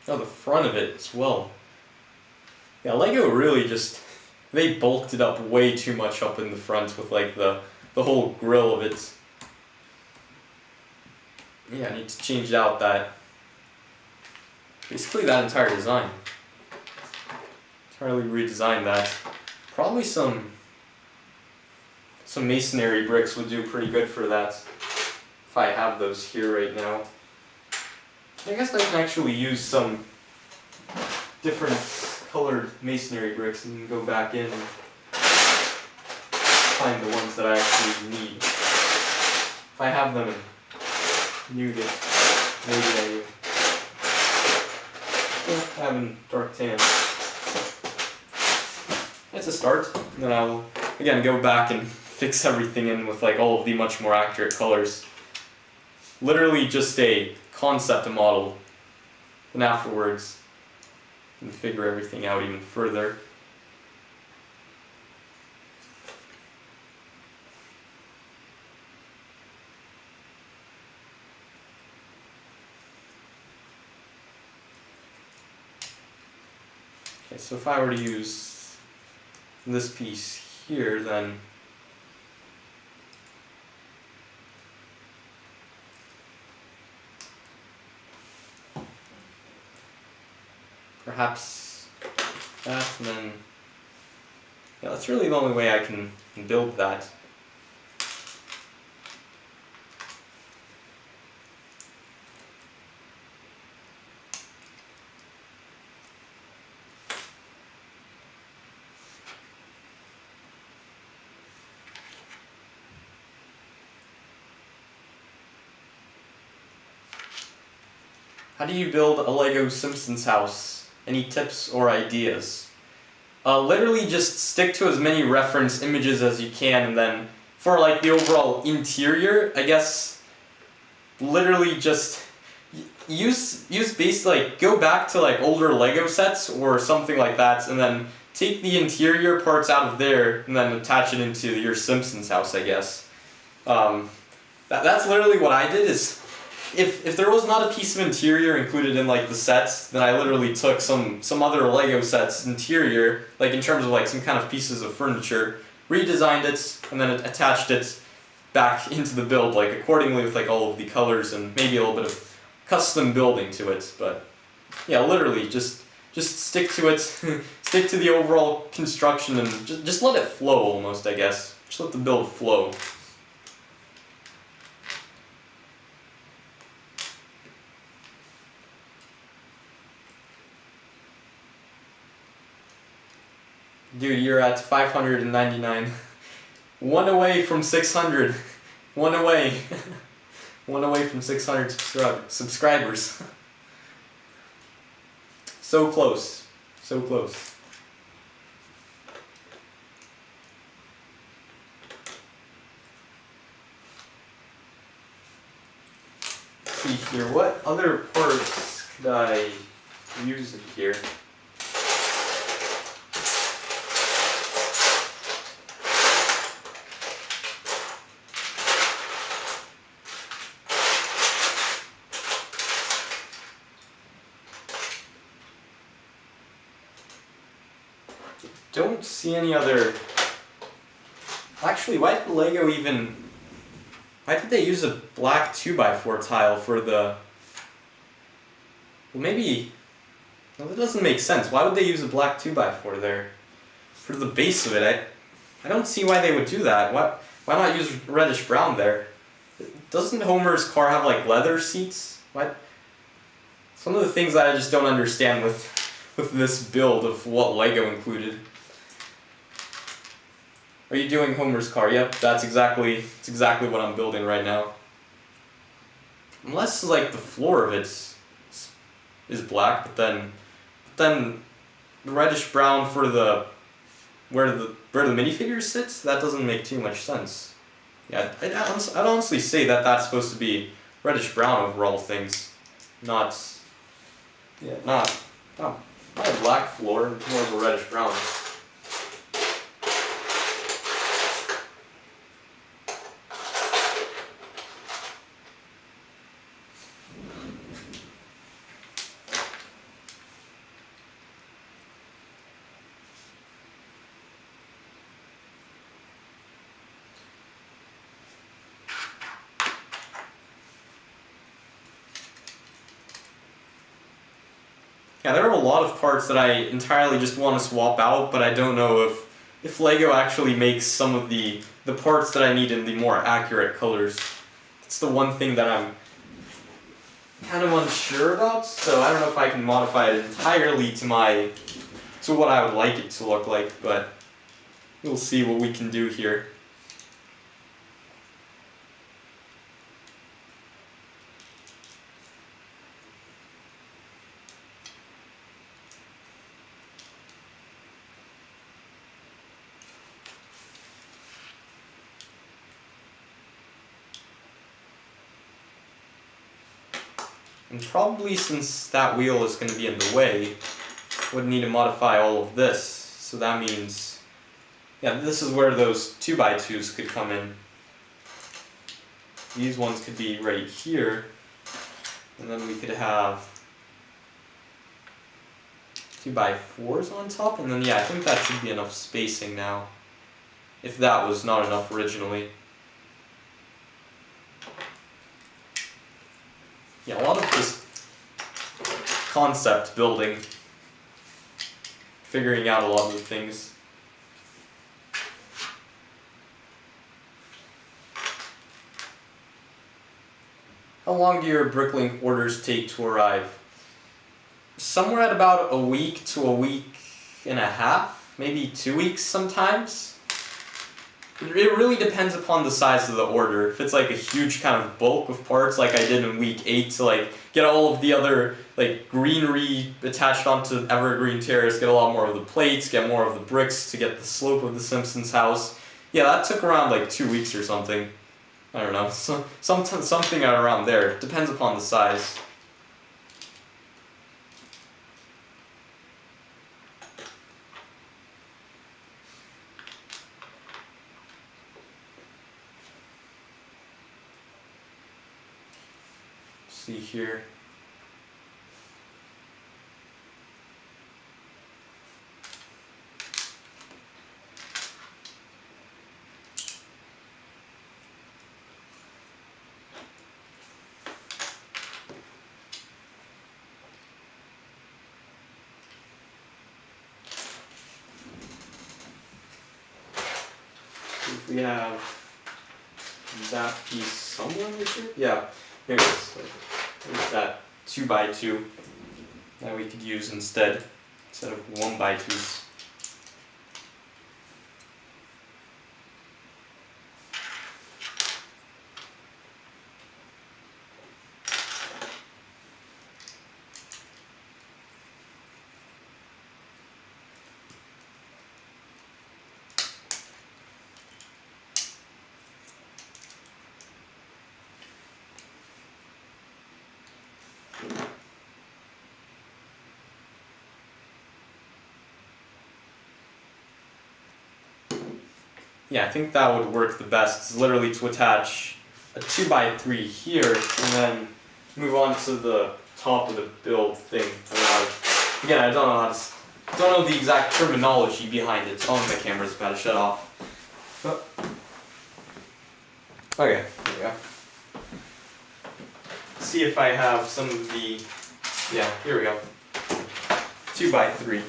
Oh, the front of it as well. Yeah, Lego really just, they bulked it up way too much up in the front with like the whole grill of it. Yeah, I need to change out basically that entire design. Entirely redesign that. Probably some masonry bricks would do pretty good for that, if I have those here right now. I guess I can actually use some different colored masonry bricks and go back in and find the ones that I actually need. If I have them in nougat, maybe I do. I have in dark tan. It's a start, and then I'll again go back and fix everything in with like all of the much more accurate colors. Literally just a concept model, and afterwards and figure everything out even further. Okay, so if I were to use this piece here, then perhaps that, and then yeah, that's really the only way I can build that. How do you build a Lego Simpsons house? Any tips or ideas? Literally just stick to as many reference images as you can, and then for like the overall interior, I guess literally just use go back to like older Lego sets or something like that, and then take the interior parts out of there and then attach it into your Simpsons house, I guess. That's literally what I did. Is if there was not a piece of interior included in like the sets, then I literally took some other Lego sets interior, like in terms of like some kind of pieces of furniture, redesigned it, and then attached it back into the build like accordingly with like all of the colors and maybe a little bit of custom building to it. But yeah, literally just stick to it, stick to the overall construction and just let it flow almost, I guess. Just let the build flow. Dude, you're at 599. One away from 600. One away. One away from 600 subscribers. So close. So close. Let's see here. What other parts could I use in here? Don't see any other. Actually, why did Lego even? Why did they use a black 2x4 tile for the? Well, maybe. No, that doesn't make sense. Why would they use a black 2x4 there? For the base of it, I don't see why they would do that. Why not use reddish brown there? Doesn't Homer's car have like leather seats? What? Some of the things that I just don't understand with this build of what Lego included. Are you doing Homer's car? Yep, that's exactly what I'm building right now. Unless like the floor of it is black, but then the reddish brown for the where the minifigure sits, that doesn't make too much sense. Yeah, I'd honestly say that that's supposed to be reddish brown over all things, not a black floor, more of a reddish brown. Yeah, there are a lot of parts that I entirely just want to swap out, but I don't know if Lego actually makes some of the parts that I need in the more accurate colors. It's the one thing that I'm kind of unsure about, so I don't know if I can modify it entirely to what I would like it to look like, but we'll see what we can do here. And probably since that wheel is going to be in the way, would need to modify all of this. So that means, yeah, this is where those 2x2s could come in. These ones could be right here, and then we could have 2x4s on top, and then yeah, I think that should be enough spacing now, if that was not enough originally. Yeah, a lot of this concept building, figuring out a lot of the things. How long do your Bricklink orders take to arrive? Somewhere at about a week to a week and a half, maybe 2 weeks sometimes. It really depends upon the size of the order. If it's like a huge kind of bulk of parts like I did in week 8 to like get all of the other like greenery attached onto Evergreen Terrace, get a lot more of the plates, get more of the bricks to get the slope of the Simpsons house. Yeah, that took around like 2 weeks or something. I don't know, something around there. It depends upon the size. see here. We have that piece somewhere over here. Yeah, here it is. There's that 2x2 that we could use instead of 1x2s. Yeah, I think that would work the best. It's literally to attach a 2x3 here and then move on to the top of the build thing. Again, I don't know the exact terminology behind it. Oh, my camera's about to shut off. Oh. Okay, there we go. See if I have some of the, yeah, here we go. 2x3.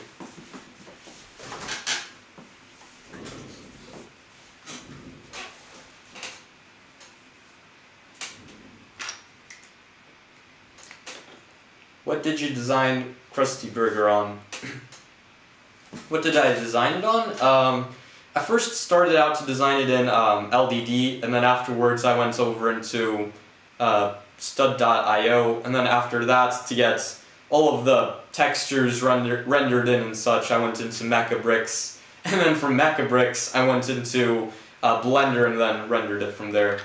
What did you design Krusty Burger on? What did I design it on? I first started out to design it in LDD, and then afterwards I went over into stud.io, and then after that, to get all of the textures rendered in and such, I went into Mechabricks, and then from Mechabricks I went into Blender and then rendered it from there.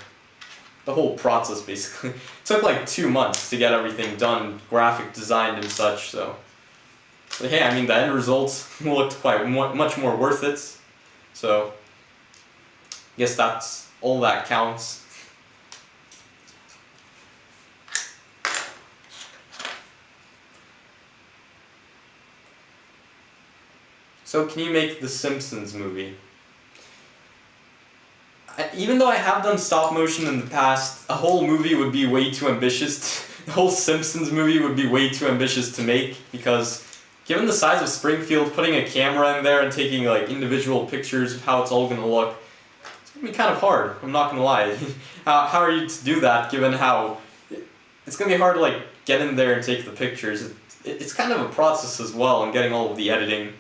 The whole process basically. It took like 2 months to get everything done, graphic designed and such, so. But hey, I mean the end result looked quite much more worth it, so I guess that's all that counts. So can you make the Simpsons movie? Even though I have done stop motion in the past, a whole movie would be way too ambitious. The whole Simpsons movie would be way too ambitious to make, because given the size of Springfield, putting a camera in there and taking like individual pictures of how it's all gonna look, it's gonna be kind of hard, I'm not gonna lie. How are you to do that given how it's gonna be hard to like get in there and take the pictures. It's kind of a process as well in getting all of the editing.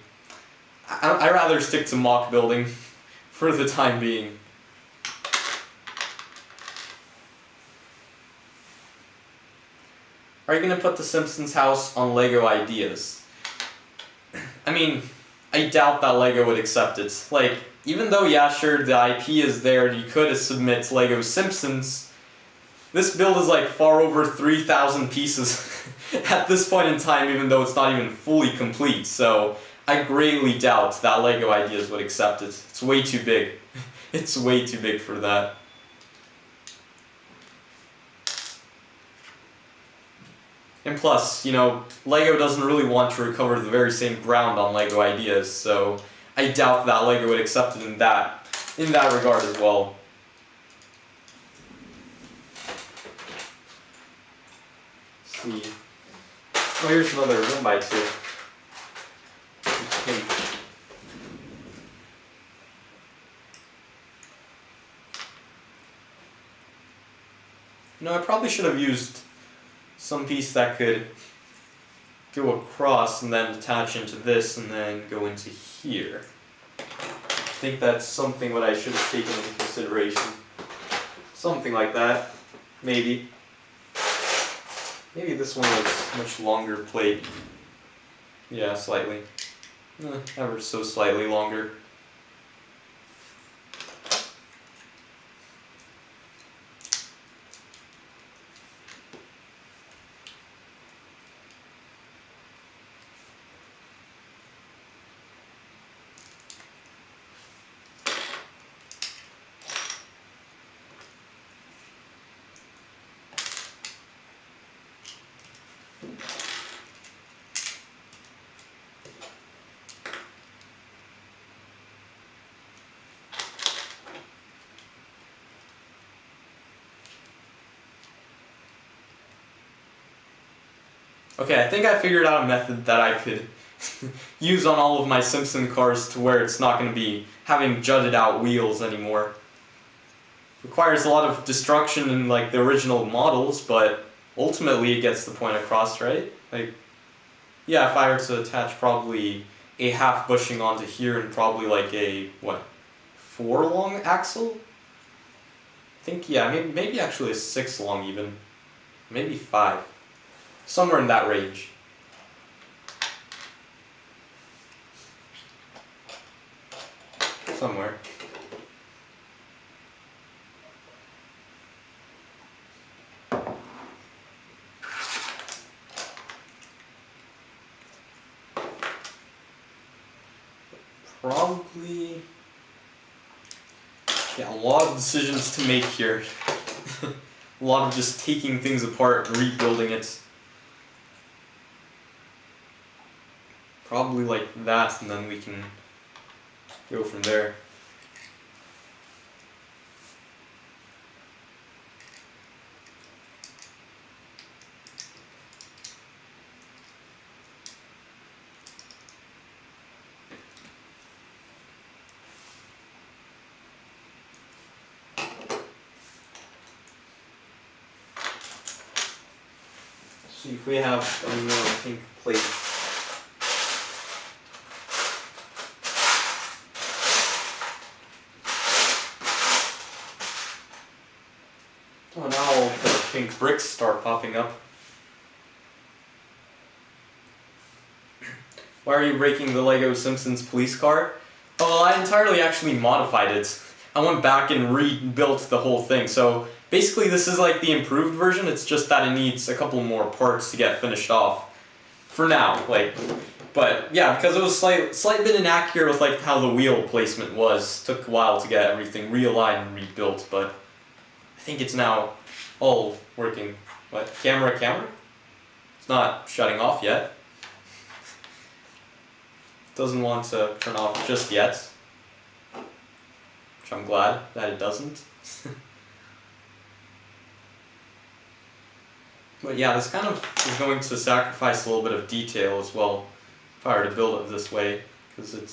I'd rather stick to mock building for the time being. Are you going to put the Simpsons house on LEGO Ideas? I mean, I doubt that LEGO would accept it. Like, even though, yeah, sure, the IP is there, you could submit LEGO Simpsons, this build is like far over 3,000 pieces at this point in time, even though it's not even fully complete, so I greatly doubt that LEGO Ideas would accept it. It's way too big. It's way too big for that. And plus, you know, LEGO doesn't really want to recover the very same ground on LEGO Ideas, so I doubt that LEGO would accept it in that regard as well. Let's see. Oh, here's another 1x2. No, I probably should have used some piece that could go across and then attach into this and then go into here. I think that's something what I should have taken into consideration. Something like that, maybe. Maybe this one was much longer plate. Yeah, slightly. Ever so slightly longer. Okay, I think I figured out a method that I could use on all of my Simpson cars to where it's not going to be having jutted out wheels anymore. Requires a lot of destruction in like the original models, but ultimately it gets the point across, right? Like, yeah, if I were to attach probably a half bushing onto here and probably like a, what, 4 long axle? I think, yeah, maybe actually a 6 long even. Maybe 5. Somewhere in that range. Somewhere. Probably, yeah, a lot of decisions to make here. A lot of just taking things apart and rebuilding it. Probably like that, and then we can go from there. See if we have any more pink plates. Oh, now all the pink bricks start popping up. Why are you breaking the Lego Simpsons police car? Oh, well, I entirely actually modified it. I went back and rebuilt the whole thing. So basically this is like the improved version, it's just that it needs a couple more parts to get finished off. For now, like, but yeah, because it was slight bit inaccurate with like how the wheel placement was. Took a while to get everything realigned and rebuilt, but I think it's now all working. What? Camera? It's not shutting off yet. Doesn't want to turn off just yet. Which I'm glad that it doesn't. But yeah, this kind of is going to sacrifice a little bit of detail as well, if I were to build it this way, because it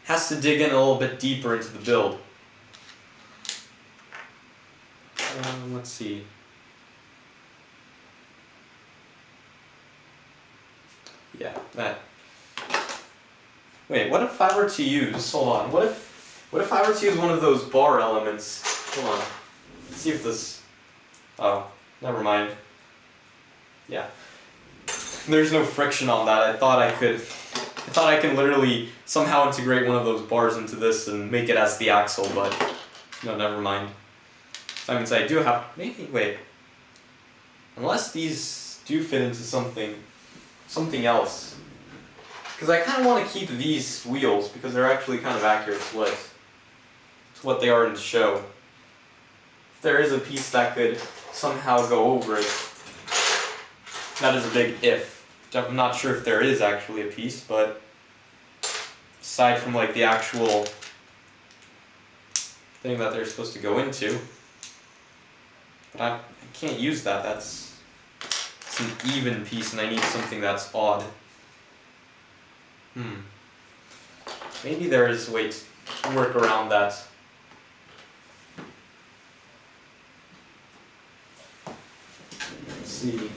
has to dig in a little bit deeper into the build. Let's see. Yeah, that. Wait, what if I were to use, hold on, what if I were to use one of those bar elements? Hold on, let's see if this, oh, never mind. Yeah, there's no friction on that. I thought I can literally somehow integrate one of those bars into this and make it as the axle, but no, never mind. So that means I do have, maybe, wait, unless these do fit into something else. Because I kind of want to keep these wheels because they're actually kind of accurate to what they are in the show. If there is a piece that could somehow go over it, that is a big if. I'm not sure if there is actually a piece, but aside from like the actual thing that they're supposed to go into, but I can't use that. It's an even piece and I need something that's odd. Maybe there is a way to work around that. Let's see.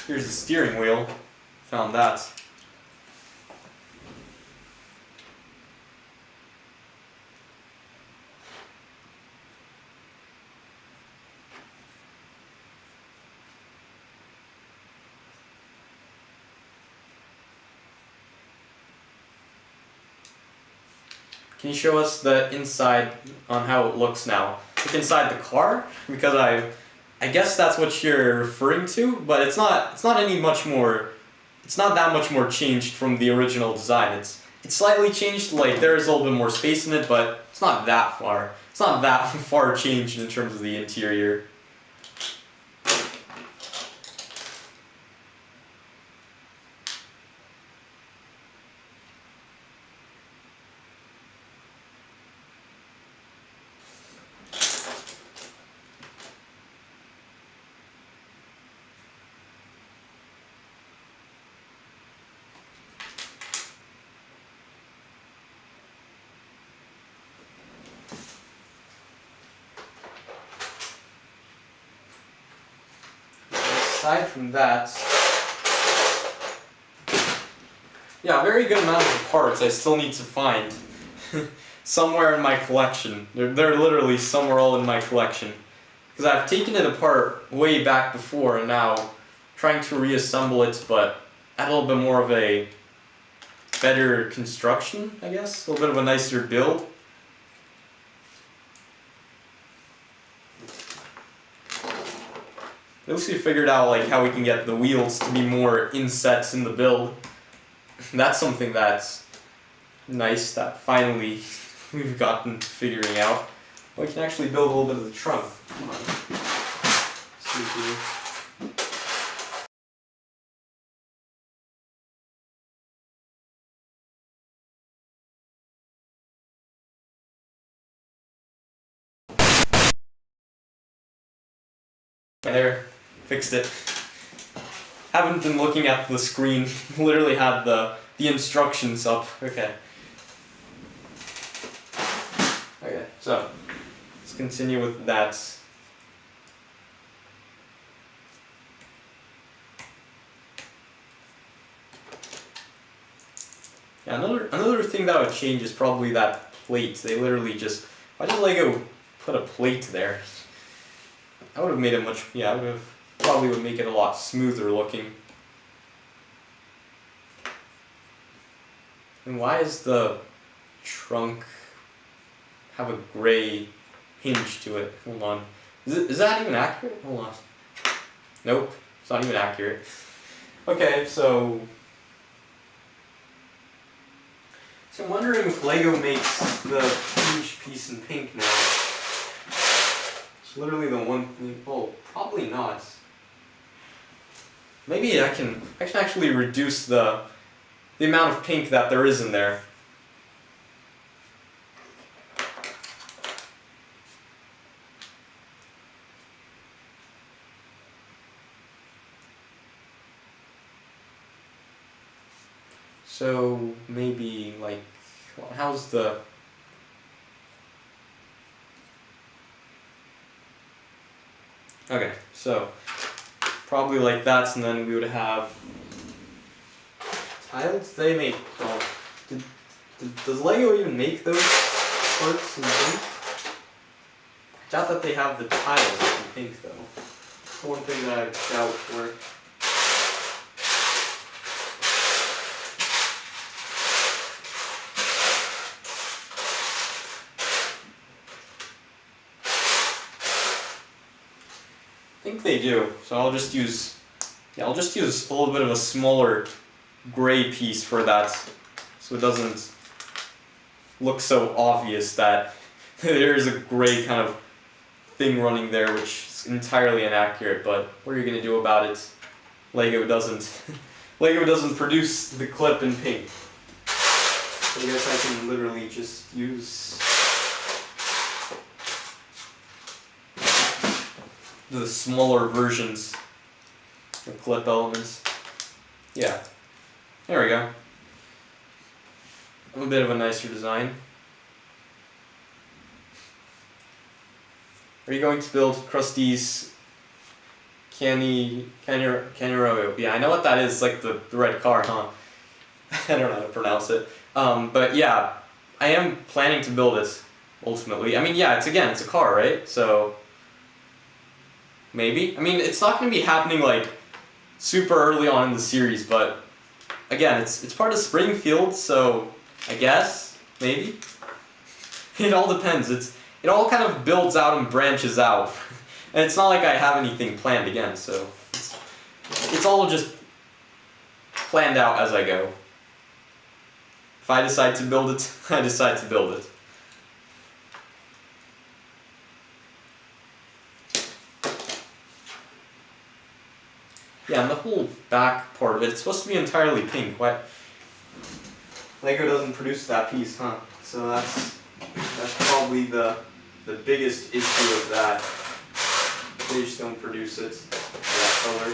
Here's the steering wheel. Found that. Can you show us the inside on how it looks now? Like inside the car? Because I guess that's what you're referring to, but it's not that much more changed from the original design. It's slightly changed, like there is a little bit more space in it, but it's not that far. It's not that far changed in terms of the interior. aside from that, yeah, a very good amount of parts I still need to find somewhere in my collection. They're literally somewhere all in my collection. Because I've taken it apart way back before and now trying to reassemble it, but add a little bit more of a better construction, I guess. A little bit of a nicer build. At least we figured out like how we can get the wheels to be more insets in the build. That's something that's nice that finally we've gotten to figuring out. Well, we can actually build a little bit of the trunk. Come on. See here. There, fixed it. Haven't been looking at the screen. Literally had the instructions up. Okay. Okay, so let's continue with that. Yeah, another thing that I would change is probably that plate. They literally just, why did Lego put a plate there? I would have made it much, yeah, I would have probably would make it a lot smoother looking. And why is the trunk have a gray hinge to it? Hold on. Is that even accurate? Hold on. Nope, it's not even accurate. Okay, so I'm wondering if Lego makes the huge piece in pink now. It's literally the one thing. Oh, probably not. Maybe I can actually reduce the amount of pink that there is in there. So maybe like, how's the okay, so probably like that, and then we would have tiles. They make, oh, does Lego even make those parts in pink? I doubt that they have the tiles in pink though. That's one thing that I doubt for. I think they do, so I'll just use a little bit of a smaller gray piece for that, so it doesn't look so obvious that there is a gray kind of thing running there, which is entirely inaccurate. But what are you gonna do about it? Lego doesn't produce the clip in pink. So I guess I can literally just use the smaller versions of clip elements. Yeah, there we go. A bit of a nicer design. Are you going to build Krusty's Caniro? Yeah, I know what that is, like the red car, huh? I don't know how to pronounce it. But yeah, I am planning to build it, ultimately. I mean, yeah, it's a car, right? So maybe. I mean, it's not going to be happening like super early on in the series, but again, it's part of Springfield, so I guess, maybe. It all depends. It all kind of builds out and branches out. And it's not like I have anything planned again, so it's all just planned out as I go. If I decide to build it, I decide to build it. Yeah, and the whole back part of it, it's supposed to be entirely pink. Why? Lego doesn't produce that piece, huh? So that's probably the biggest issue of that. They just don't produce it that color.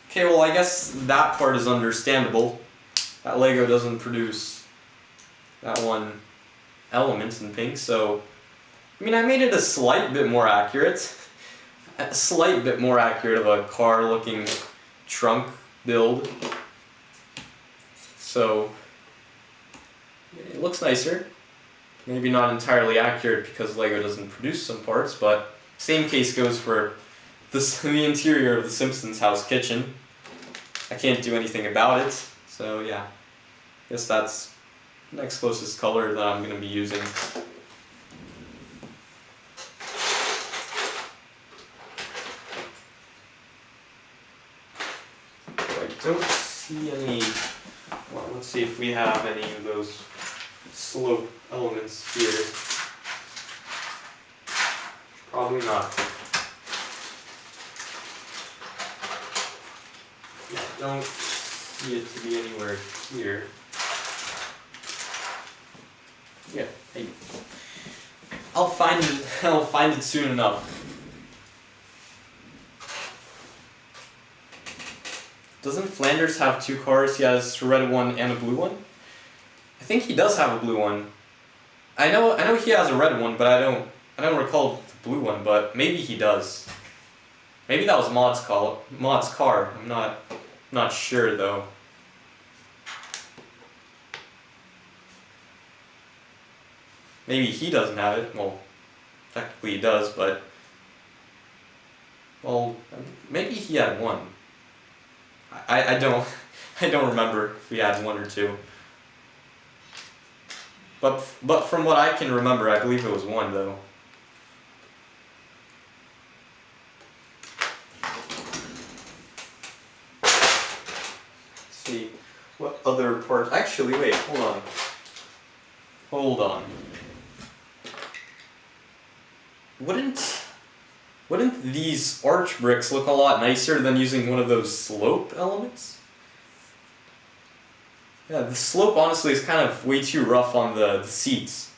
Okay, well I guess that part is understandable. That Lego doesn't produce that one element in pink, so I mean, I made it a slight bit more accurate. A slight bit more accurate of a car-looking trunk build. So, it looks nicer. Maybe not entirely accurate because LEGO doesn't produce some parts, but same case goes for the interior of the Simpsons house kitchen. I can't do anything about it, so yeah. Guess that's the next closest color that I'm going to be using. I don't see any, well, let's see if we have any of those slope elements here. Probably not. Yeah, I don't see it to be anywhere here. Yeah, hey. I'll find it soon enough. Doesn't Flanders have two cars? He has a red one and a blue one? I think he does have a blue one. I know he has a red one, but I don't recall the blue one, but maybe he does. Maybe that was Maud's car. I'm not sure though. Maybe he doesn't have it. Well, technically he does, but well, maybe he had one. I don't remember if we had one or two. But from what I can remember, I believe it was one though. Let's see what other parts. Actually, wait, hold on. Wouldn't these arch bricks look a lot nicer than using one of those slope elements? Yeah, the slope honestly is kind of way too rough on the seats.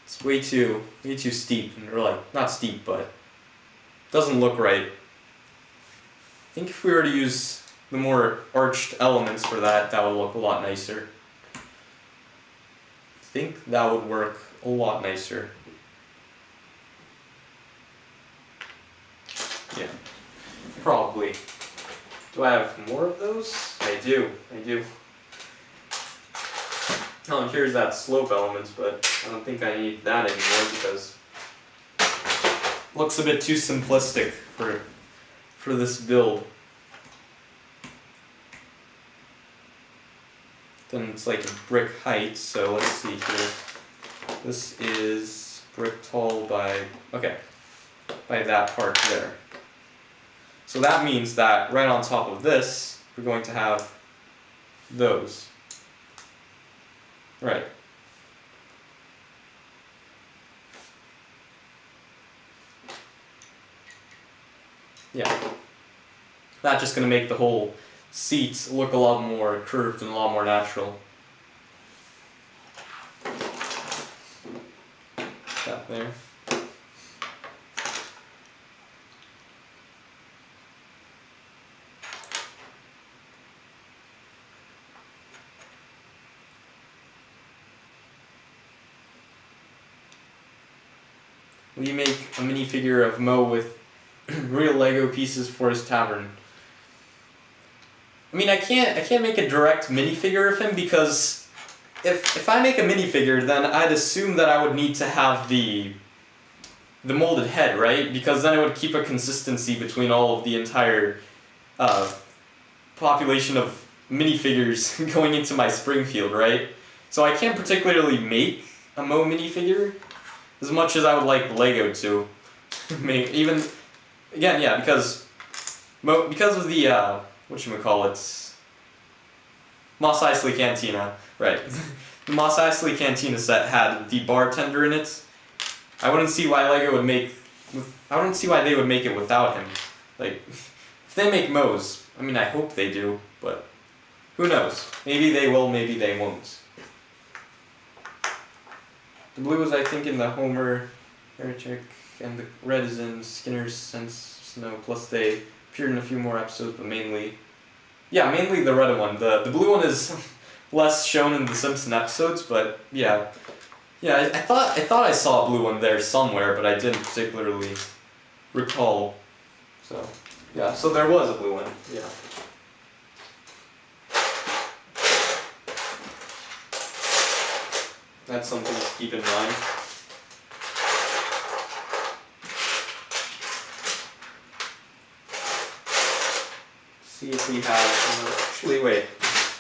It's way too steep, or like, not steep, but doesn't look right. I think if we were to use the more arched elements for that, that would look a lot nicer. I think that would work a lot nicer. Yeah, probably. Do I have more of those? I do. Oh, and here's that slope element, but I don't think I need that anymore because it looks a bit too simplistic for this build. Then it's like a brick height, so let's see here. This is brick tall by that part there. So that means that right on top of this, we're going to have those. Right. Yeah. That's just going to make the whole seats look a lot more curved and a lot more natural. That there. We make a minifigure of Mo with real Lego pieces for his tavern. I mean, I can't make a direct minifigure of him because if I make a minifigure, then I'd assume that I would need to have the molded head, right? Because then it would keep a consistency between all of the entire population of minifigures going into my Springfield, right? So I can't particularly make a Mo minifigure as much as I would like Lego to make. Even again, yeah, because of the whatchamacallits, Mos Eisley Cantina, right? The Mos Eisley Cantina set had the bartender in it. I wouldn't see why they would make it without him. Like, if they make Mo's, I mean, I hope they do, but who knows? Maybe they will, maybe they won't. The blue is, I think, in the Homer, Heretic, and the red is in Skinner's Sense Snow, plus they appeared in a few more episodes, but mainly the red one. The blue one is less shown in the Simpsons episodes, but yeah, Yeah, I thought I saw a blue one there somewhere, but I didn't particularly recall. So, yeah, so there was a blue one, yeah. That's something to keep in mind. See if we have, actually wait,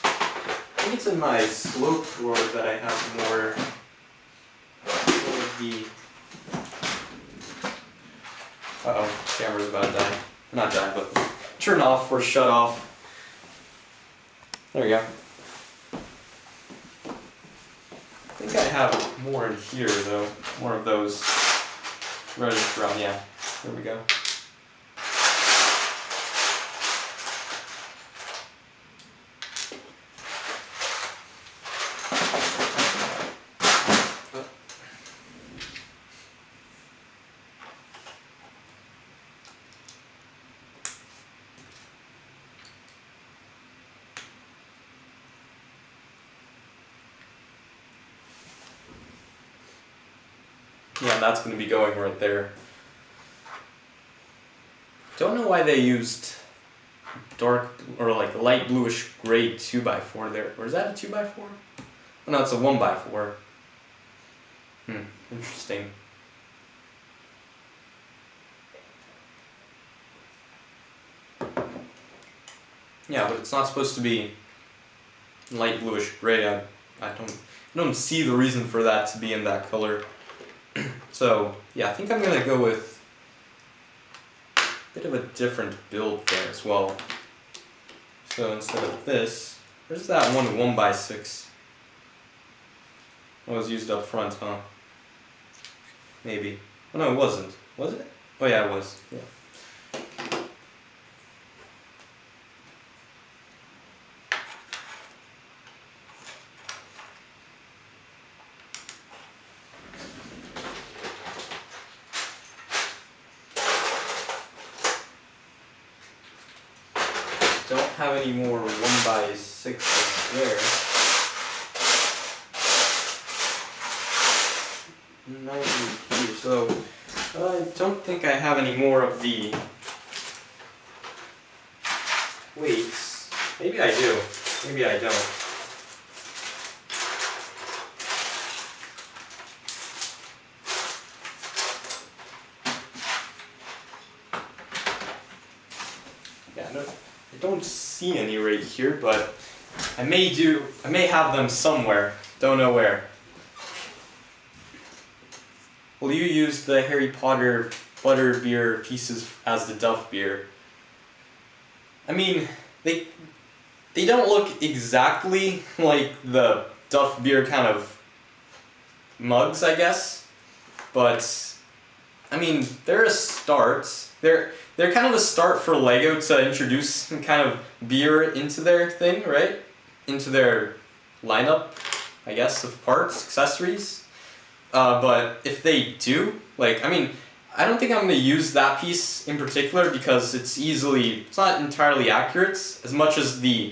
I think it's in my slope drawer that I have more of the, uh-oh, camera's about to die. Not die, but turn off or shut off. There we go. I think I have more in here though, more of those running around, yeah, there we go. Yeah, that's going to be going right there. Don't know why they used dark or like light bluish gray 2x4 there. Or is that a 2x4? Oh, no, it's a 1x4. Interesting. Yeah, but it's not supposed to be light bluish gray. I don't see the reason for that to be in that color. So, yeah, I think I'm going to go with a bit of a different build there as well. So instead of this, where's that 1x6? That was used up front, huh? Maybe. Oh no, it wasn't. Was it? Oh yeah, it was. Yeah. Don't have any more 1x6s there. Not even here, so I don't think I have any more of the weights. Maybe I do. Maybe I don't. Yeah, no, I don't see any right here, but I may have them somewhere. Don't know where. Will you use the Harry Potter butterbeer pieces as the Duff beer? I mean, they don't look exactly like the Duff beer kind of mugs, I guess, but I mean, they're a start. They're kind of a start for LEGO to introduce some kind of beer into their thing, right? Into their lineup, I guess, of parts, accessories. But if they do, like, I mean, I don't think I'm going to use that piece in particular because it's not entirely accurate as much as I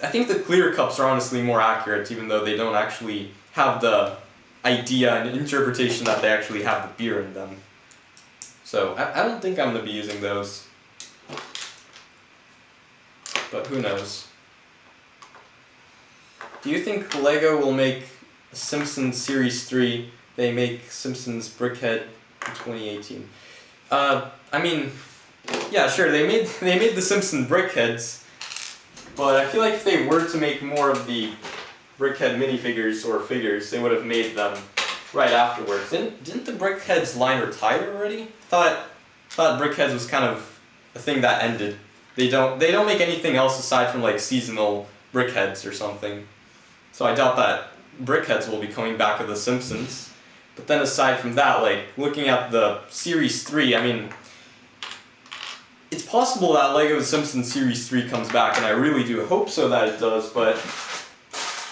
think the clear cups are honestly more accurate, even though they don't actually have the idea and interpretation that they actually have the beer in them. So I don't think I'm going to be using those, but who knows. Do you think LEGO will make Simpsons Series 3? They make Simpsons Brickhead in 2018. I mean, yeah, sure, they made the Simpsons Brickheads, but I feel like if they were to make more of the Brickhead minifigures or figures, they would have made them right afterwards. Didn't the Brickheads line retire already? Thought Brickheads was kind of a thing that ended. They don't make anything else aside from like seasonal Brickheads or something. So I doubt that Brickheads will be coming back to the Simpsons. But then aside from that, like, looking at the Series 3, I mean, it's possible that LEGO Simpsons Series 3 comes back, and I really do hope so that it does, but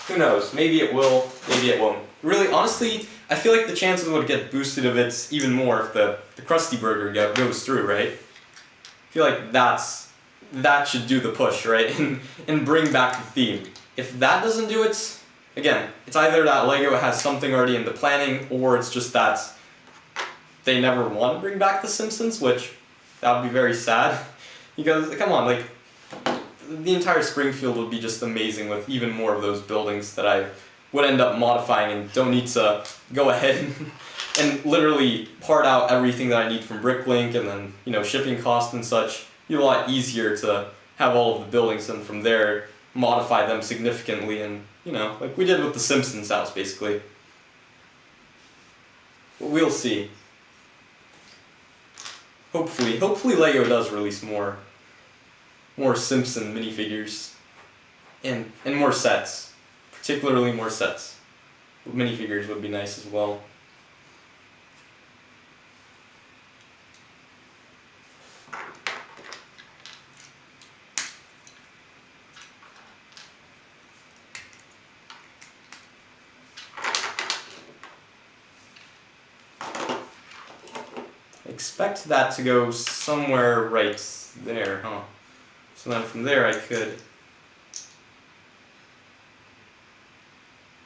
who knows? Maybe it will, maybe it won't. Really, honestly, I feel like the chances would get boosted of it even more if the Krusty Burger goes through, right? I feel like that should do the push, right? And bring back the theme. If that doesn't do it, again, it's either that LEGO has something already in the planning, or it's just that they never want to bring back The Simpsons, which that would be very sad. Because, come on, like, the entire Springfield would be just amazing with even more of those buildings that I would end up modifying and don't need to go ahead and literally part out everything that I need from Bricklink, and then, you know, shipping costs and such. It'd be a lot easier to have all of the buildings and from there modify them significantly, and, you know, like we did with the Simpsons house, basically. We'll see. Hopefully LEGO does release more Simpson minifigures and more sets, particularly more sets. Minifigures would be nice as well. Expect that to go somewhere right there, huh? So then from there I could...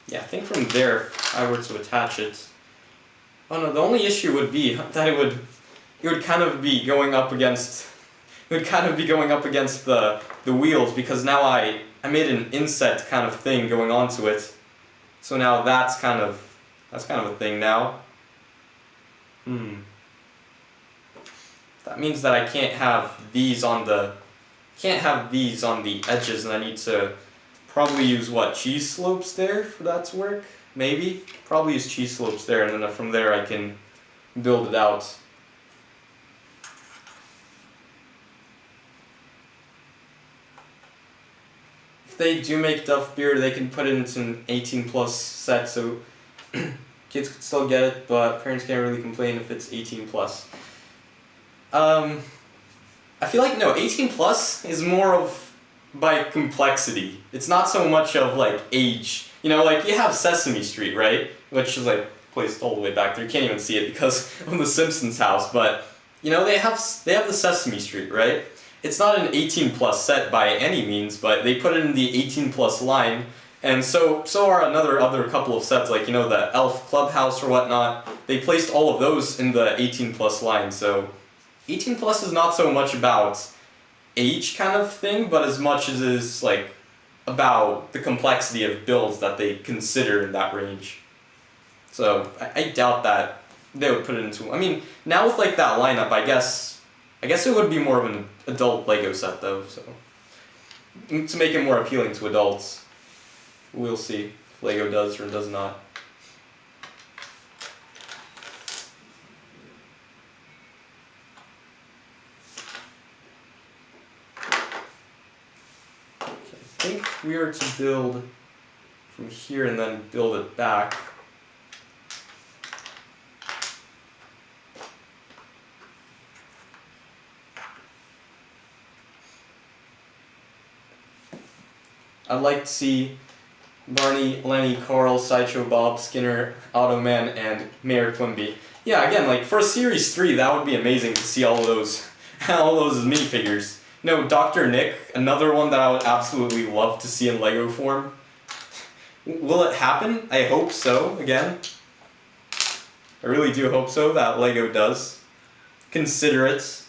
Yeah, I think from there, if I were to attach it... Oh no, the only issue would be that it would kind of be going up against... It would kind of be going up against the wheels, because now I made an inset kind of thing going onto it. So now that's kind of a thing now. That means that I can't have these on the edges, and I need to probably use what, cheese slopes there for that to work? Maybe? Probably use cheese slopes there, and then from there I can build it out. If they do make Duff Beer, they can put it into an 18+ set, so kids could still get it, but parents can't really complain if it's 18+. I feel like, no, 18+ is more of by complexity. It's not so much of like age. You know, like you have Sesame Street, right? Which is like placed all the way back there. You can't even see it because of the Simpsons house, but you know, they have the Sesame Street, right? It's not an 18+ set by any means, but they put it in the 18+ line, and so are other couple of sets, like, you know, the Elf Clubhouse or whatnot. They placed all of those in the 18+ line, so 18+ is not so much about age kind of thing, but as much as is like about the complexity of builds that they consider in that range. So I doubt that they would put it into... I mean, now with like that lineup, I guess it would be more of an adult LEGO set though, so to make it more appealing to adults. We'll see if LEGO does or does not. I think if we were to build from here and then build it back, I'd like to see Barney, Lenny, Carl, Sideshow Bob, Skinner, Automan, and Mayor Quimby. Yeah, again, like for Series 3, that would be amazing to see all those minifigures. No, Dr. Nick, another one that I would absolutely love to see in LEGO form. Will it happen? I hope so, again. I really do hope so, that LEGO does. Consider it.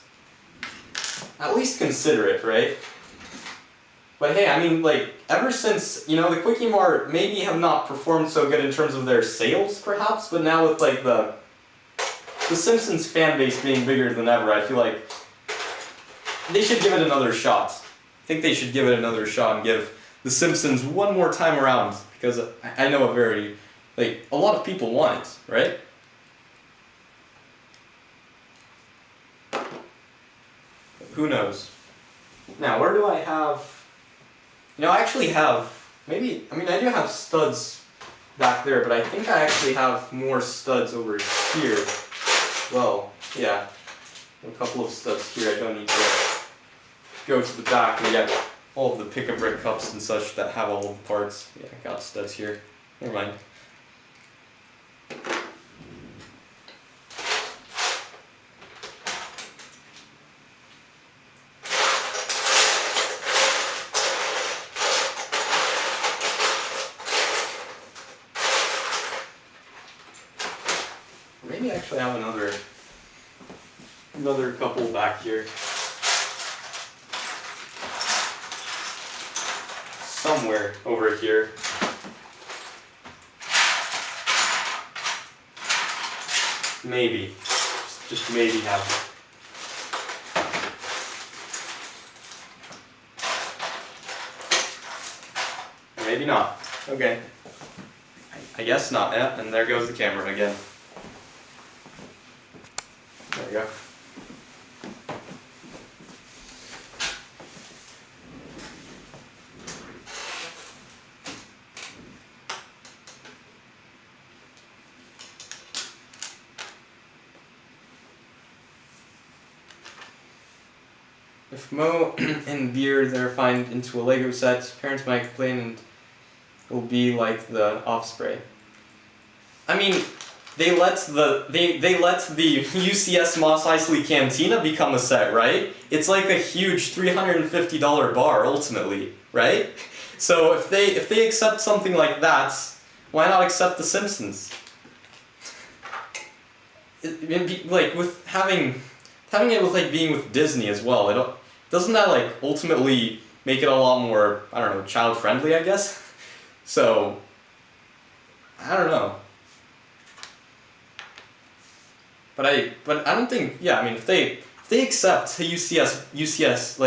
At least consider it, right? But hey, I mean, like, ever since, you know, the Quickie Mart maybe have not performed so good in terms of their sales, perhaps, but now with, like, the Simpsons fan base being bigger than ever, I feel like they should give it another shot. I think they should give it another shot and give The Simpsons one more time around, because I know a lot of people want it, right? Who knows? Now, where do I have... You know, I actually have, I do have studs back there, but I think I actually have more studs over here. Well, yeah, a couple of studs here. I don't need to go to the back and get all of the pick-a-brick cups and such that have all of the parts. Yeah, I got studs here. Never mind. actually have another couple back here. Somewhere over here. Maybe. Just maybe have it. Maybe not. Okay. I guess not. Yeah, and there goes the camera again. There we go. If Mo and Beard are find into a Lego set, parents might complain and it will be like the Offspray. I mean, they let the UCS Mos Eisley Cantina become a set, right? It's like a huge $350 bar ultimately, right? So if they accept something like that, why not accept the Simpsons? Like with having it with like being with Disney as well, doesn't that like ultimately make it a lot more, I don't know, child friendly, I guess? So I don't know. But I don't think, yeah, I mean if they accept UCS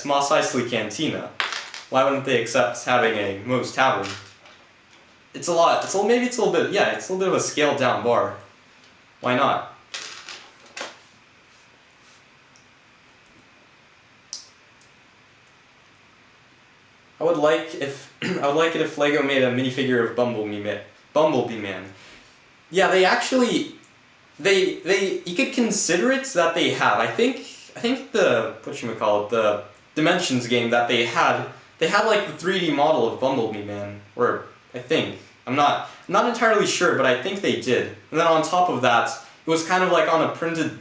Mos Eisley Cantina, why wouldn't they accept having a Moe's Tavern? Maybe it's a little bit of a scaled down bar. Why not? I would like it if Lego made a minifigure of Bumblebee Man. Yeah, they actually you could consider it that they have. I think the the Dimensions game that they had like the 3D model of Bumblebee Man, or I think. I'm not entirely sure, but I think they did. And then on top of that, it was kind of like on a printed,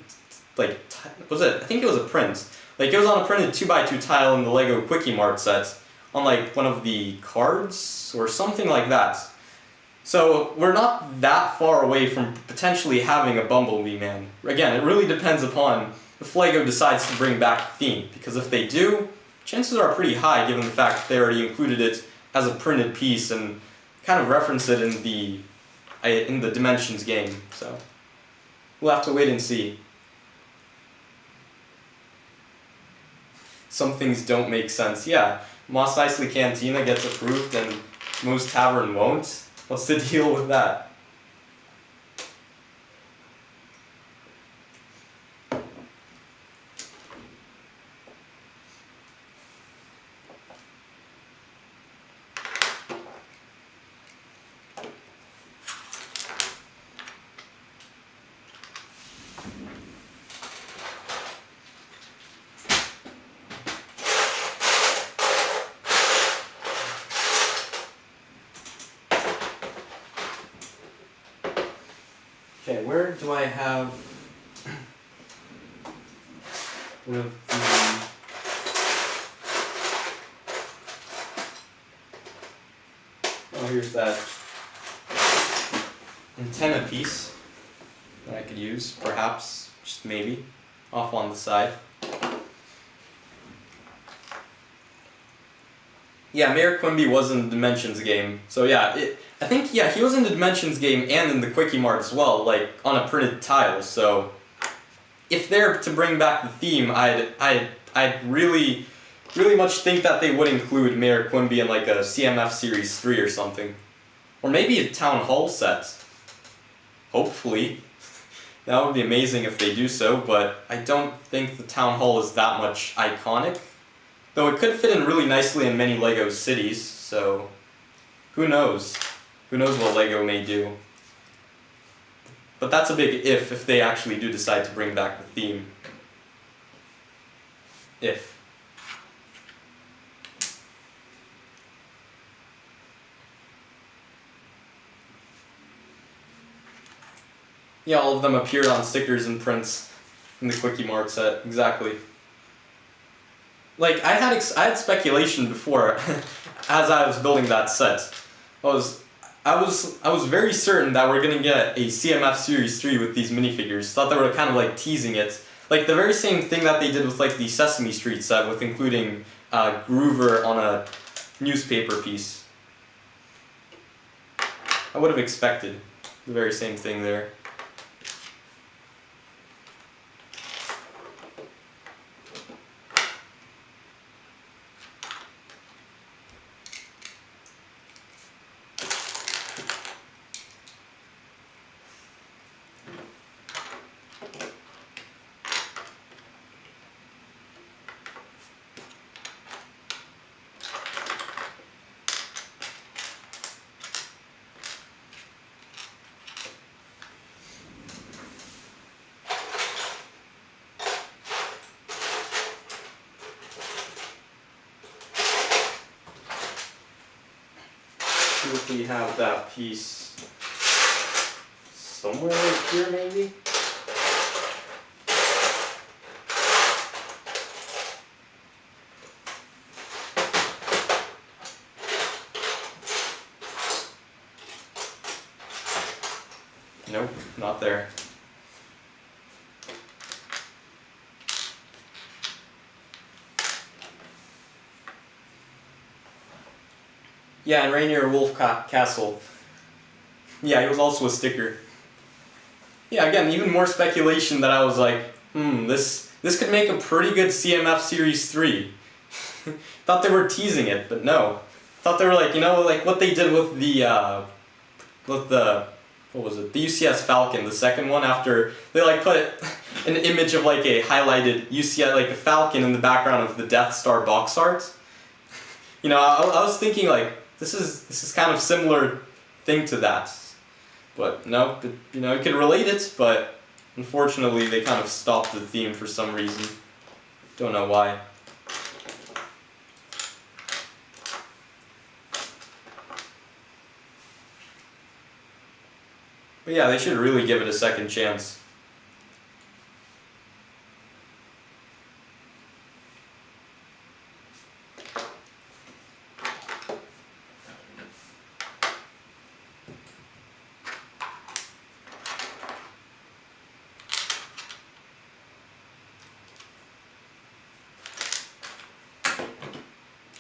I think it was a print. Like it was on a printed 2x2 tile in the Lego Quickie Mart set, on like one of the cards or something like that. So we're not that far away from potentially having a Bumblebee Man. Again, it really depends upon if Lego decides to bring back the theme, because if they do, chances are pretty high given the fact that they already included it as a printed piece and kind of reference it in the Dimensions game. So we'll have to wait and see. Some things don't make sense. Yeah, Mos Eisley Cantina gets approved and Moe's Tavern won't? What's the deal with that? Okay, where do I have one of the... Oh, here's that antenna piece that I could use, perhaps, just maybe, off on the side. Yeah, Mayor Quimby was in the Dimensions game, so yeah, I think, yeah, he was in the Dimensions game and in the Quickie Mart as well, like, on a printed tile, so if they're to bring back the theme, I'd really much think that they would include Mayor Quimby in, like, a CMF Series 3 or something. Or maybe a Town Hall set. Hopefully. That would be amazing if they do so, but I don't think the Town Hall is that much iconic. Though it could fit in really nicely in many LEGO cities, so who knows? Who knows what LEGO may do? But that's a big if they actually do decide to bring back the theme. If. Yeah, all of them appeared on stickers and prints in the Quickie Mart set, exactly. Like, I had speculation before, as I was building that set. I was very certain that we're gonna get a CMF Series 3 with these minifigures. Thought they were kind of like teasing it. Like the very same thing that they did with like the Sesame Street set with including Groover on a newspaper piece. I would have expected the very same thing there. If we have that piece somewhere right here, maybe? Nope, not there. Yeah, and Rainier Wolf Castle. Yeah, he was also a sticker. Yeah, again, even more speculation that I was like, this could make a pretty good CMF Series 3. Thought they were teasing it, but no. Thought they were like, you know, like what they did with the, what was it? The UCS Falcon, the second one, after they like put an image of like a highlighted UCS, like a Falcon in the background of the Death Star box art. You know, I was thinking like, this is kind of similar thing to that, but no, you know, you can relate it, but unfortunately they kind of stopped the theme for some reason. Don't know why. But yeah, they should really give it a second chance.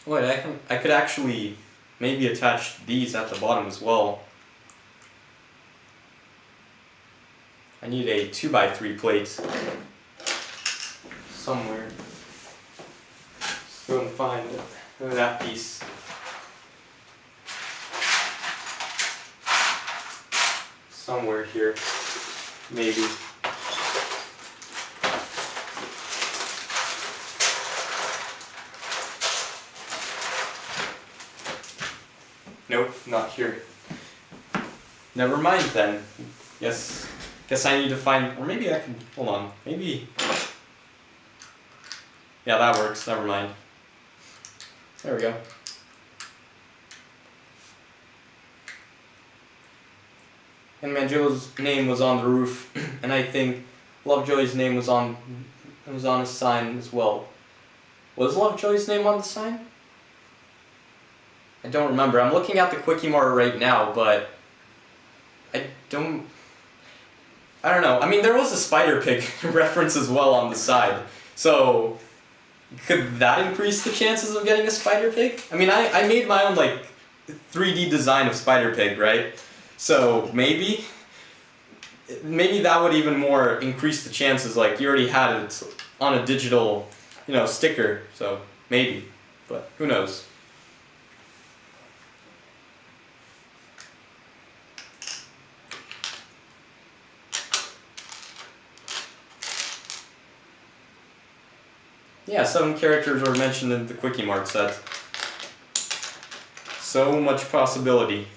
Wait, I could actually maybe attach these at the bottom as well. I need a 2x3 plate somewhere. Let's go and find that piece. Somewhere here, maybe. Nope, not here. Never mind then. Yes. Guess I need to find, or maybe I can, hold on, maybe. Yeah, that works, never mind. There we go. And Manjula's name was on the roof, and I think Lovejoy's name was on a sign as well. Was Lovejoy's name on the sign? I don't remember. I'm looking at the Quickie Mart right now, but I don't know. I mean, there was a Spider Pig reference as well on the side. So, could that increase the chances of getting a Spider Pig? I mean, I made my own, like, 3D design of Spider Pig, right? So, maybe that would even more increase the chances. Like, you already had it on a digital, you know, sticker. So, maybe. But, who knows? Yeah, 7 characters were mentioned in the Quickie Mart set. So much possibility.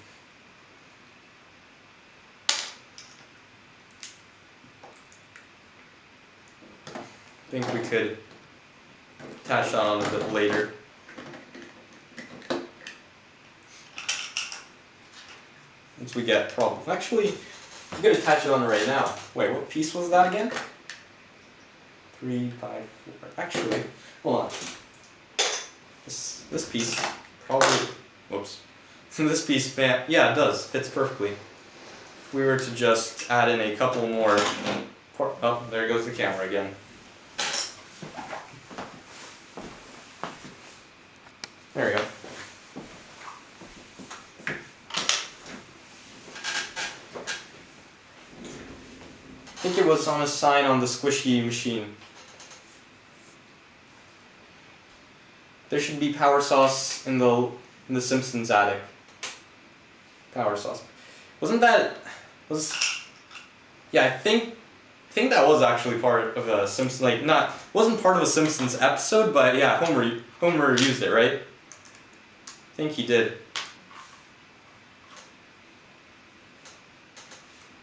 I think we could attach that on a bit later. Once we get problems. Actually, I'm going to attach it on right now. Wait, what piece was that again? 3, 5, 4. Actually, hold on. This piece probably. Whoops. This piece, yeah, it does. Fits perfectly. If we were to just add in a couple more... Oh, there goes the camera again. There we go. I think it was on a sign on the squishy machine. There should be power sauce in the Simpsons attic. Power sauce. Wasn't that yeah, I think that was actually part of a Simpsons, like, wasn't part of a Simpsons episode, but yeah, Homer used it, right? I think he did.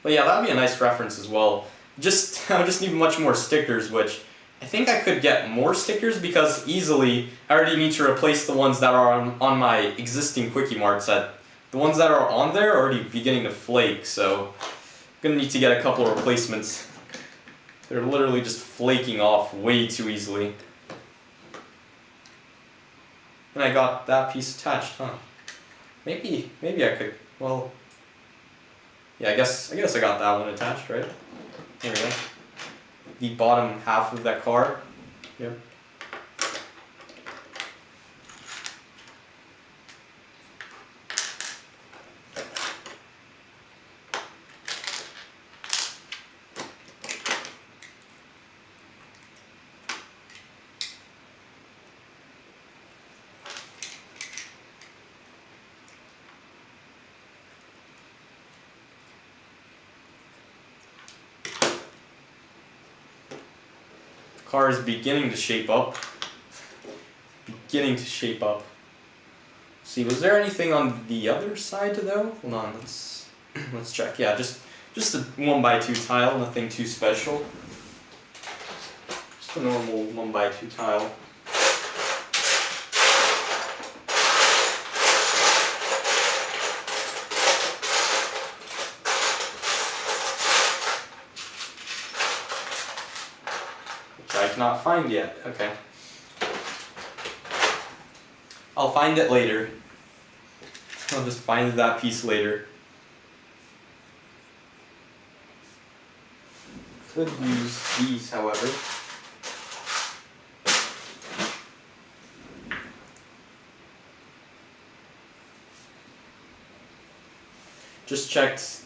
But yeah, that'd be a nice reference as well. I just need much more stickers, which I think I could get more stickers because easily I already need to replace the ones that are on my existing Quickie Marts. The ones that are on there are already beginning to flake, so I'm gonna need to get a couple of replacements. They're literally just flaking off way too easily. And I got that piece attached, huh? Maybe I could, well, yeah, I guess I got that one attached, right? There we go. The bottom half of that car. Yep. Car is beginning to shape up. See, was there anything on the other side though? Hold on, let's check. Yeah, just a 1x2 tile, nothing too special. Just a normal 1x2 tile. I cannot find yet. Okay. I'll find it later. I'll just find that piece later. Could use these, however. Just checked.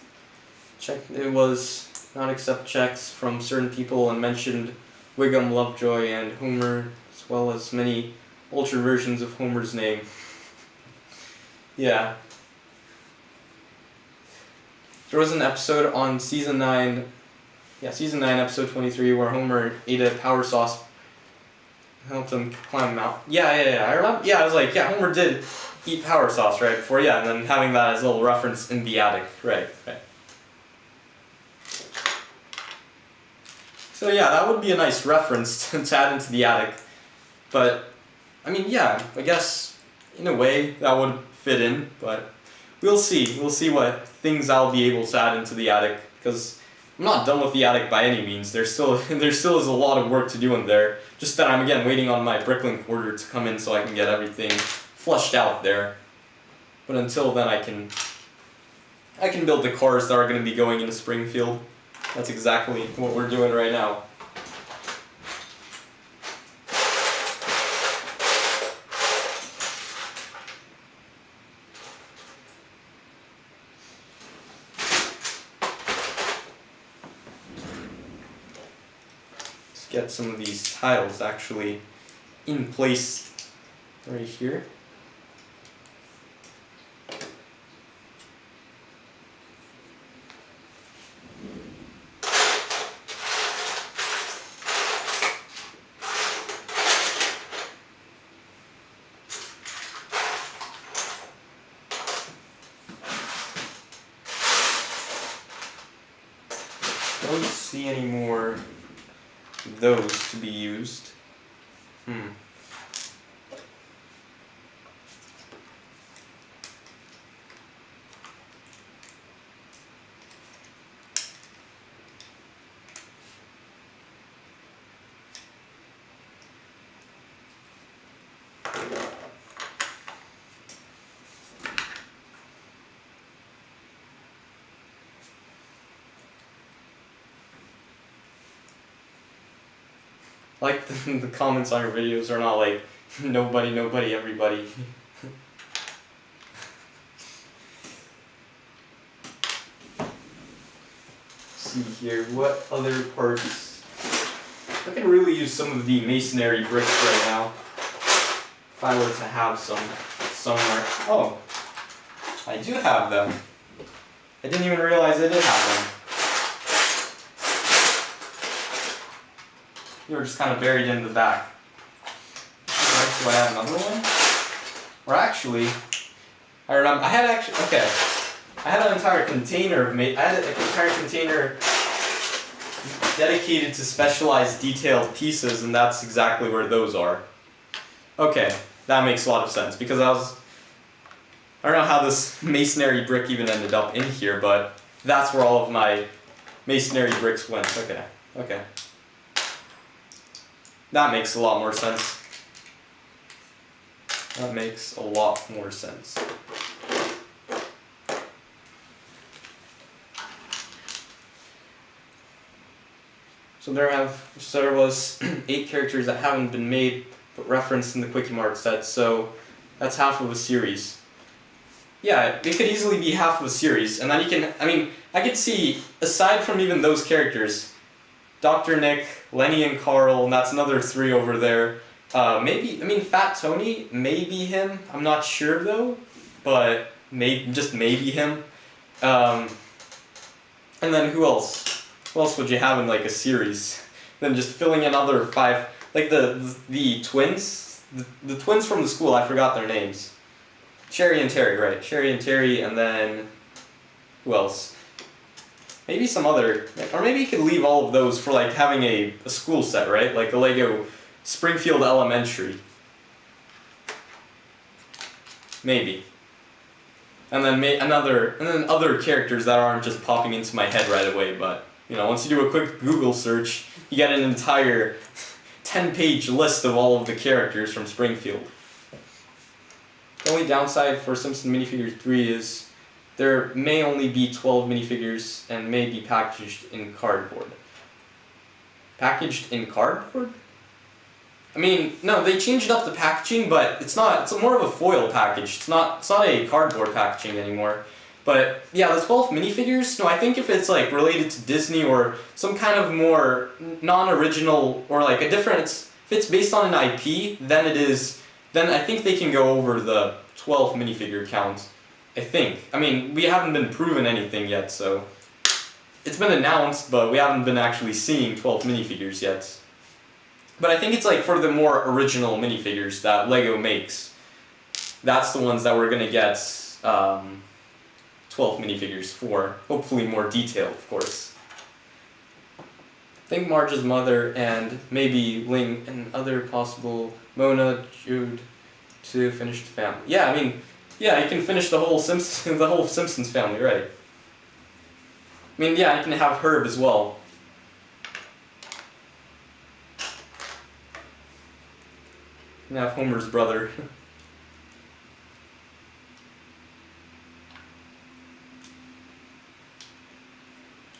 It was not accept checks from certain people and mentioned Wiggum, Lovejoy, and Homer, as well as many ultra versions of Homer's name. Yeah. There was an episode on season 9, episode 23, where Homer ate a power sauce, helped him climb a mountain. Yeah, I remember. Yeah, I was like, yeah, Homer did eat power sauce right before, yeah, and then having that as a little reference in the attic, right. So yeah, that would be a nice reference to add into the attic. But, I mean, yeah, I guess in a way that would fit in, but we'll see. We'll see what things I'll be able to add into the attic, because I'm not done with the attic by any means. There still is a lot of work to do in there. Just that I'm, again, waiting on my Bricklink order to come in so I can get everything flushed out there. But until then, I can build the cars that are going to be going into Springfield. That's exactly what we're doing right now. Let's get some of these tiles actually in place right here. Don't see any more of those to be used. Like the comments on your videos are not like nobody, nobody, everybody. See here, what other parts? I can really use some of the masonry bricks right now. If I were to have some somewhere. Oh, I do have them. I didn't even realize I did have them. You were just kind of buried in the back. Right, do I have another one? Or actually, I remember, I had an entire container of dedicated to specialized detailed pieces, and that's exactly where those are. Okay, that makes a lot of sense, because I don't know how this masonry brick even ended up in here, but that's where all of my masonry bricks went. Okay. That makes a lot more sense. That makes a lot more sense. So there was 8 characters that haven't been made but referenced in the Quickie Mart set, so that's half of a series. Yeah, it could easily be half of a series, and then you can, I could see, aside from even those characters, Dr. Nick, Lenny and Carl, and that's another 3 over there. Fat Tony, maybe him, I'm not sure though, but just maybe him. And then who else? Who else would you have in like a series? Then just filling in other 5, like the twins? The twins from the school, I forgot their names. Sherry and Terry, right. Sherry and Terry, and then who else? Maybe some other, or maybe you could leave all of those for like having a school set, right? Like the Lego Springfield Elementary. Maybe. And then other characters that aren't just popping into my head right away, but once you do a quick Google search, you get an entire 10-page list of all of the characters from Springfield. The only downside for Simpsons Minifigures 3 is there may only be 12 minifigures and may be packaged in cardboard. Packaged in cardboard? No, they changed up the packaging, but it's more of a foil package. It's not a cardboard packaging anymore. But yeah, the 12 minifigures, no, I think if it's like related to Disney or some kind of more non-original or like a different, if it's based on an IP, then I think they can go over the 12 minifigure count. I think. We haven't been proven anything yet, so it's been announced, but we haven't been actually seeing 12 minifigures yet. But I think it's like for the more original minifigures that LEGO makes. That's the ones that we're gonna get 12 minifigures for. Hopefully more detail, of course. I think Marge's mother and maybe Ling and other possible Mona, Jude, to finish the family. Yeah, you can finish the whole Simpsons family, right? You can have Herb as well. You can have Homer's brother.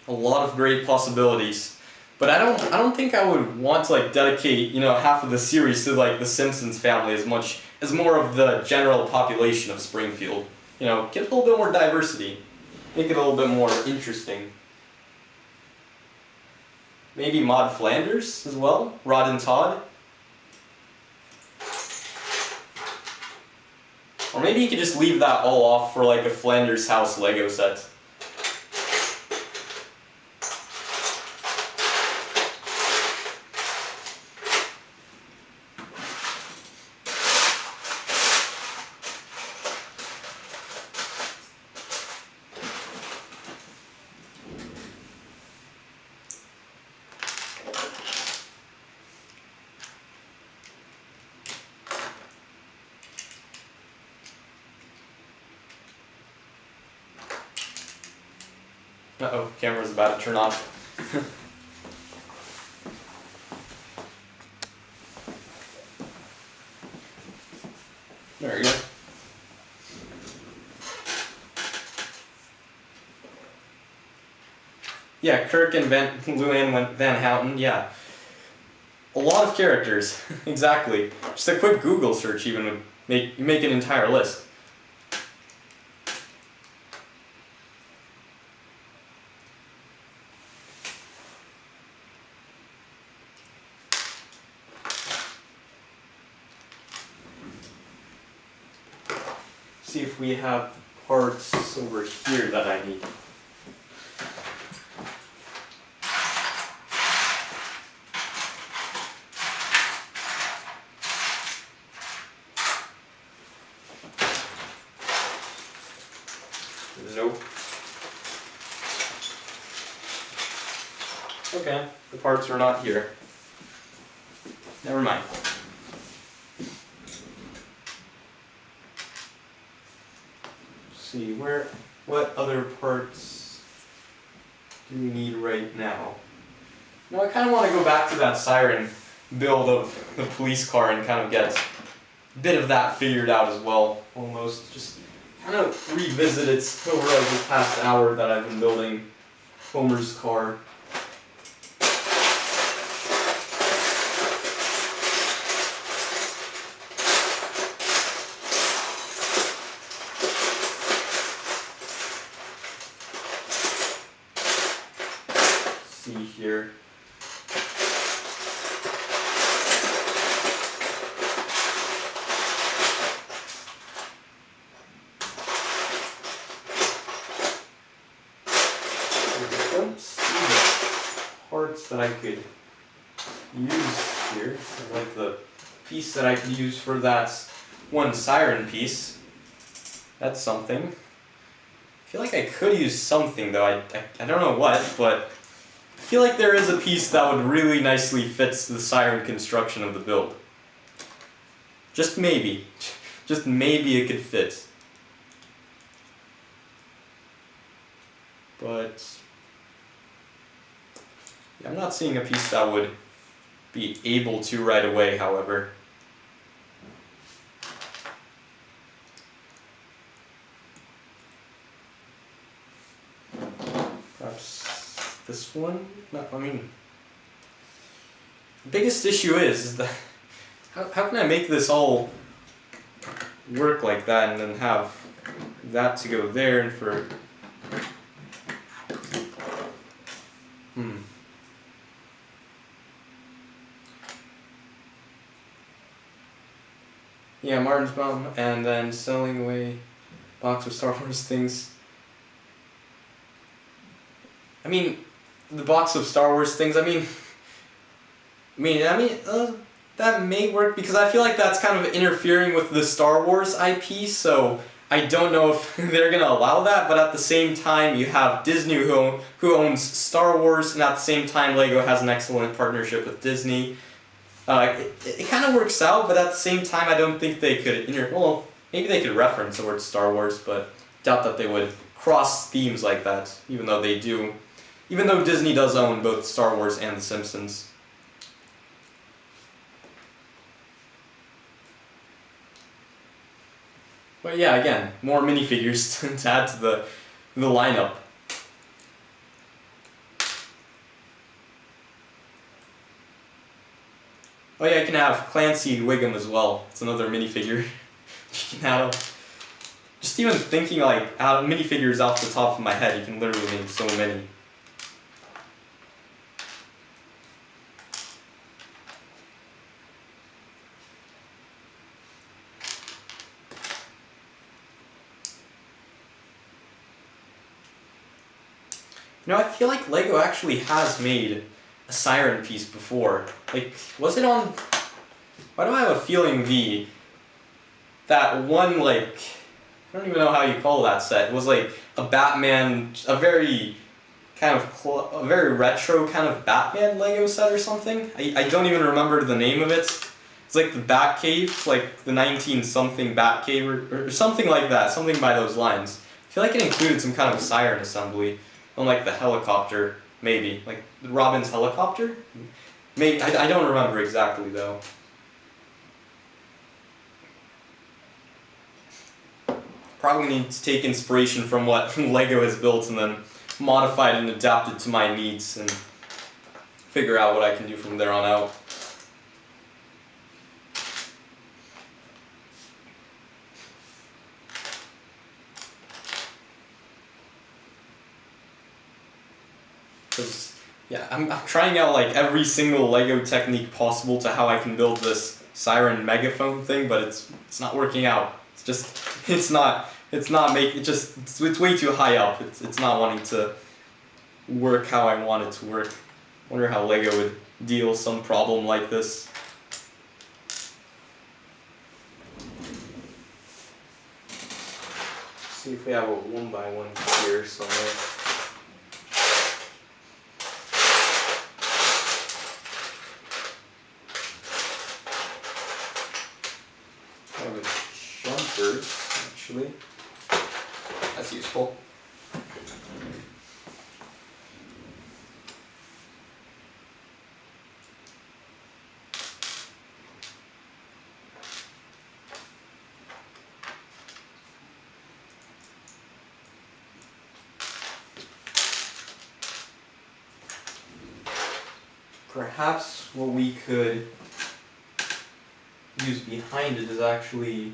A lot of great possibilities. But I don't think I would want to like dedicate, half of the series to like the Simpsons family as much as more of the general population of Springfield. Get a little bit more diversity. Make it a little bit more interesting. Maybe Maud Flanders as well? Rod and Todd? Or maybe you could just leave that all off for like a Flanders house Lego set. Uh-oh, camera's about to turn off. There we go. Yeah, Kirk and Luann Van Houten, yeah. A lot of characters, exactly. Just a quick Google search even would make an entire list. See if we have parts over here that I need. Nope. Okay, the parts are not here. Never mind. See, what other parts do we need right now? Now I kind of want to go back to that siren build of the police car and kind of get a bit of that figured out as well, almost. Just kind of revisit it over the past hour that I've been building Homer's car. See here. I don't see the parts that I could use here. Like the piece that I could use for that one siren piece. That's something. I feel like I could use something though. I don't know what, but I feel like there is a piece that would really nicely fit the siren construction of the build. Just maybe. Just maybe it could fit. But yeah, I'm not seeing a piece that would be able to right away, however. Perhaps this one? No, I mean, the biggest issue is that how can I make this all work like that and then have that to go there and for yeah, Martin's Bomb, and then selling away box of Star Wars things. I mean, the box of Star Wars things, I mean, that may work because I feel like that's kind of interfering with the Star Wars IP, so I don't know if they're going to allow that, but at the same time you have Disney who owns Star Wars, and at the same time LEGO has an excellent partnership with Disney. It kind of works out, but at the same time I don't think they could, well, maybe they could reference the word Star Wars, but doubt that they would cross themes like that, even though they do. Even though Disney does own both Star Wars and The Simpsons. But yeah, again, more minifigures to add to the lineup. Oh yeah, you can have Clancy Wiggum as well. It's another minifigure. You can add them. Just even thinking like out of minifigures off the top of my head, you can literally make so many. You know, I feel like LEGO actually has made a siren piece before. Like, was it on... Why do I have a feeling that one, like... I don't even know how you call that set. It was like a Batman, a very retro kind of Batman LEGO set or something. I don't even remember the name of it. It's like the Batcave, like the 19-something Batcave or something like that, something by those lines. I feel like it included some kind of siren assembly. Unlike the helicopter, maybe. Like Robin's helicopter? Maybe, I don't remember exactly though. Probably need to take inspiration from what LEGO has built and then modify it and adapt it to my needs and figure out what I can do from there on out. I'm trying out like every single Lego technique possible to how I can build this siren megaphone thing, but it's not working out. It's way too high up. It's not wanting to work how I want it to work. Wonder how Lego would deal with some problem like this. See if we have a 1x1 here somewhere. I have a jumper, actually. That's useful. Perhaps what we could use behind it is actually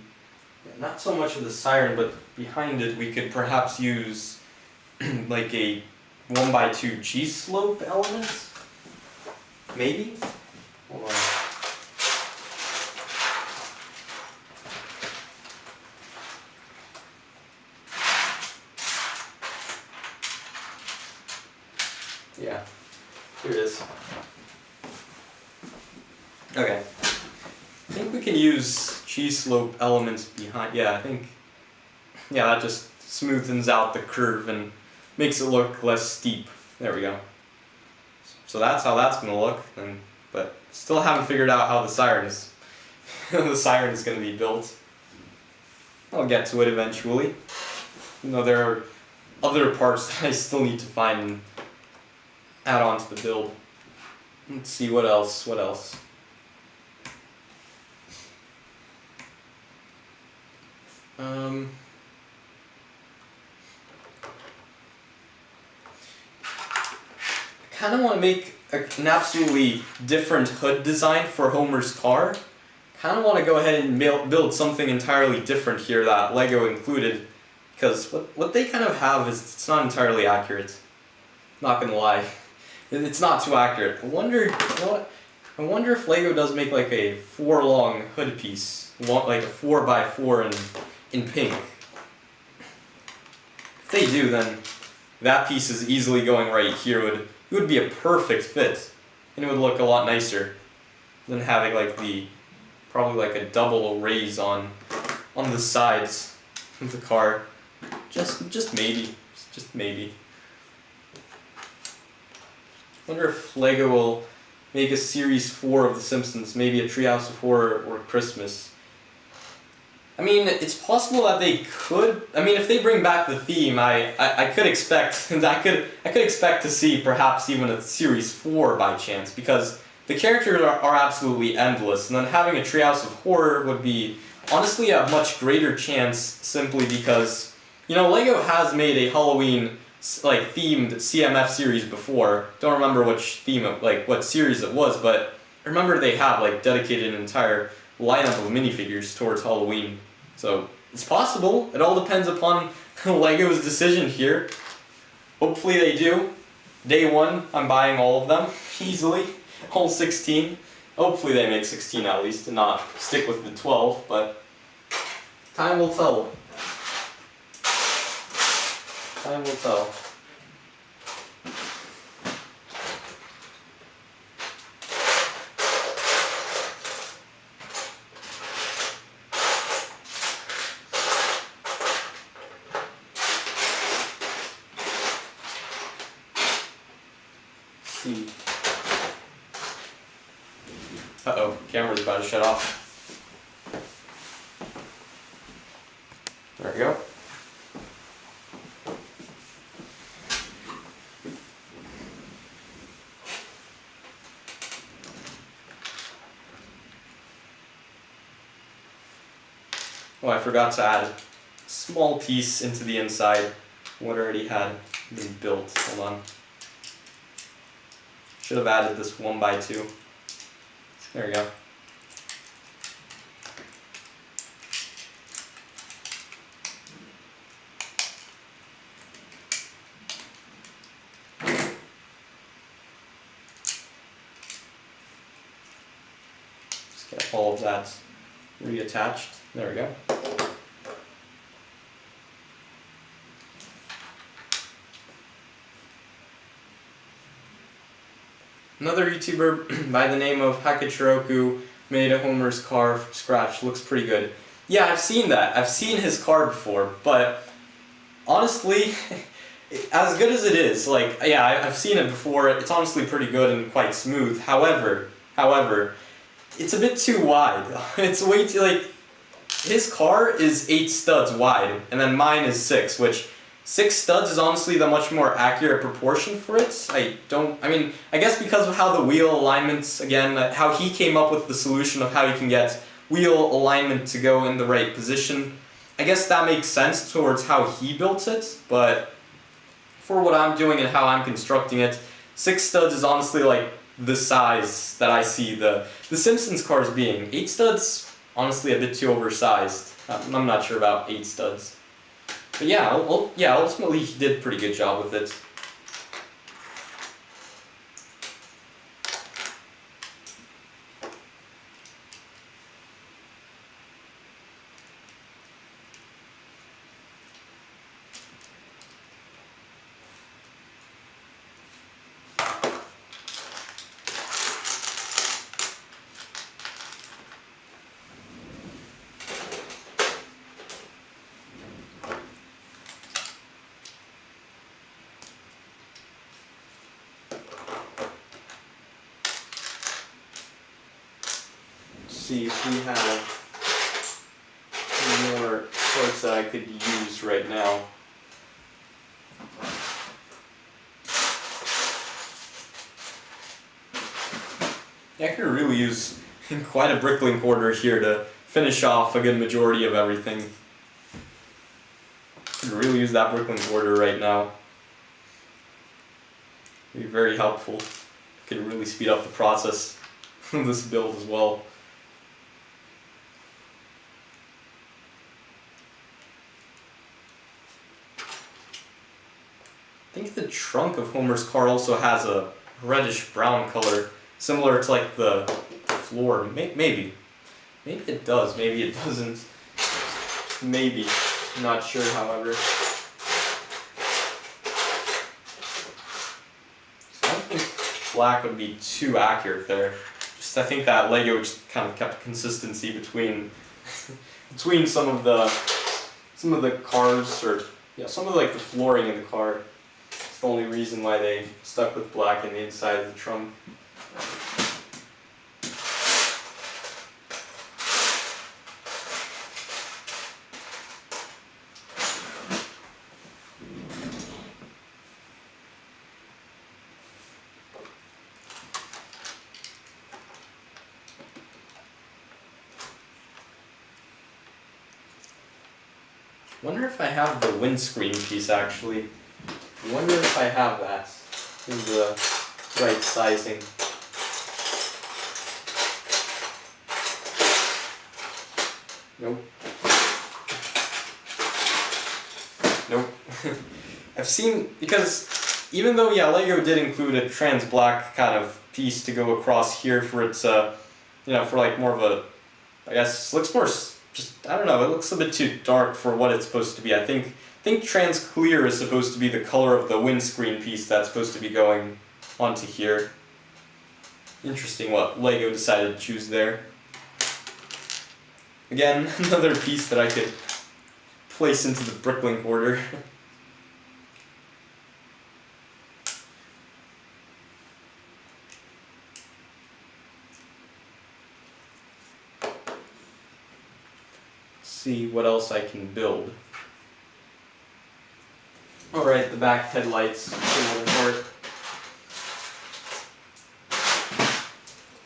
not so much of the siren, but behind it we could perhaps use like a 1x2 G-slope element? Maybe? Hold on. Yeah, here it is. Okay. I think we can use G-slope elements behind. Yeah, that just smoothens out the curve and makes it look less steep. There we go. So that's how that's gonna look. But still haven't figured out how the siren is gonna be built. I'll get to it eventually. There are other parts that I still need to find and add on to the build. Let's see what else. I kind of want to make an absolutely different hood design for Homer's car. Kind of want to go ahead and build something entirely different here that Lego included, because what they kind of have is it's not entirely accurate. Not gonna lie, it's not too accurate. I wonder if Lego does make like a 4-long hood piece, like a 4x4 in pink. If they do, then that piece is easily going right here. It would be a perfect fit, and it would look a lot nicer than having like probably like a double raise on the sides of the car. Just maybe. Wonder if Lego will make a series 4 of The Simpsons, maybe a Treehouse of Horror or Christmas. I mean, it's possible that they could. I mean, if they bring back the theme, I could expect I could expect to see perhaps even a series 4 by chance, because the characters are absolutely endless, and then having a Treehouse of Horror would be honestly a much greater chance, simply because Lego has made a Halloween like themed CMF series before. Don't remember which theme what series it was, but I remember they have like dedicated an entire lineup of minifigures towards Halloween. So it's possible. It all depends upon Lego's decision here. Hopefully they do. Day 1, I'm buying all of them easily, all 16. Hopefully they make 16 at least and not stick with the 12, but time will tell. Time will tell. See. Uh-oh, camera's about to shut off. There we go. Oh, I forgot to add a small piece into the inside. What already had been built. Hold on. Should have added this 1x2. There we go. Get all of that reattached. There we go. Another YouTuber by the name of Hakichiroku made a Homer's car from scratch. Looks pretty good. Yeah, I've seen that. I've seen his car before, but honestly, as good as it is, like, yeah, I've seen it before. It's honestly pretty good and quite smooth. However, it's a bit too wide. It's way too, like, his car is 8 studs wide, and then mine is 6, which 6 studs is honestly the much more accurate proportion for it. I guess because of how the wheel alignments, again, how he came up with the solution of how you can get wheel alignment to go in the right position. I guess that makes sense towards how he built it, but for what I'm doing and how I'm constructing it, 6 studs is honestly like the size that I see the Simpsons cars being. 8 studs, honestly a bit too oversized. I'm not sure about 8 studs. But yeah, ultimately he did a pretty good job with it. See if we have any more parts that I could use right now. I could really use quite a Bricklink order here to finish off a good majority of everything. Could really use that Bricklink order right now. It'd be very helpful. Could really speed up the process of this build as well. I think the trunk of Homer's car also has a reddish brown color, similar to like the floor. Maybe it does, maybe it doesn't. Maybe, I'm not sure, however. So I don't think black would be too accurate there. Just I think that Lego just kind of kept consistency between some of the cars, or yeah, some of like the flooring in the car. The only reason why they stuck with black in the inside of the trunk. I wonder if I have the windscreen piece actually. I wonder if I have that in the right sizing. Nope. Nope. I've seen, because even though, yeah, Lego did include a trans black kind of piece to go across here for its, for like more of a, I guess, looks more, just, I don't know, it looks a bit too dark for what it's supposed to be. I think trans clear is supposed to be the color of the windscreen piece that's supposed to be going onto here. Interesting what Lego decided to choose there. Again, another piece that I could place into the Bricklink order. See what else I can build. Alright, the back headlights.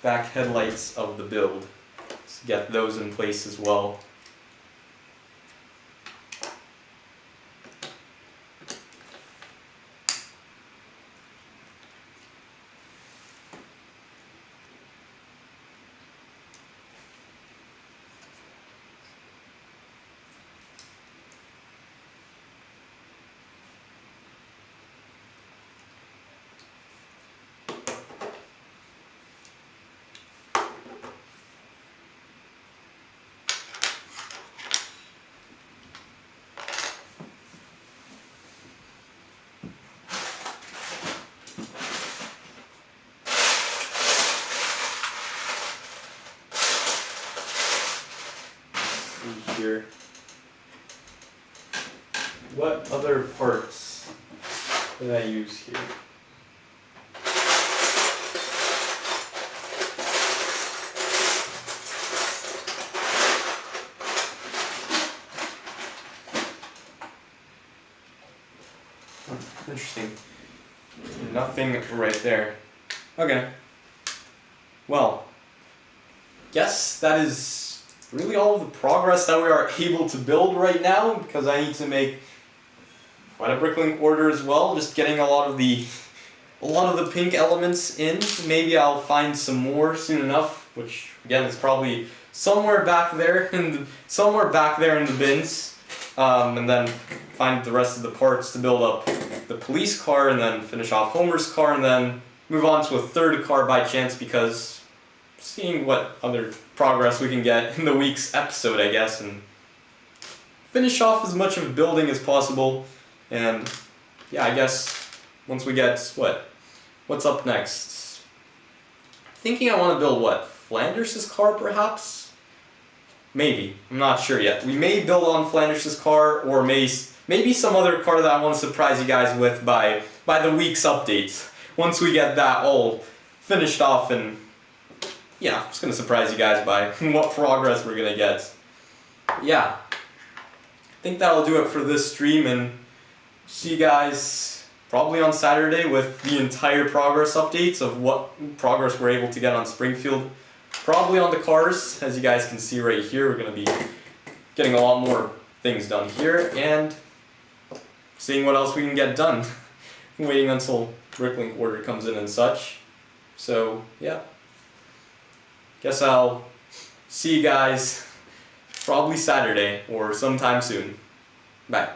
Back headlights of the build. Let's get those in place as well. see here. What other parts did I use here? Interesting. Nothing right there. Okay. Well, guess that is really all of the progress that we are able to build right now, because I need to make quite a Bricklink order as well. Just getting a lot of the pink elements in. Maybe I'll find some more soon enough, which again is probably somewhere back there in the bins. And then find the rest of the parts to build up the police car, and then finish off Homer's car, and then move on to a third car by chance, because seeing what other progress we can get in the week's episode, I guess, and finish off as much of building as possible. And yeah, I guess once we get what's up next? Thinking I want to build what? Flanders' car perhaps? Maybe. I'm not sure yet. We may build on Flanders' car, or maybe some other car that I want to surprise you guys with by the week's updates. Once we get that all finished off, and yeah, I'm just going to surprise you guys by what progress we're going to get. Yeah. I think that'll do it for this stream, and see you guys probably on Saturday with the entire progress updates of what progress we're able to get on Springfield. Probably on the cars, as you guys can see right here. We're going to be getting a lot more things done here, and seeing what else we can get done. Waiting until Bricklink order comes in and such. So yeah, guess I'll see you guys probably Saturday or sometime soon. Bye.